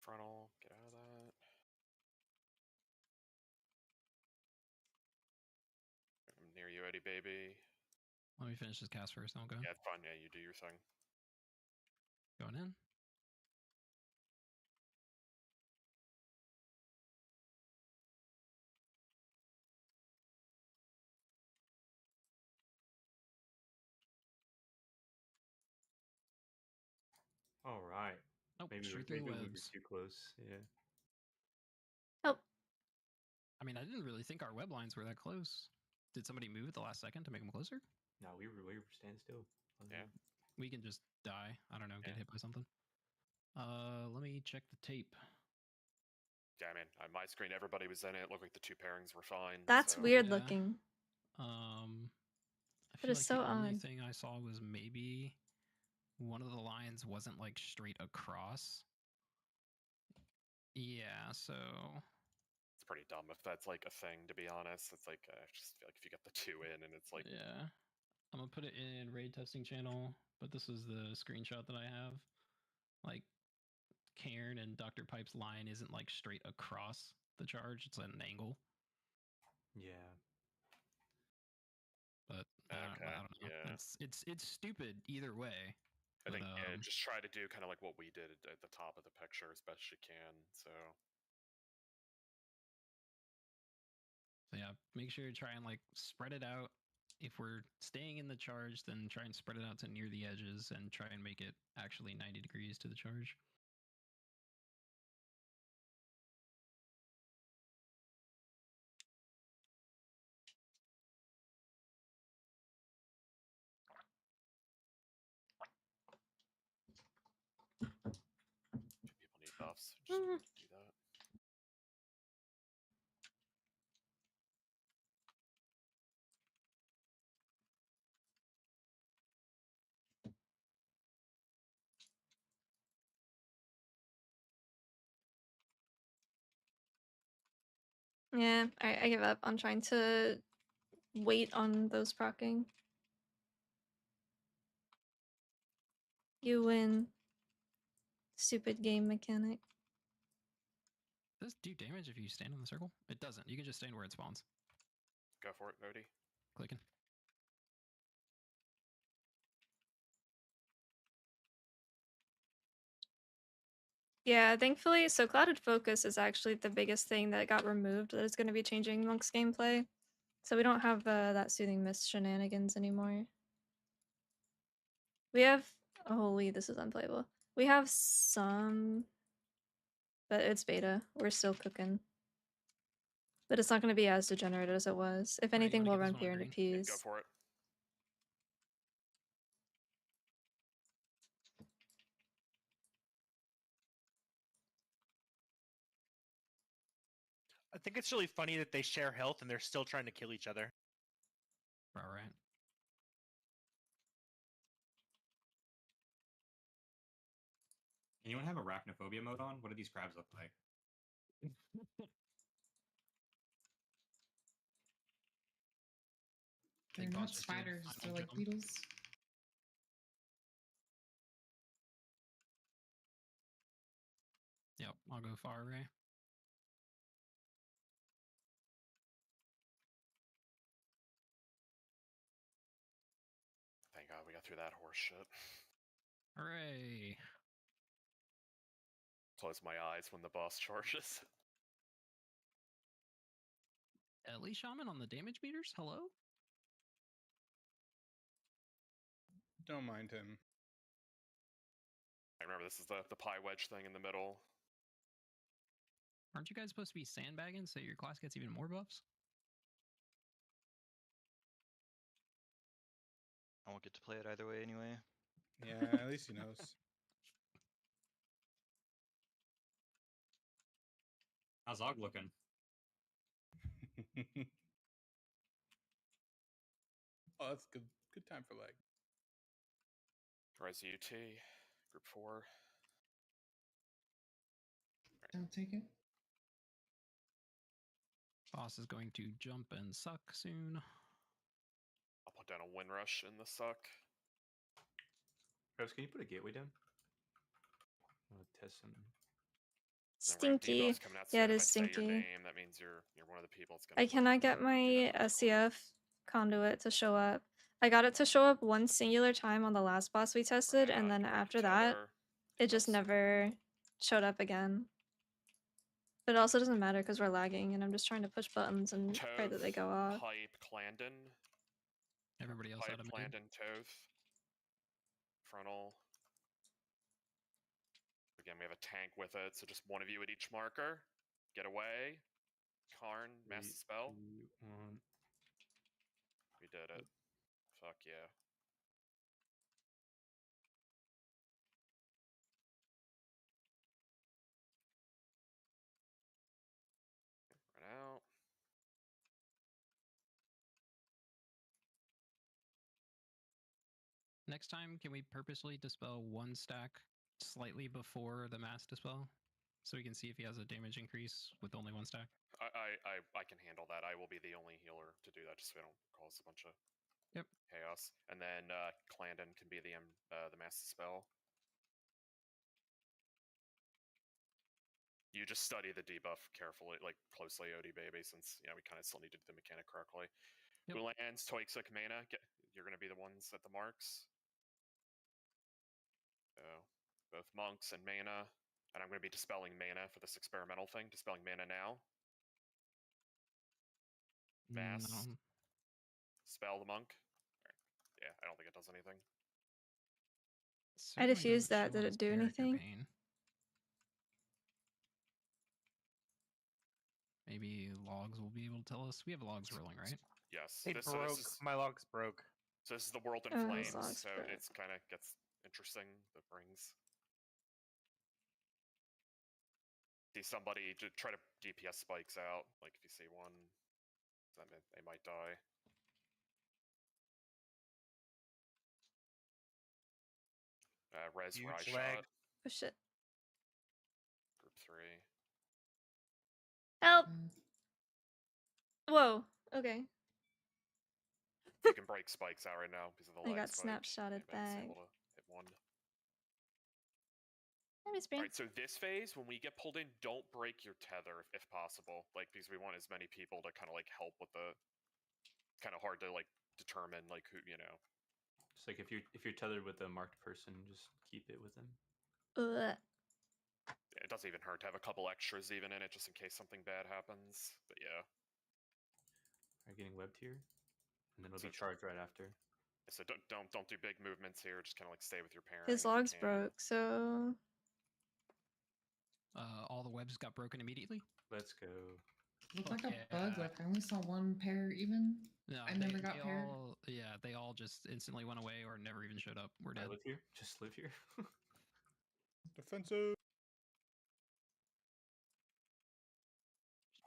Frontal, get out of that. I'm near you, Eddie baby. Let me finish this cast first, then we'll go. Yeah, it's fine. Yeah, you do your thing. Going in. All right. Nope, Maybe straight through the we were webs. too close. Yeah. Oh. I mean, I didn't really think our web lines were that close. Did somebody move at the last second to make them closer? No, we were standing still. Yeah. We can just die. I don't know, get hit by something. Let me check the tape. Yeah, I mean, on my screen, everybody was in it. Looked like the two pairings were fine. That's so. weird looking. I That feel is like so the only odd. thing I saw was maybe one of the lines wasn't like straight across. Yeah, so it's pretty dumb if that's like a thing, to be honest. It's like I just feel like if you get the two in and it's like yeah. I'm gonna put it in raid testing channel, but this is the screenshot that I have. Like Cairn and Dr. Pipe's line isn't like straight across the charge, it's at an angle. Yeah. But I don't know. Yeah. It's stupid either way. I think just try to do kind of like what we did at the top of the picture as best you can. So yeah, make sure you try and like spread it out. If we're staying in the charge, then try and spread it out to near the edges and try and make it actually 90 degrees to the charge. people need buffs. Just do that. Yeah, I give up on trying to wait on those proccing. You win. Stupid game mechanic. Does this do damage if you stand in the circle? It doesn't. You can just stand where it spawns. Go for it, Nody. Clicking. Yeah, thankfully, so Clouded Focus is actually the biggest thing that got removed that is going to be changing Monk's gameplay. So we don't have that Soothing Mist shenanigans anymore. We have... Holy, this is unplayable. We have some... But it's beta. We're still cooking. But it's not going to be as degenerate as it was. If Alright, you anything, wanna we'll give this run one a Fear into green? Yeah, Peas. go for it. I think it's really funny that they share health and they're still trying to kill each other. Alright. Anyone have arachnophobia mode on? What do these crabs look like? They're Big not boss just did spiders, final they're like jump. beetles. Yep, I'll go far array. Thank God we got through that horse shit. Hooray! Close my eyes when the boss charges. Ellie Shaman on the damage meters? Hello? Don't mind him. I remember this is the pie wedge thing in the middle. Aren't you guys supposed to be sandbagging so your class gets even more buffs? I won't get to play it either way anyway. Yeah, at least he knows. How's Og looking? Oh, that's good. Good time for leg. Rise UT, group 4. Don't take it. Boss is going to jump and suck soon. I'll put down a wind rush in the suck. Travis, can you put a gateway down? I'll test some. Stinky. Yeah, it is stinky. Name, that means you're one of the people. It's I cannot get my SCF conduit to show up. I got it to show up one singular time on the last boss we tested, and then after that, it just never showed up again. But it also doesn't matter because we're lagging, and I'm just trying to push buttons and pray that they go off. Pipe, Clandon. Everybody else Pipe, out of Clandon, Toth. Frontal. Again, we have a tank with it, so just one of you at each marker. Get away. Karn, mass spell. 3, 2, 1. We did it. Fuck yeah. Run out. Next time, can we purposely dispel one stack slightly before the mass dispel? So we can see if he has a damage increase with only one stack? I can handle that. I will be the only healer to do that, just so we don't cause a bunch of chaos. And then Clandon can be the mass spell. You just study the debuff carefully, like closely, OD baby, since we kind of still need to do the mechanic correctly. Who lands Toixic mana? You're going to be the ones at the marks. So both monks and mana, and I'm going to be dispelling mana for this experimental thing. Dispelling mana now. Mass. No. Spell the monk. Right. Yeah, I don't think it does anything. I diffused that. Did it do anything? Maybe logs will be able to tell us. We have logs rolling, right? Yes. It broke. My logs broke. So this is the world in Oh, flames. logs So broke. it's kind of gets interesting. The rings. See somebody to try to DPS spikes out. Like if you see one, then they might die. Res Huge Rise lag. shot. Oh shit. Group 3. Help! Whoa. Okay. You can break spikes out right now because of the I lag got spike. snapshotted Anybody's back. able to hit one. Alright, so this phase, when we get pulled in, don't break your tether if possible. Like, because we want as many people to kind of like help with the kind of hard to like determine like who, you know. Just like if you're tethered with a marked person, just keep it with them. It doesn't even hurt to have a couple extras even in it, just in case something bad happens. But yeah. Are getting webbed here, and then it'll So be charged right after. So don't do big movements here. Just kind of like stay with your parent. His logs broke, so all the webs got broken immediately. Let's go. Looked like a bug. Like I only saw one pair even. No, I never got paired. Yeah, they all just instantly went away or never even showed up. We're dead. Live here. Just live here. Defensive.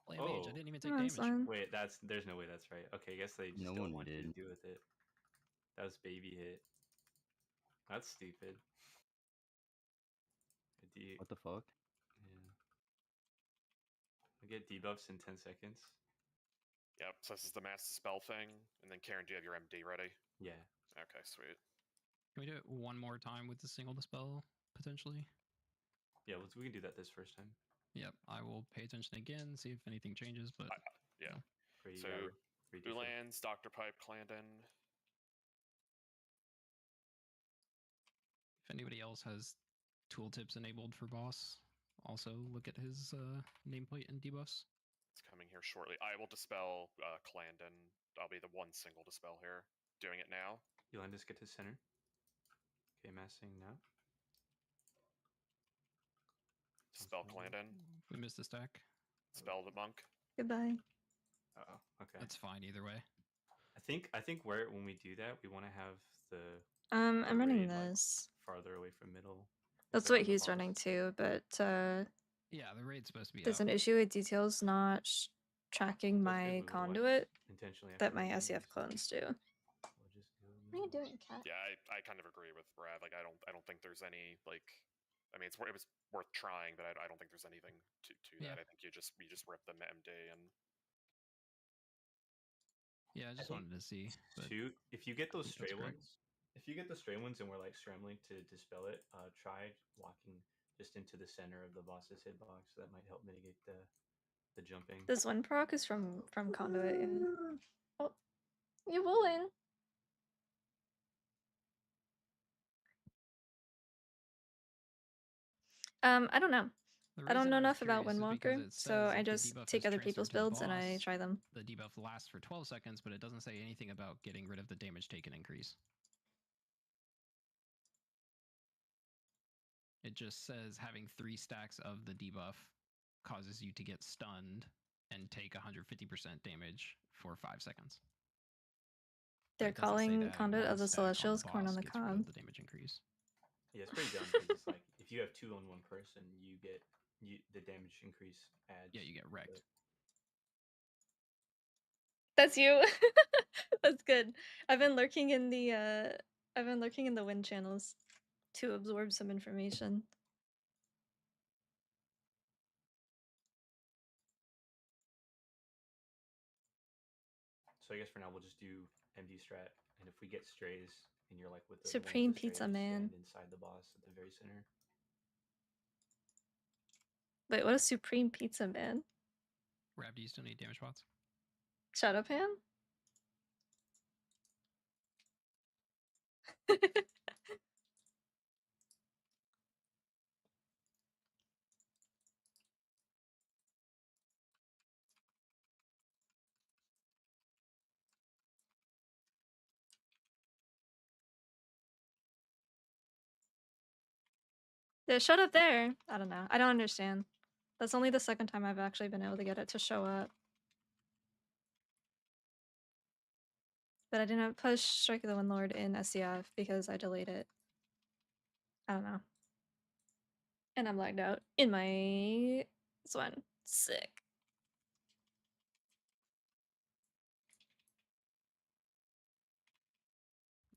Play mage. I didn't even take damage. Wait, there's no way that's right. Okay, I guess they just No don't one want you to did. deal with it. That was baby hit. That's stupid. What the fuck? Yeah. I get debuffs in 10 seconds. Yep, so this is the master spell thing. And then Karen, do you have your MD ready? Yeah. Okay, sweet. Can we do it one more time with the single dispel, potentially? Yeah, we can do that this first time. Yep, I will pay attention again, see if anything changes, but... Yeah. Free, So, Ulands, Dr. Pipe, Clandon. If anybody else has tooltips enabled for boss, also look at his nameplate and debuffs. It's coming here shortly. I will dispel Clandon. I'll be the one single dispel here. Doing it now. Yolandis, get to center. Okay, massing now. Dispel Clandon. We missed a stack. Spell the monk. Goodbye. Oh, okay. That's fine either way. I think when we do that, we want to have the I'm running raid, this. Like, farther away from middle. That's what he's running too, but yeah, the raid's supposed to be there's up. an issue with details not tracking my conduit that my SEF clones do. What are you doing, cat? Yeah, I kind of agree with Brad. Like, I don't think there's any like. I mean, it was worth trying, but I don't think there's anything to that. I think you just rip the MD and. Yeah, I just wanted to see. But if you get those stray ones, and we're like scrambling to dispel it, try walking just into the center of the boss's hitbox. That might help mitigate the jumping. This one proc is from conduit. Yeah. Oh, you will win. I don't know. I don't know enough about Windwalker, so I just take other people's builds and I try them. The debuff lasts for 12 seconds, but it doesn't say anything about getting rid of the damage taken increase. It just says having 3 stacks of the debuff causes you to get stunned and take 150% damage for 5 seconds. They're calling Conduit of the Celestials corn on the cob. The damage increase. Yeah, it's pretty dumb because it's like if you have 2 on one person, you get the damage increase adds. Yeah, you get wrecked. That's you. That's good. I've been lurking in the wind channels to absorb some information. So I guess for now we'll just do MD strat, and if we get strays and you're like with the Supreme Pizza Man inside the boss at the very center. Wait, what is Supreme Pizza Man? Rab, do you still need damage pots? Shut up, Ham. Yeah, shut up there. I don't know. I don't understand. That's only the second time I've actually been able to get it to show up. But I didn't push Strike of the Windlord in SCF because I delayed it. I don't know. And I'm lagged out in my Swan. Sick.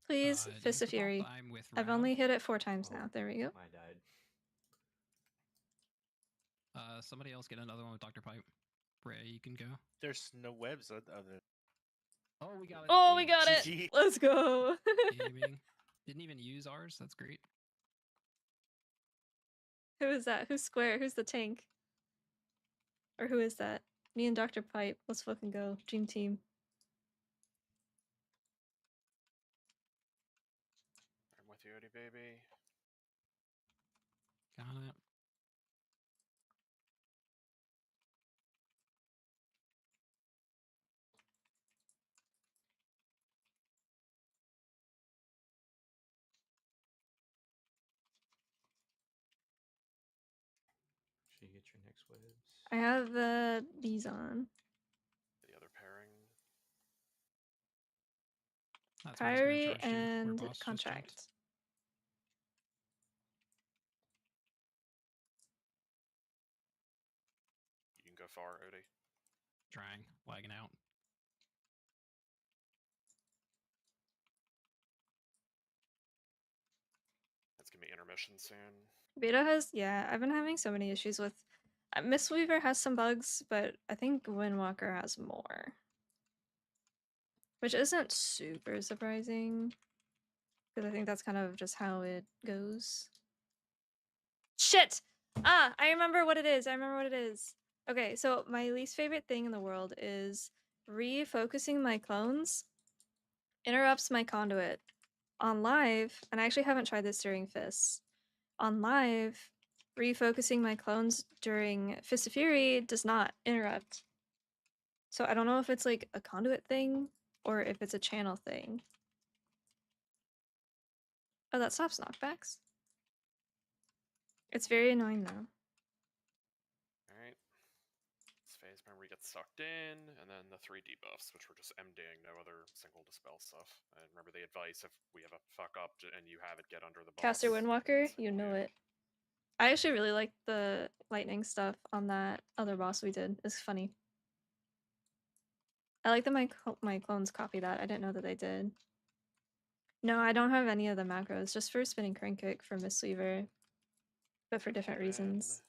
Please, Fist of Fury. I've only hit it 4 times now. There we go. I died. Somebody else get another one with Dr. Pipe. Bray, you can go. There's no webs other. Oh, we got it. Oh, we got it. Let's go. Aiming. Didn't even use ours. That's great. Who is that? Who's square? Who's the tank? Or who is that? Me and Dr. Pipe. Let's fucking go. Dream team. I'm with you, Odie baby. Got it. Should you get your next waves? I have these on. The other pairing. That's where he's gonna Priory charge to, where and boss just jumped. contract. You can go far, Odie. Trying, lagging out. It's gonna be intermission soon. Beta has, yeah, I've been having so many issues with. Mistweaver has some bugs, but I think Windwalker has more. Which isn't super surprising. Because I think that's kind of just how it goes. Shit! Ah, I remember what it is. I remember what it is. Okay, so my least favorite thing in the world is refocusing my clones interrupts my conduit. On live, and I actually haven't tried this during Fists. On live, refocusing my clones during Fist of Fury does not interrupt. So I don't know if it's like a conduit thing or if it's a channel thing. Oh, that stops knockbacks. It's very annoying though. Alright. This phase, remember, we get sucked in, and then the 3 debuffs, which were just MDing, no other single dispel stuff. And remember the advice, if we have a fuck up and you have it, get under the boss. Caster Windwalker, Single you know you. it. I actually really like the lightning stuff on that other boss we did. It's funny. I like that my clones copy that. I didn't know that they did. No, I don't have any of the macros, just for spinning crank kick for Mistweaver. But for different reasons.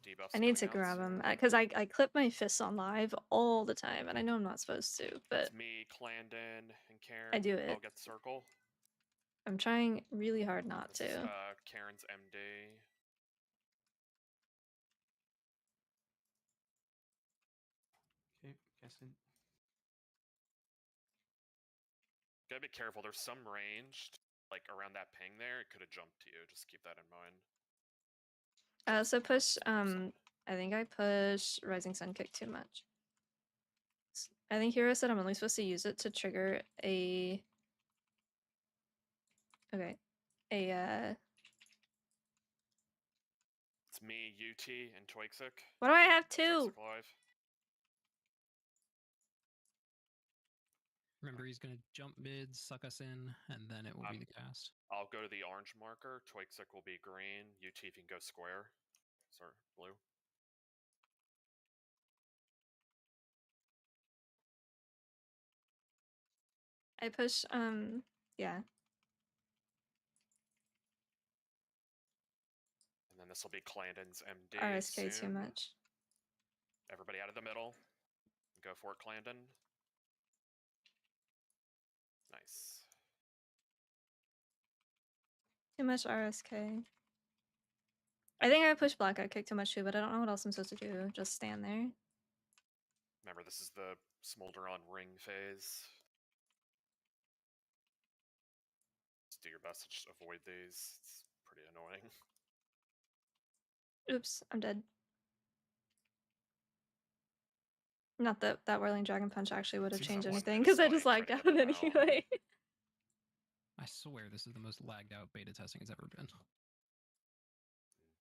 Debuffs I need to coming out grab them, soon. because I clip my fists on live all the time, and I know I'm not supposed to, but It's me, Clandon, and Karen. I do it. I'll get circle. I'm trying really hard not This is, to. Karen's MD. Okay, guessing. Gotta be careful, there's some ranged, like around that ping there, it could have jumped to you, just keep that in mind. I also push, I think I push Rising Sun Kick too much. I think Hero said I'm only supposed to use it to trigger a... Okay. It's me, UT, and Twixik. What do I have two? Twixik live. Remember, he's gonna jump mid, suck us in, and then it will be the cast. I'll go to the orange marker, Twixik will be green, UT if you can go square. Sorry, blue. I push, yeah. And then this will be Clandon's MD RSK soon. too much. Everybody out of the middle. Go for it, Clandon. Nice. Too much RSK. I think I pushed Black Eye Kick too much too, but I don't know what else I'm supposed to do. Just stand there. Remember, this is the Smolder on ring phase. Just do your best to just avoid these. It's pretty annoying. Oops, I'm dead. Not that that Whirling Dragon Punch actually would have Seems changed that one anything, is because I just like lagged out trying to get them out. anyway. I swear this is the most lagged out beta testing it's ever been.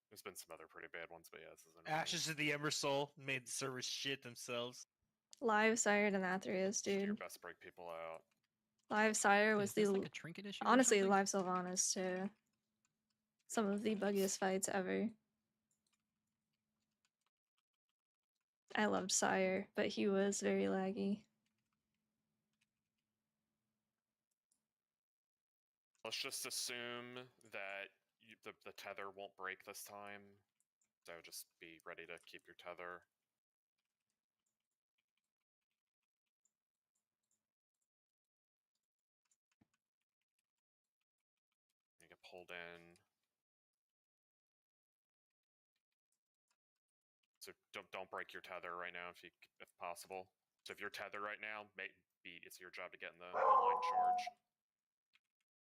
There's been some other pretty bad ones, but yeah, this is annoying. Ashes of the Ember Soul made the servers shit themselves. Live Sire to Nathrius, Do your dude. best to break people out. Live Sire was Is this the like a trinket issue? or honestly something? Live Sylvanas too. Some of the buggiest fights ever. I loved Sire, but he was very laggy. Let's just assume that the tether won't break this time. So just be ready to keep your tether. You get hold in. So don't break your tether right now if possible. So if you're tethered right now, it's your job to get in the line charge.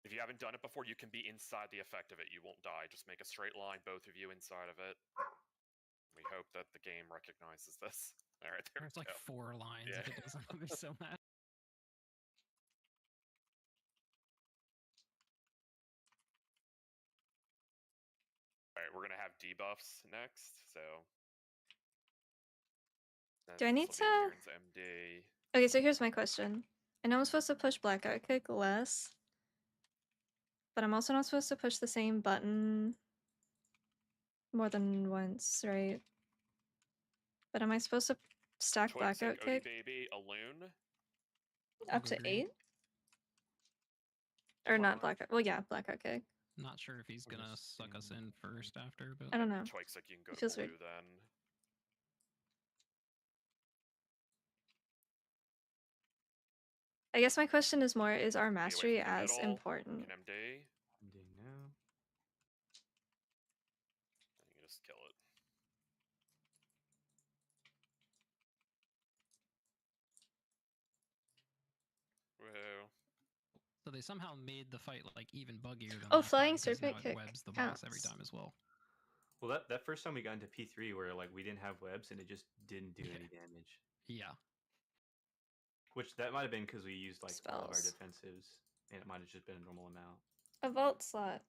If you haven't done it before, you can be inside the effect of it. You won't die. Just make a straight line, both of you inside of it. We hope that the game recognizes this. All right, there There's we like go. 4 lines. Yeah. If it doesn't, I'll be so mad. All right, we're gonna have debuffs next. So. Do I need This will be to- Karen's MD. Okay, so here's my question. I know I'm supposed to push Blackout Kick less, but I'm also not supposed to push the same button more than once, right? But am I supposed to stack Twigs Blackout and Odie Kick Baby, a loon. up to Agreed. 8? Or not Fine. Blackout. Well, yeah, Blackout Kick. Not sure if he's We're gonna just suck us seeing- in first after, but I don't know. Twigs, like you can go It to feels blue weird. then. I guess my question is more, is our Be away mastery from the as middle. important? Can MD. MD now. You can just kill it. Woohoo. so they somehow made the fight like even buggier than Oh, last Flying time, 'cause now Serpent it Kick webs the boss every counts. time as well. Well, that first time we got into P3 where like we didn't have webs and it just didn't do Yeah. any damage. Yeah. Which that might have been because we used like all of our Spells. defensives, and it might have just been a normal amount. A vault slot.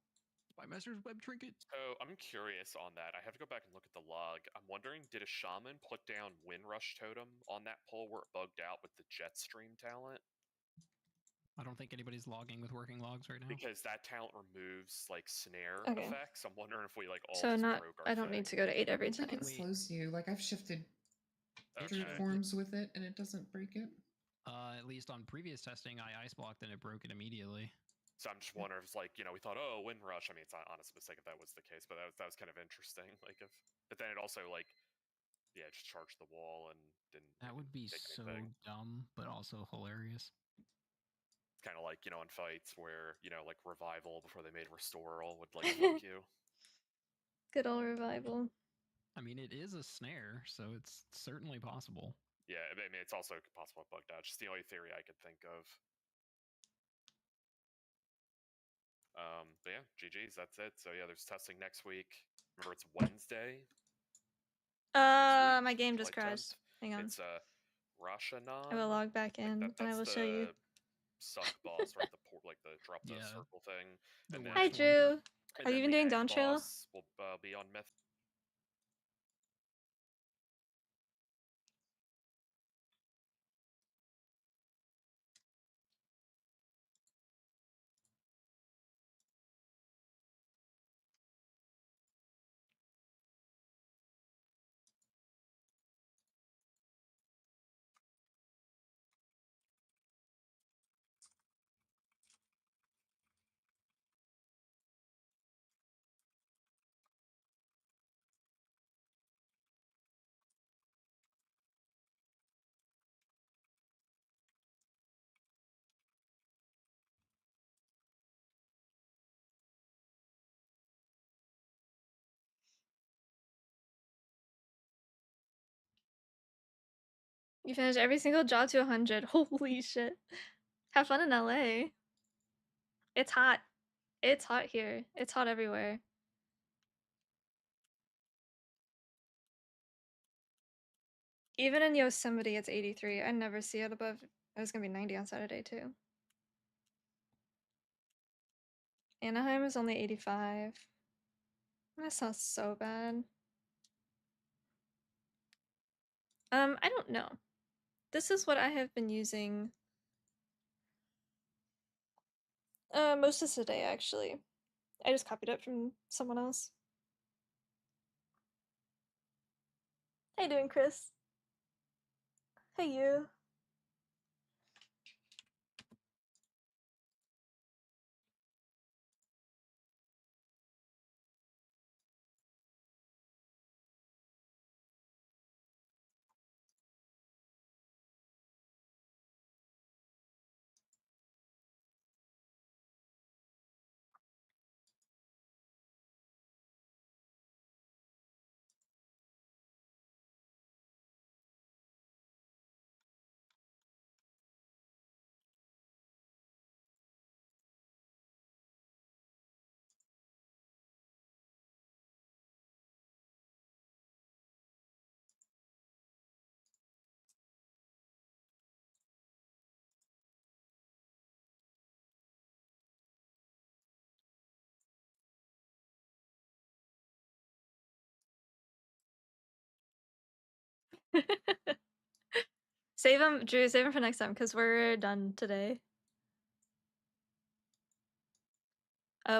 Spymaster's web trinket. So I'm curious on that. I have to go back and look at the log. I'm wondering, did a shaman put down Windrush Totem on that pole where it bugged out with the Jetstream talent? I don't think anybody's logging with working logs right now. Because that talent removes like snare Okay. effects. I'm wondering if we like all So just not. broke our I don't thing. need to go to 8 I every don't think time. it Wait. slows you. Like I've shifted Okay. druid forms with it, and it doesn't break it. At least on previous testing, I ice blocked and it broke it immediately. So I'm just wondering if it's like, we thought, oh, Windrush. I mean, it's not honest mistake if that was the case, but that was kind of interesting. Like but then it also like, yeah, just charged the wall and didn't. That would be take so anything. dumb, but also hilarious. It's kind of like in fights where like revival before they made restoral would like fuck you. Good old revival. I mean, it is a snare, so it's certainly possible. Yeah, I mean, it's also possible to bug dodge. Just the only theory I could think of. But yeah, GG's, that's it. So yeah, there's testing next week. Remember, it's Wednesday. My game just July crashed. 10th. Hang on. It's Rashanan. I will log back in Like and I will show you. Suck boss, right? The drop the Yeah. circle thing. The And worst Hi, one. Drew. and Are you then even the doing egg Dawn Trail? boss will be on Myth. You finished every single job to 100. Holy shit. Have fun in LA. It's hot. It's hot here. It's hot everywhere. Even in Yosemite, it's 83. I never see it above. It was gonna be 90 on Saturday, too. Anaheim is only 85. That's not so bad. I don't know. This is what I have been using most of today, actually. I just copied it from someone else. How you doing, Chris? Hey, you. Save them, Drew. Save them for next time because we're done today.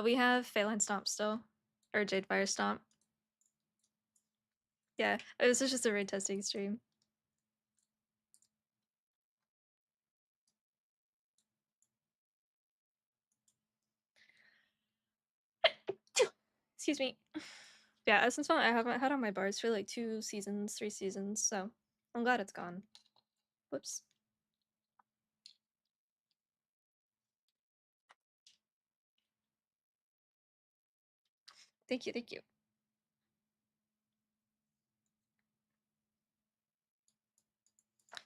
We have Phalanx Stomp still, or Jadefire Stomp. Yeah, this is just a raid testing stream. Excuse me. Yeah, Essence Font I haven't had on my bars for like 2 seasons, 3 seasons, so I'm glad it's gone. Whoops. Thank you, thank you.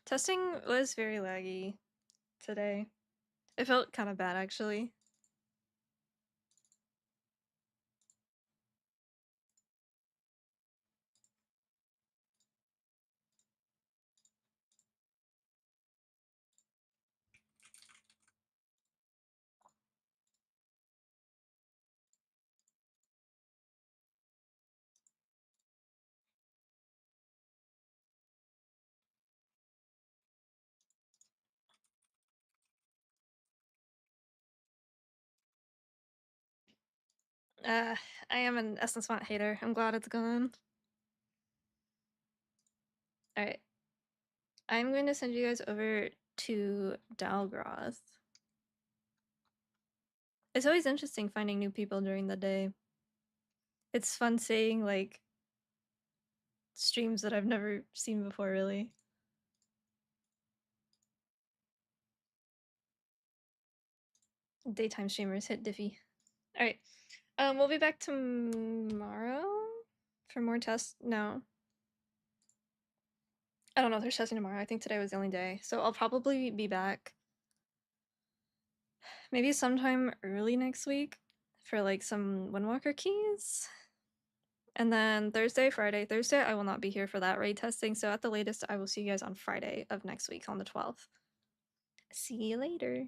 Testing was very laggy today. It felt kind of bad actually. I am an Essence Font hater. I'm glad it's gone. Alright. I'm going to send you guys over to Dalgroth. It's always interesting finding new people during the day. It's fun seeing, like, streams that I've never seen before, really. Daytime streamers hit Diffy. Alright. We'll be back tomorrow for more tests. No. I don't know if there's testing tomorrow. I think today was the only day. So I'll probably be back maybe sometime early next week for like some Windwalker keys. And then Thursday, Friday. Thursday, I will not be here for that raid testing. So at the latest, I will see you guys on Friday of next week on the 12th. See you later.